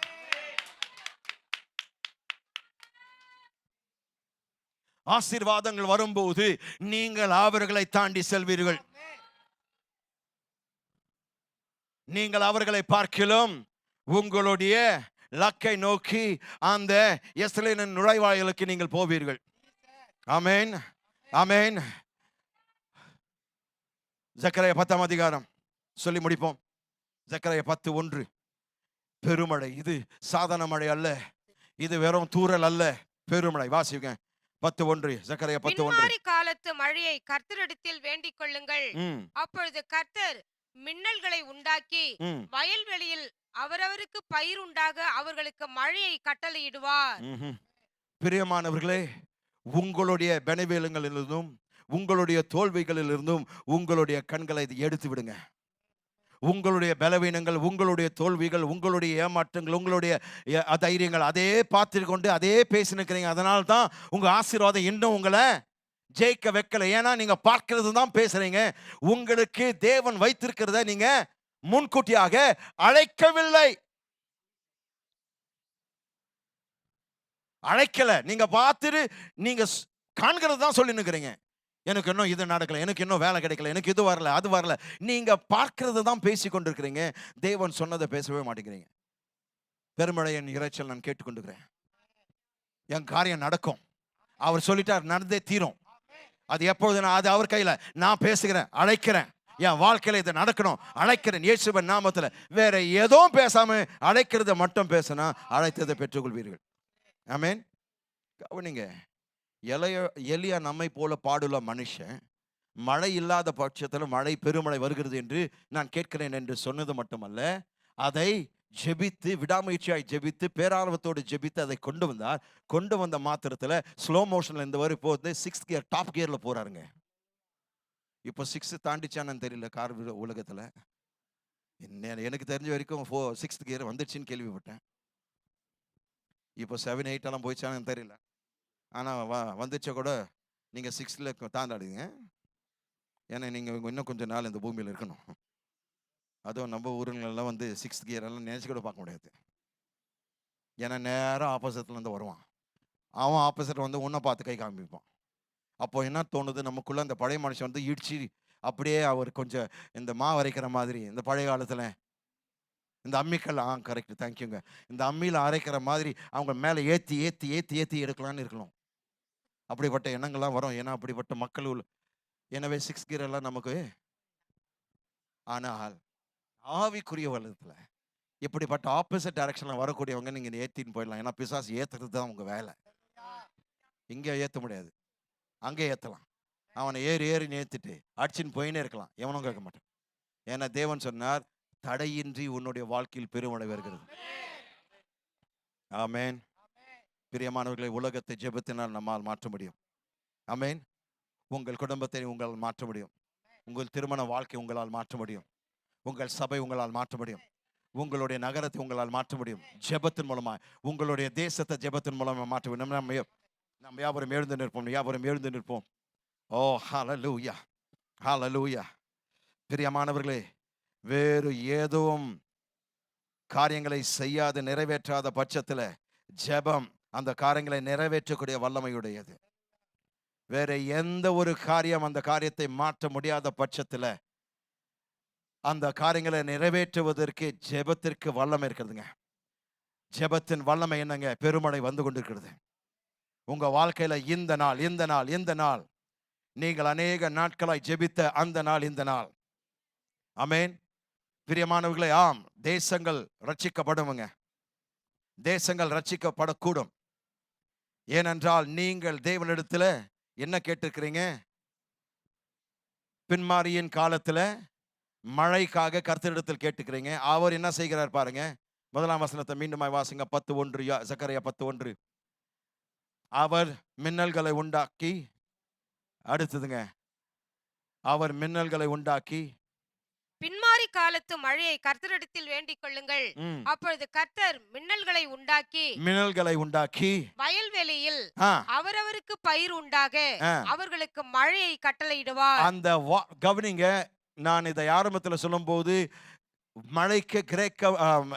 ஆசீர்வாதங்கள் வரும்போது நீங்கள் அவர்களை தாண்டி செல்வீர்கள். நீங்கள் அவர்களை பார்க்கிலும் உங்களுடைய லக்கை நோக்கி அந்த எஸ்ரேலின் நுழைவாயிலுக்கு நீங்கள் போவீர்கள். ஆமென், ஆமென். ஜக்கரியா 10ஆம் அதிகாரம் சொல்லி முடிப்போம். ஜக்கரியா 10:1. பெருமழை, இது சாதாரண மழை அல்ல, இது வெறும் தூறல் அல்ல, பெருமழை. வாசிங்க 10:1, ஜக்கரியா 10:1. காலத்து மழையை கர்த்தரிடத்தில் வேண்டிக் கொள்ளுங்கள், அப்பொழுது கர்த்தர் மின்னல்களை உண்டாக்கி வயல்வெளியில் அவரவருக்கு பயிர் உண்டாக அவர்களுக்கு மழையை கட்டளையிடுவார். பிரியமானவர்களே, உங்களுடைய பலவீனங்களிலிருந்தும் உங்களுடைய தோல்விகளிலிருந்தும் உங்களுடைய கண்களை எடுத்து விடுங்க. உங்களுடைய பலவீனங்கள், உங்களுடைய தோல்விகள், உங்களுடைய ஏமாற்றங்கள், உங்களுடைய தைரியங்கள் அதே பார்த்து கொண்டு அதே பேசினுக்கிறீங்க. அதனால தான் உங்க ஆசீர்வாதம் இன்னும் உங்களை ஜெயிக்க வைக்கல. ஏன்னா நீங்க பார்க்கிறது தான் பேசுறீங்க. உங்களுக்கு தேவன் வைத்திருக்கிறத நீங்க முன்கூட்டியாக அழைக்கவில்லை, அழைக்கல. நீங்க பார்த்துட்டு நீங்க காண்கிறது தான் சொல்லி நிற்கிறீங்க. எனக்கு இன்னும் இது நடக்கல, எனக்கு இன்னும் வேலை கிடைக்கல, எனக்கு இது வரல, அது வரல. நீங்க பார்க்கிறது தான் பேசி கொண்டிருக்கிறீங்க, தேவன் சொன்னதை பேசவே மாட்டேங்கிறீங்க. பெருமழையின் இறைச்சல் நான் கேட்டுக்கொண்டிருக்கிறேன். என் காரியம் நடக்கும், அவர் சொல்லிட்டார், நடந்தே தீரும். அது எப்பொழுது? அது அவர் கையில. நான் பேசுகிறேன், அழைக்கிறேன், என் வாழ்க்கையில இது நடக்கணும், அழைக்கிறேன் இயேசுவின் நாமத்துல. வேற எதுவும் பேசாம அழைக்கிறத மட்டும் பேசினா அழைத்ததை பெற்றுக்கொள்வீர்கள். ஆமென். கவனிங்க, எலியா நம்மை போல பாடுள்ள மனுஷன் மழை இல்லாத பட்சத்தில் மழை பெருமழை வருகிறது என்று நான் கேட்கிறேன் என்று சொன்னது மட்டுமல்ல, அதை ஜெபித்து, விடாமுயற்சியாய் ஜெபித்து, பேரார்வத்தோடு ஜெபித்து அதை கொண்டு வந்தார். கொண்டு வந்த மாத்திரத்தில் ஸ்லோ மோஷன்ல இந்த வரை போகுது, 6th கியர் டாப் கியர்ல போறாருங்க. இப்போ 6 தாண்டிச்சான்னு தெரியல கார் உலகத்துல. எனக்கு தெரிஞ்ச வரைக்கும் 6th கியர் வந்துடுச்சுன்னு கேள்விப்பட்டேன். இப்போ 7, 8 எல்லாம் போயிடுச்சான்னு தெரியல. ஆனால் வந்துச்சா கூட நீங்கள் 6ல தாண்டாடுங்க. ஏன்னா நீங்கள் இன்னும் கொஞ்சம் நாள் இந்த பூமியில் இருக்கணும். அதுவும் நம்ம ஊருங்களெல்லாம் 6th கியர் எல்லாம் நினச்சி கூட பார்க்க முடியாது. ஏன்னா நேரம் ஆப்போசிட்லேருந்து வருவான். அவன் ஆப்போசிட் உன்னை பார்த்து கை காமிப்பான். அப்போ என்ன தோணுது நமக்குள்ளே, அந்த பழைய மனுஷன் இடிச்சு அப்படியே அவர் கொஞ்சம் இந்த அரைக்கிற மாதிரி, இந்த பழைய காலத்தில் இந்த அம்மிக்கல், கரெக்ட், தேங்க்யூங்க, இந்த அம்மியில் அரைக்கிற மாதிரி அவங்க மேலே ஏற்றி ஏற்றி ஏற்றி ஏற்றி எடுக்கலான்னு இருக்கணும். அப்படிப்பட்ட எண்ணங்கள்லாம் வரும். ஏன்னா அப்படிப்பட்ட மக்கள் எனவே 6th கியர் எல்லாம் நமக்கு. ஆனால் ஆவிக்குரிய வலத்தில் இப்படிப்பட்ட ஆப்போசிட் டைரக்ஷனில் வரக்கூடியவங்க நீங்கள் ஏற்றின்னு போயிடலாம். ஏன்னா பிசாசு ஏற்றுறது தான் உங்கள் வேலை. இங்கே ஏற்ற முடியாது, அங்கே ஏற்றலாம். அவனை ஏறி ஏறி ஏற்றிட்டு அடிச்சுன்னு போயினே இருக்கலாம், எவனும் கேட்க மாட்டான். ஏன்னா தேவன் சொன்னார், தடையின்றி உன்னுடைய வாழ்க்கையில் பெருமழை வருகிறது. ஆமென். பிரியமானவர்களை, உலகத்தை ஜெபத்தினால் நம்மால் மாற்ற முடியும். ஆமென். உங்கள் குடும்பத்தை உங்களால் மாற்ற முடியும். உங்கள் திருமண வாழ்க்கை உங்களால் மாற்ற முடியும். உங்கள் சபை உங்களால் மாற்ற முடியும். உங்களுடைய நகரத்தை உங்களால் மாற்ற முடியும். ஜெபத்தின் மூலமா உங்களுடைய தேசத்தை ஜெபத்தின் மூலமா மாற்ற முடியும். நம்ம யாவரும் எழுந்து நிற்போம். யாவரும் எழுந்து நிற்போம். ஓ ஹல்லேலூயா, ஹல்லேலூயா. பிரியமானவர்களே, வேறு ஏதும் காரியங்களை செய்யாத நிறைவேற்றாத பட்சத்தில் ஜெபம் அந்த காரியங்களை நிறைவேற்றக்கூடிய வல்லமையுடையது. வேற எந்த ஒரு காரியம் அந்த காரியத்தை மாற்ற முடியாத பட்சத்தில் அந்த காரியங்களை நிறைவேற்றுவதற்கு ஜெபத்திற்கு வல்லமை இருக்கிறதுங்க. ஜெபத்தின் வல்லமை என்னங்க? பெருமழை வந்து கொண்டிருக்கிறது உங்க வாழ்க்கையில. இந்த நாள் நீங்கள் அநேக நாட்களாய் ஜெபித்த அந்த நாள் இந்த நாள். ஆமென். பிரியமானவர்களே, ஆம், தேசங்கள் ரட்சிக்கப்படுவங்க. தேசங்கள் ரட்சிக்கப்படக்கூடும். ஏனென்றால் நீங்கள் தேவனிடத்துல என்ன கேட்டிருக்கிறீங்க? பின்மாரியின் காலத்துல மழைக்காக கர்த்தரிடத்தில் கேட்டுக்கிறீங்க. அவர் என்ன செய்கிறார் பாருங்க. 1ஆம் வசனத்தை மீண்டுமாய் வாசிங்க. 10:1, சக்கரையா 10:1. அவர் மின்னல்களை உண்டாக்கி, அடுத்ததுங்க, அவர் மின்னல்களை உண்டாக்கி, பின்மாரி காலத்து மழையை கர்த்தரிடத்தில் வேண்டிக் கொள்ளுங்கள். அப்பொழுது கர்த்தர் மின்னல்களை உண்டாக்கி வயல்வெளியில் அவரவருக்கு பயிர் உண்டாக அவர்களுக்கு மழையை கட்டளையிடுவார். அந்த கவனிங்க, நான் இதை ஆரம்பத்தில் சொல்லும் போது மழைக்கு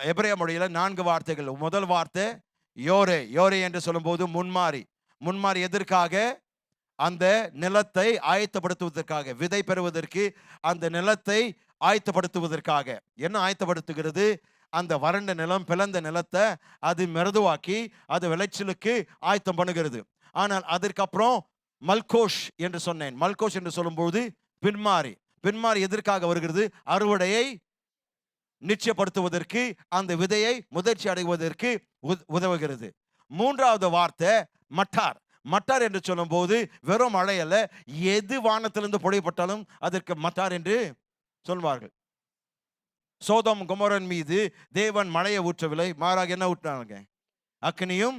எபிரேய மொழியில 4 வார்த்தைகள். முதல் வார்த்தை யோரே. யோரே என்று சொல்லும் போது முன்மாரி. முன்மாரி எதற்காக? அந்த நிலத்தை ஆயத்தப்படுத்துவதற்காக, விதை பெறுவதற்கு அந்த நிலத்தை ஆயத்தப்படுத்துவதற்காக. என்ன ஆயத்தப்படுத்துகிறது? அந்த வறண்ட நிலம், பிளந்த நிலத்தை அது மிருதுவாக்கி அது விளைச்சலுக்கு ஆயத்தம் பண்ணுகிறது. ஆனால் அதற்கப்புறம் மல்கோஷ் என்று சொன்னேன். மல்கோஷ் என்று சொல்லும்போது பின்மாரி. பின்மாரி எதற்காக வருகிறது? அறுவடையை நிச்சயப்படுத்துவதற்கு, அந்த விதையை முதிர்ச்சி அடைவதற்கு உதவுகிறது. 3வது வார்த்தை மட்டார். மட்டார் என்று சொல்லும் போது வெறும் மழை அல்ல, எது வானத்திலிருந்து பொழியப்பட்டாலும் அதற்கு மட்டார் என்று சொல்வார்கள். சோதோம் கொமோரன் மீது தேவன் மழையை ஊற்றவில்லை, மாறாக என்ன ஊற்றினாங்க? அக்னியும்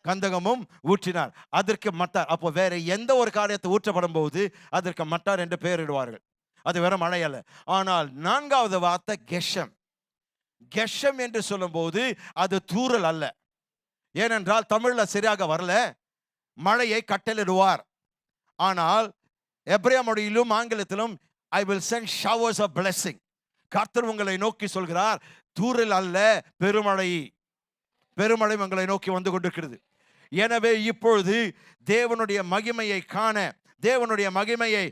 கந்தகமும் ஊற்றினார். அதற்கு மட்டார். அப்போ வேற எந்த ஒரு காரியத்தை ஊற்றப்படும் போது அதற்கு மட்டார் என்று பெயரிடுவார்கள். அது வேற மழை அல்ல. ஆனால் 4வது வார்த்தை கெஷம். கெஷம் என்று சொல்லும் போது அது தூறல் அல்ல. ஏனென்றால் தமிழ்ல சரியாக வரல. மழையை கட்டளிடுவார். ஆனால் எபிரேய மொழியிலும் ஆங்கிலத்திலும் I will send showers of blessing. கர்த்தர் உங்களை நோக்கி சொல்கிறார், தூறல் அல்ல, பெருமழை. பெருமழை உங்களை நோக்கி வந்து கொண்டிருக்கிறது. எனவே இப்பொழுது தேவனுடைய மகிமையை காண, தேவனுடைய மகிமையை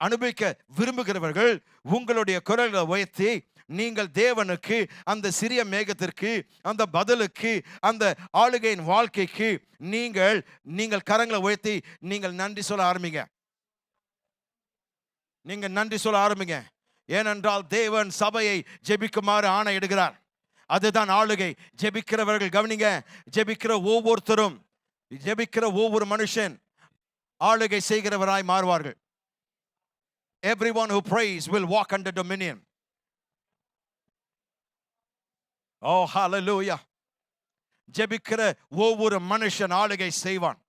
அனுபவிக்க விரும்புகிறவர்கள் உங்களுடைய குரல்களை உயர்த்தி நீங்கள் தேவனுக்கு, அந்த சிறிய மேகத்திற்கு, அந்த பதிலுக்கு, அந்த ஆளுகையின் வாழ்க்கைக்கு நீங்கள் கரங்களை உயர்த்தி நீங்கள் நன்றி சொல்ல ஆரம்பிங்க. நீங்கள் நன்றி சொல்ல ஆரம்பிங்க. ஏனென்றால் தேவன் சபையை ஜெபிக்குமாறு ஆணையிடுகிறார். அதுதான் ஆளுகை. ஜெபிக்கிறவர்கள் கவனிங்க, ஜெபிக்கிற ஒவ்வொருத்தரும், ஜெபிக்கிற ஒவ்வொரு மனுஷன் ஆளுகை செய்கிறவராய் மாறுவார்கள். Everyone who prays will walk under dominion. Oh hallelujah. ஜெபிக்கிற ஒவ்வொரு மனுஷன் ஆளுகை செய்வான்.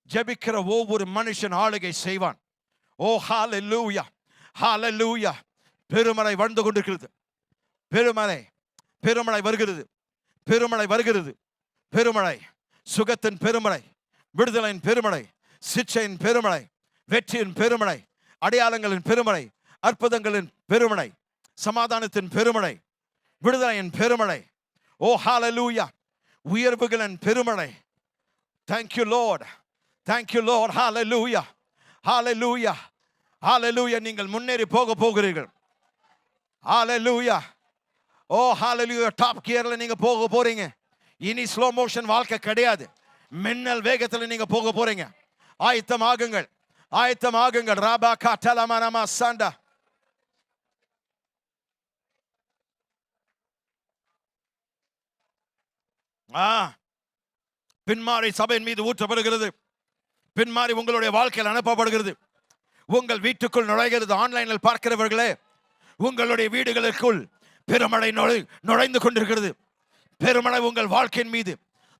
ஜெபிக்கிற ஒவ்வொரு மனுஷன் ஆளுகை செய்வான். Oh hallelujah, hallelujah. பெருமழை வந்து கொண்டிருக்கிறது. பெருமழை வருகிறது. பெருமழை வருகிறது. பெருமழை, சுகத்தின் பெருமழை, விடுதலையின் பெருமழை, சிட்சையின் பெருமழை, வெற்றியின் பெருமழை, அடையாளங்களின் பெருமழை, அற்புதங்களின் பெருமழை, சமாதானத்தின் பெருமழை, விடுதலையின் பெருமழை. ஓ ஹalleluya, உயர்வுகளின் பெருமழை. Thank you Lord, thank you Lord, hallelujah, hallelujah, hallelujah. நீங்கள் முன்னேறி போகிறீர்கள். hallelujah, ஓ hallelujah. டாப் கியர்ல நீங்க போறீங்க. இனி ஸ்லோ மோஷன் வாழ்க்கை கிடையாது. மின்னல் வேகத்தில் நீங்க போறீங்க. ஆயத்தமாகுங்கள், ஆயத்தமாகுங்கள். ராபா காட்டலமனமா சாண்டா. பின்மாரி சபையின் மீது ஊற்றப்படுகிறது. பின்மாரி உங்களுடைய வாழ்க்கையில் அனுப்பப்படுகிறது. உங்கள் வீட்டுக்குள் நுழைகிறது. ஆன்லைனில் பார்க்கிறவர்களே, உங்களுடைய வீடுகளுக்குள் பெருமழை நுழைந்து கொண்டிருக்கிறது. பெருமழை உங்கள் வாழ்க்கையின் மீது,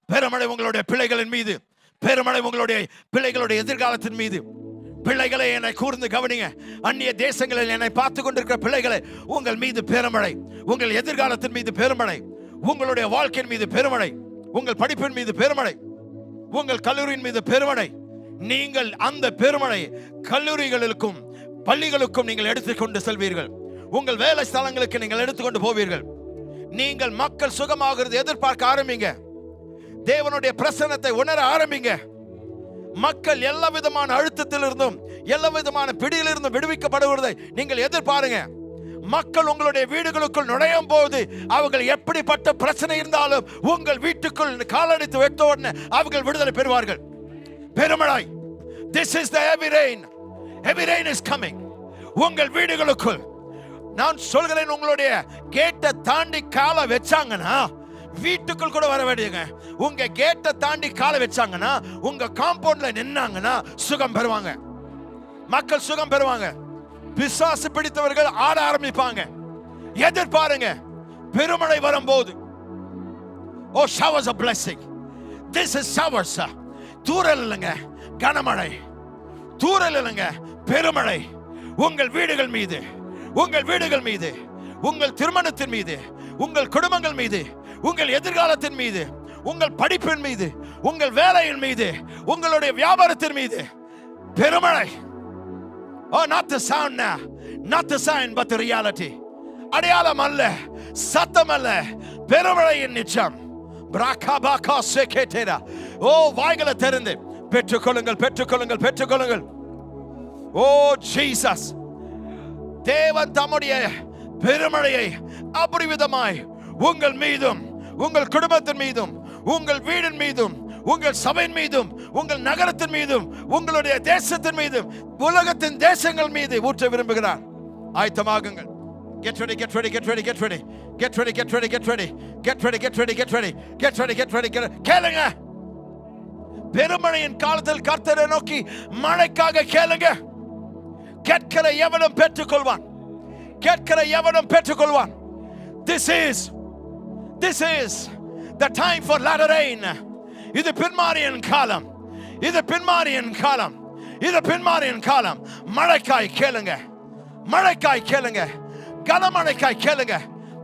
பெருமழை உங்களுடைய பிள்ளைகளின் மீது, பெருமழை உங்களுடைய பிள்ளைகளுடைய எதிர்காலத்தின் மீது, பிள்ளைகளை என்னை கூர்ந்து கவனிங்க. அந்நிய தேசங்களில் என்னை பார்த்து கொண்டிருக்கிற பிள்ளைகளை, உங்கள் மீது பெருமழை, உங்கள் எதிர்காலத்தின் மீது பெருமழை, உங்களுடைய வாழ்க்கையின் மீது பெருமழை, உங்கள் படிப்பின் மீது பெருமழை, உங்கள் கல்லூரியின் மீது பெருமழை. நீங்கள் அந்த பெருமழை கல்லூரிகளுக்கும் பள்ளிகளுக்கும் நீங்கள் எடுத்துக்கொண்டு செல்வீர்கள். உங்கள் வேலை ஸ்தலங்களுக்கு நீங்கள் எடுத்துக்கொண்டு போவீர்கள். நீங்கள் மக்கள் சுகமாகிறது எதிர்பார்க்க ஆரம்பிங்க. தேவனுடைய பிரசன்னத்தை உணர ஆரம்பிங்க. மக்கள் எல்லா விதமான அழுத்தத்திலிருந்தும் எல்லா விதமான பிடியிலிருந்தும் விடுவிக்கப்படுவதை நீங்கள் எதிர்பாருங்க. மக்கள் உங்களுடைய வீடுகளுக்குள் நுழையும் போது அவர்கள் எப்படிப்பட்ட பிரச்சனை இருந்தாலும் உங்கள் வீட்டுக்குள் காலடித்து வைத்த உடனே அவர்கள் விடுதலை பெறுவார்கள். பெருமழை. This is the heavy rain. Heavy rain is coming. உங்கள் வீடுகளுக்குள் நான் சொல்கிறேன், உங்களுடைய கேட்டை தாண்டி காலை வச்சாங்கன்னா வீட்டுக்குள் கூட வர வேண்டியங்க. உங்க கேட்டை தாண்டி காலை வச்சாங்கன்னா, உங்க காம்பவுண்ட்ல நின்னாங்கன்னா சுகம் பெறுவாங்க. மக்கள் சுகம் பெறுவாங்க. பிசாசு பிடித்தவர்கள் ஆட ஆரம்பிப்பாங்க. எதிர்பாருங்க பெருமழை வரும்போது. Oh, showers of blessing. This is showers. தூறல் இல்லைங்க, கனமழை. தூறல் இல்லைங்க, பெருமழை. உங்கள் வீடுகள் மீது, உங்கள் வீடுகள் மீது, உங்கள் திருமணத்தின் மீது, உங்கள் குடும்பங்கள் மீது, உங்கள் எதிர்காலத்தின் மீது, உங்கள் படிப்பின் மீது, உங்கள் வேலையின் மீது, உங்களுடைய வியாபாரத்தின் மீது பெருமழை. Oh, not the sound now, not the sign, but the reality. அடையாளம் அல்ல, சத்தம் அல்ல, பெருமழையின் நிச்சயம். பிராகாபாகா செகேட்டேரா. ஓ, வாய்களை திறந்து பெற்றுக்கொள்ளுங்கள், பெற்றுக்கொள்ளுங்கள், பெற்றுக்கொள்ளுங்கள். ஓ ஜீசஸ், தேவன் தம்முடைய பெருமழையை அபரிவிதமாய் உங்கள் மீதும், உங்கள் குடும்பத்தின் மீதும், உங்கள் வீடின் மீதும், உங்கள் சபையின் மீதும், உங்கள் நகரத்தின் மீதும், உங்களுடைய தேசத்தின் மீதும், உலகத்தின் தேசங்கள் மீது ஊற்ற விரும்புகிறார். ஆயத்தமாகுங்கள். Get ready, get ready, get ready, get ready. Get ready, get ready, get ready. Get ready, get ready, get ready. Get ready, get ready, get ready. கேளுங்க. பெருமழையின் காலத்தில் கர்த்தரை நோக்கி மழைக்காக கேளுங்க. கேட்கிற எவனும் பெற்றுக்கொள்வான். கேட்கிற எவனும் பெற்றுக்கொள்வான். This is the time for latter rain. இது பின்மாரியின் காலம். இது பின்மாரியின் காலம். இது பின்மாரியின் காலம். மழைக்காய் கேளுங்க. மழைக்காய் கேளுங்க. கனமழைக்காய் கேளுங்க.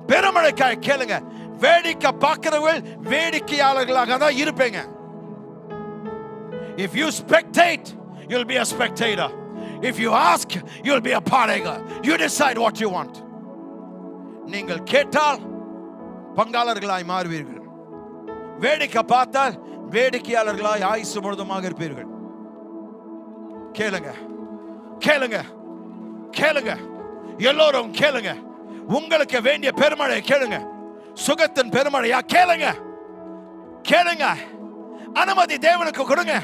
பெருமழைக்காய் கேளுங்க. வேடிக்கை பார்க்கிறவர்கள் வேடிக்கையாளர்களாக தான் இருப்பீங்க. If you spectate, you'll be a spectator. If you ask, you'll be a partaker. You decide what you want. நீங்கள் கேட்டால் பங்காளர்களாய் மாறுவீர்கள். வேடிக்கை பார்த்தால் வேடிக்கையாளர்களாய் ஆயுசு முழுதுமாக இருப்பீர்கள். கேளுங்க, கேளுங்க, கேளுங்க. எல்லோரும் கேளுங்க. உங்களுக்கு வேண்டிய பெருமழை கேளுங்க. சுகத்தின் பெருமழையா கேளுங்க. கேளுங்க. அனுமதி தேவனுக்கு கொடுங்க.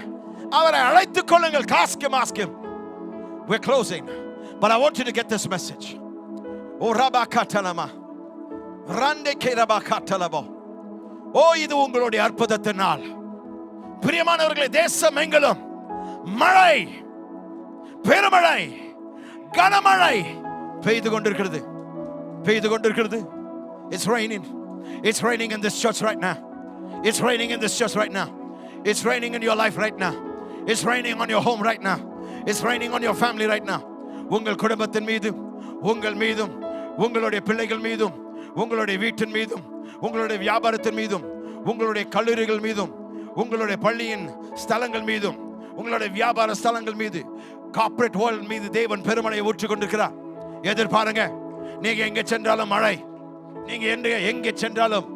அவரை அழைத்துக் கொள்ளுங்கள். Ask him. We're closing, but I want you to get this message. O rabakatalama rande kerabakatalabo. ஓ, இது உங்களுடைய அற்புதத்தின் நாள். பிரியமானவர்களே, தேசம் எங்கிலும் மழை, பெருமழை, கனமழை பெய்து கொண்டிருக்கிறது. பெய்து கொண்டிருக்கிறது. It's raining. It's raining in this church right now. It's raining in this church right now. It's raining in your life right now. It's raining on your home right now. It's raining on your family right now. உங்கள் குடும்பத்தின் மீதும், உங்கள் மீதும், உங்களுடைய பிள்ளைகள் மீதும், உங்களுடைய வீட்டின் மீதும், உங்களுடைய வியாபாரத்தின் மீதும், உங்களுடைய கல்லூரிகள் மீதும், உங்களுடைய பள்ளியின் ஸ்தலங்கள் மீதும், உங்களுடைய வியாபார ஸ்தலங்கள் மீது, கார்ப்பரேட் வேர்ல்ட் மீது தேவன் பெருமழையை ஊற்றிக் கொண்டிருக்கிறார். எதிர்பாருங்க. நீங்க எங்க சென்றாலும் மழை. நீங்க எங்க சென்றாலும்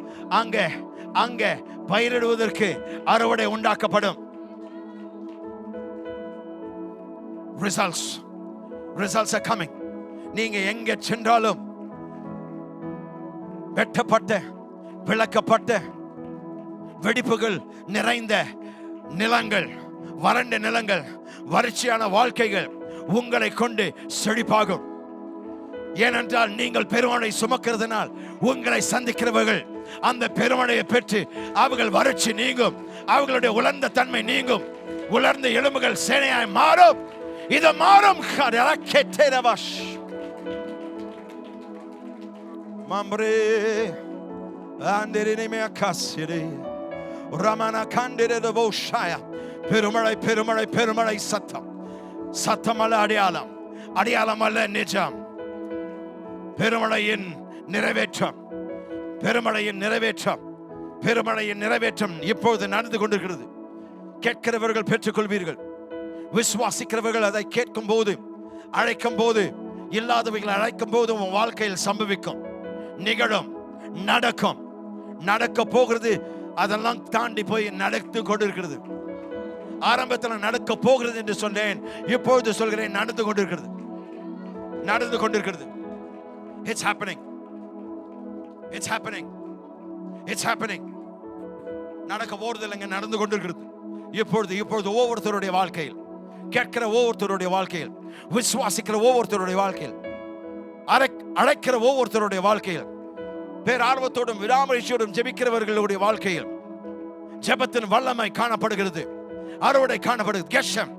அங்க பயிரிடுவதற்கு அறுவடை உண்டாக்கப்படும். Results are coming. நீங்க எங்க சென்றாலும் வெட்டப்பட்ட, விளக்கப்பட்ட, வெடிப்புகள் நிறைந்த நிலங்கள், வறண்ட நிலங்கள், வறட்சியான வாழ்க்கைகள் உங்களை கொண்டு செழிப்பாகும். ஏனென்றால் நீங்கள் பெருமழை சுமக்கிறதுனால் உங்களை சந்திக்கிறவர்கள் அந்த பெருமழையை பெற்று அவர்கள் வறட்சி நீங்கும். அவர்களுடைய உலர்ந்த தன்மை நீங்கும். உலர்ந்த எலும்புகள் சேனையாய் மாறும். இது மாறும். மாம்ரே ஆண்டரினே மேகாசிரே ரமனா கண்டரே போஷாயா. பெருமழை, பெருமழை, பெருமழை சத்தம். சத்தம் அல்ல அடையாளம், அடையாளம் அல்ல நிஜம். பெருமழையின் நிறைவேற்றம், பெருமழையின் நிறைவேற்றம், பெருமழையின் நிறைவேற்றம் இப்போது நடந்து கொண்டிருக்கிறது. கேட்கிறவர்கள் பெற்றுக்கொள்வீர்கள். விசுவாசிக்கிறவர்கள் அதை கேட்கும் போது, அழைக்கும் போது, இல்லாதவைகளை அழைக்கும் போது உன் வாழ்க்கையில் சம்பவிக்கும், நிகழும், நடக்கும். நடக்க போகிறது, அதெல்லாம் தாண்டி போய் நடந்து கொண்டிருக்கிறது. ஆரம்பத்தில் நடக்க போகிறது என்று சொன்னேன், இப்பொழுது சொல்கிறேன் நடந்து கொண்டிருக்கிறது, நடந்து கொண்டிருக்கிறது. It's happening, it's happening, it's happening. நடக்க போறது இல்லைங்க, நடந்து கொண்டிருக்கிறது. இப்பொழுது ஒவ்வொருத்தருடைய வாழ்க்கையில், கேட்கிற ஒவ்வொருத்தருடைய வாழ்க்கையில், விசுவாசிக்கிற ஒவ்வொருத்தருடைய வாழ்க்கையில், அழைக்கிற ஒவ்வொருத்தருடைய வாழ்க்கையில், பேரார்வத்தோடும் விடாமுயற்சியோடும் ஜெபிக்கிறவர்களுடைய வாழ்க்கையில் ஜெபத்தின் வல்லமை காணப்படுகிறது, அறுவடை காணப்படுகிறது. கெஷம்,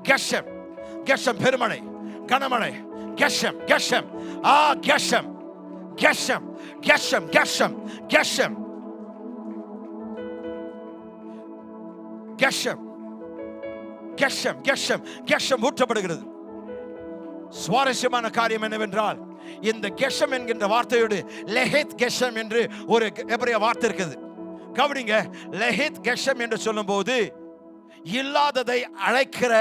கெஷம், கெஷம், பெருமழை, கனமழை, கெஷம், கெஷம், கெஷம், கெஷம், கெஷம், கெஷம், கெஷம், கெஷம், கெஷம், கெஷம், கெஷம் ஊற்றப்படுகிறது. சுவாரஸ்யமான காரியம் என்னவென்றால், இந்த கெஷம் என்கின்ற வார்த்தையோடு லெஹெத் கெஷம் என்று ஒரு எபிரேய வார்த்தை இருக்குது. கவனிங்க, லெஹெத் கெஷம் என்று சொல்லும்போது இல்லாததை அழைக்கிற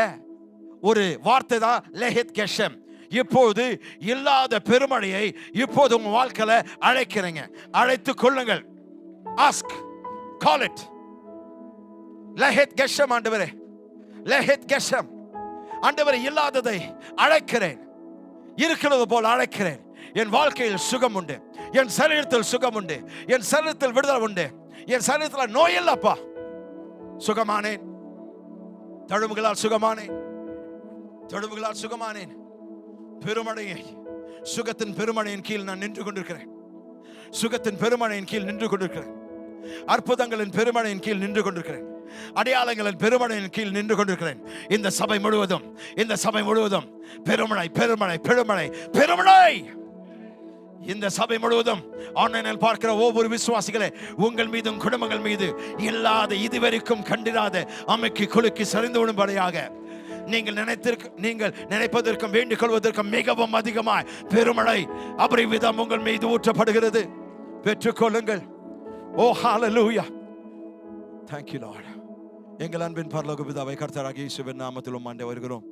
ஒரு வார்த்தை தான் லெஹெத் கெஷம். இப்போது இல்லாத பெருமழையை இப்போது உங்க வாழ்க்கையில அழைக்கிறீங்க, அழைத்துக் கொள்ளுங்கள். Ask, call it. லெஹெத் கெஷம். ஆண்டவரே, லெஹெத் கெஷம். ஆண்டவரே, இல்லாததை அழைக்கிறேன், இருக்கிறது போல் அழைக்கிறேன். என் வாழ்க்கையில் சுகம் உண்டு, என் சரீரத்தில் சுகம் உண்டு, என் சரீரத்தில் விடுதலை உண்டு, என் சரீரத்தில் நோய் இல்லப்பா. சுகமானேன், தழும்புகளால் சுகமானேன், தழும்புகளால் சுகமானேன். பெருமழையை, சுகத்தின் பெருமழையின் கீழ் நான் நின்று கொண்டிருக்கிறேன். சுகத்தின் பெருமழையின் கீழ் நின்று கொண்டிருக்கிறேன். அற்புதங்களின் பெருமழையின் கீழ் நின்று கொண்டிருக்கிறேன். அடையாளங்களின் பெருமழையின் கீழ் நின்று கொண்டிருக்கிறேன். இந்த சபை முழுவதும், இந்த சபை முழுவதும் பெருமழை, பெருமழை, பெருமழை, பெருமழை. இந்த சபை முழுவதும் ஆன்லைனில் பார்க்கிற ஒவ்வொரு விசுவாசிகளே, உங்கள் மீதும் குடும்பங்கள் மீது இல்லாத, இதுவரைக்கும் கண்டிராத அமைக்கு குலுக்கி சரிந்து விடும்படியாக நீங்கள் நினைப்பதற்கும் வேண்டிக் கொள்வதற்கும் மிகவும் அதிகமாய் பெருமழை அபரிவிதம் உங்கள் மீது ஊற்றப்படுகிறது. பெற்றுக்கொள்ளுங்கள். ஓ ஹalleluya, thank you Lord. எங்கள் அன்பின் பரலோக பிதாவே, கர்த்தராகிய இயேசுவின் நாமத்தில் உம்மாண்டே வருகிறோம்.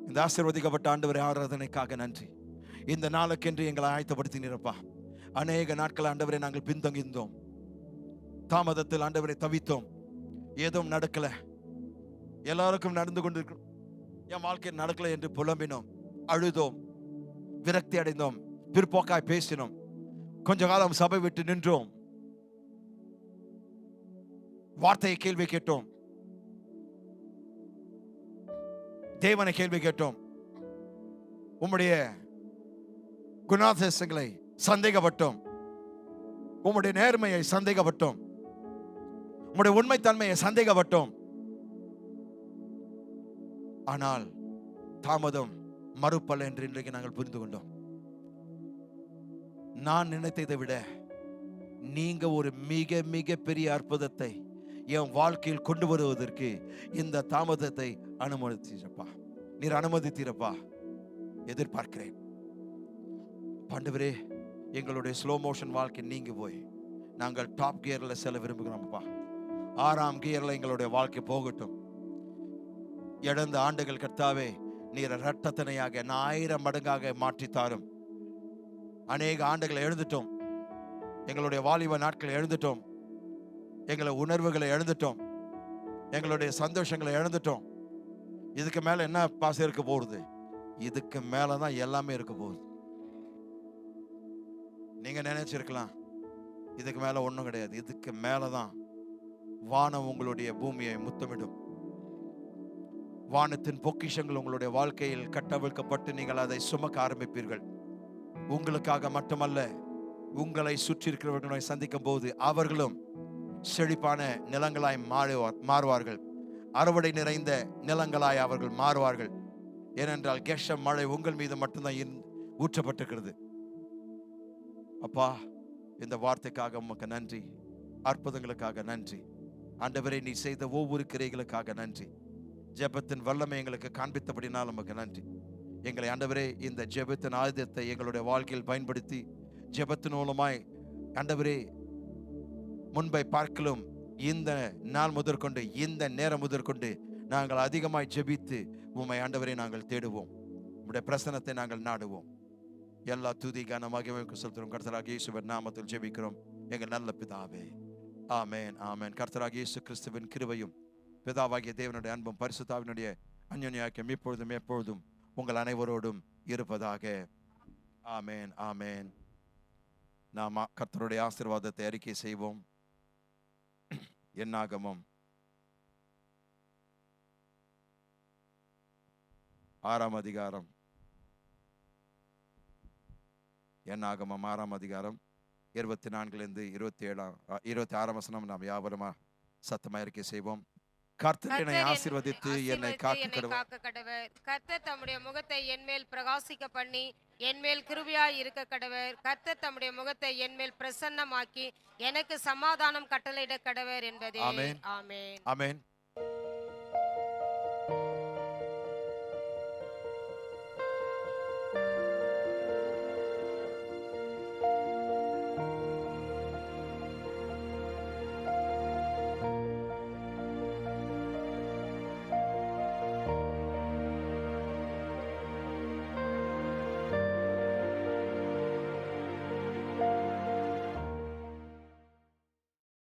இந்த ஆசீர்வதிக்கப்பட்ட ஆண்டவரே, ஆராதனைக்காக நன்றி. இந்த நாளுக்கென்று எங்களை ஆயத்தப்படுத்தினீரப்பா. அநேக நாட்கள் ஆண்டவரே நாங்கள் பின்தங்கியிருந்தோம், தாமதத்தில் ஆண்டவரை தவித்தோம், ஏதும் நடக்கல, எல்லாருக்கும் நடந்து கொண்டிருக்கிறோம், என் வாழ்க்கையில் நடக்கல என்று புலம்பினோம், அழுதோம், விரக்தி அடைந்தோம், பிற்போக்காய் பேசினோம், கொஞ்ச காலம் சபை விட்டு நின்றோம், வார்த்தையை கேள்வி கேட்டோம், தேவனை கேள்வி கேட்டோம், உம்முடைய குணாதிசயங்களை சந்தேகப்பட்டோம், உம்முடைய நேர்மையை சந்தேகப்பட்டோம், உம்முடைய உண்மைத்தன்மையை சந்தேகப்பட்டோம். ஆனால் தாமதம் மறுப்பல்ல என்று இன்றைக்கு நாங்கள் புரிந்து கொண்டோம். நான் நினைத்ததை விட நீங்க ஒரு மிக மிக பெரிய அற்புதத்தை என் வாழ்க்கையில் கொண்டு வருவதற்கு இந்த தாமதத்தை அனுமதித்தீரப்பா, நீர் அனுமதித்தீரப்பா. எதிர்பார்க்கிறேன் ஆண்டவரே, எங்களுடைய ஸ்லோ மோஷன் வாழ்க்கை நீங்க போய் நாங்கள் டாப் கியர்ல செல்ல விரும்புகிறோம்ப்பா. 6ஆம் கியர்ல எங்களுடைய வாழ்க்கை போகட்டும். இழந்த ஆண்டுகள் கர்த்தாவே நீர் இரட்டத்தனையாக 1000 மடங்காக மாற்றித்தாரும். அநேக ஆண்டுகளை எழுந்துட்டோம், எங்களுடைய வாலிப நாட்களை எழுந்துட்டோம், எங்களை உணர்வுகளை எழுந்துட்டோம், எங்களுடைய சந்தோஷங்களை எழுந்துட்டோம். இதுக்கு மேல என்ன பாசம் இருக்க போகுது? இதுக்கு மேலதான் எல்லாமே இருக்க போகுது. நீங்க நினைச்சிருக்கலாம் இதுக்கு மேல ஒண்ணும் கிடையாது. இதுக்கு மேலதான் வானம் உங்களுடைய பூமியை முத்தமிடும். வானத்தின் பொக்கிஷங்கள் உங்களுடைய வாழ்க்கையில் கட்டவிழ்க்கப்பட்டு நீங்கள் அதை சுமக்க ஆரம்பிப்பீர்கள். உங்களுக்காக மட்டுமல்ல, உங்களை சுற்றி இருக்கிறவர்களை சந்திக்கும் போது அவர்களும் செழிப்பான நிலங்களாய் மாறுவார்கள், அறுவடை நிறைந்த நிலங்களாய் அவர்கள் மாறுவார்கள். ஏனென்றால் கெஷம் மழை உங்கள் மீது மட்டும்தான் ஊற்றப்பட்டிருக்கிறது. அப்பா, இந்த வார்த்தைக்காக உமக்கு நன்றி, அற்புதங்களுக்காக நன்றி ஆண்டவரே, நீ செய்த ஒவ்வொரு கிரைகளுக்காக நன்றி. ஜெபத்தின் வல்லமை எங்களுக்கு காண்பித்தபடினால் நமக்கு நன்றி. எங்களை ஆண்டவரே இந்த ஜெபத்தின் ஆயுதத்தை எங்களுடைய வாழ்க்கையில் பயன்படுத்தி ஜெபத்தின் மூலமாய் ஆண்டவரே முன்பை பார்க்கலும் இந்த நாள் முதற்கொண்டு இந்த நேரம் முதற்கொண்டு நாங்கள் அதிகமாய் ஜெபித்து உம்மை ஆண்டவரே நாங்கள் தேடுவோம். உம்முடைய பிரசன்னத்தை நாங்கள் நாடுவோம். எல்லா துதி கன மகிமைக்கு செலுத்துகிறோம். கர்த்தராகிய இயேசுவின் நாமத்தில் ஜெபிக்கிறோம் எங்கள் நல்ல பிதாவே. ஆமென், ஆமென். கர்த்தராகிய இயேசு கிறிஸ்துவின் கிருபையும் பிதாவாகிய தேவனுடைய அன்பும் பரிசுத்தாவினுடைய அந்யோன்யம் இப்பொழுதும் எப்பொழுதும் உங்கள் அனைவரோடும் இருப்பதாக. ஆமென், ஆமென். நாம் கர்த்தருடைய ஆசீர்வாதத்தை அறிக்கை செய்வோம். என்னாகமம் 6ஆம் அதிகாரம். என்னாகமம் 6ஆம் அதிகாரம் 24 26ஆம் வசனம் நாம் யாவருமா சத்தமா அறிக்கை செய்வோம். கர்த்தர் என்னை ஆசீர்வதித்து என்னை காக்க கடவர். கர்த்தர் தம்முடைய முகத்தை என்மேல் பிரகாசிக்க பண்ணி என்மேல் கிருபையாய் இருக்க கடவர். கர்த்தர் தம்முடைய முகத்தை என்மேல் பிரசன்னமாக்கி எனக்கு சமாதானம் கட்டளையிட கடவர் என்பதே. ஆமென், ஆமென், ஆமென்.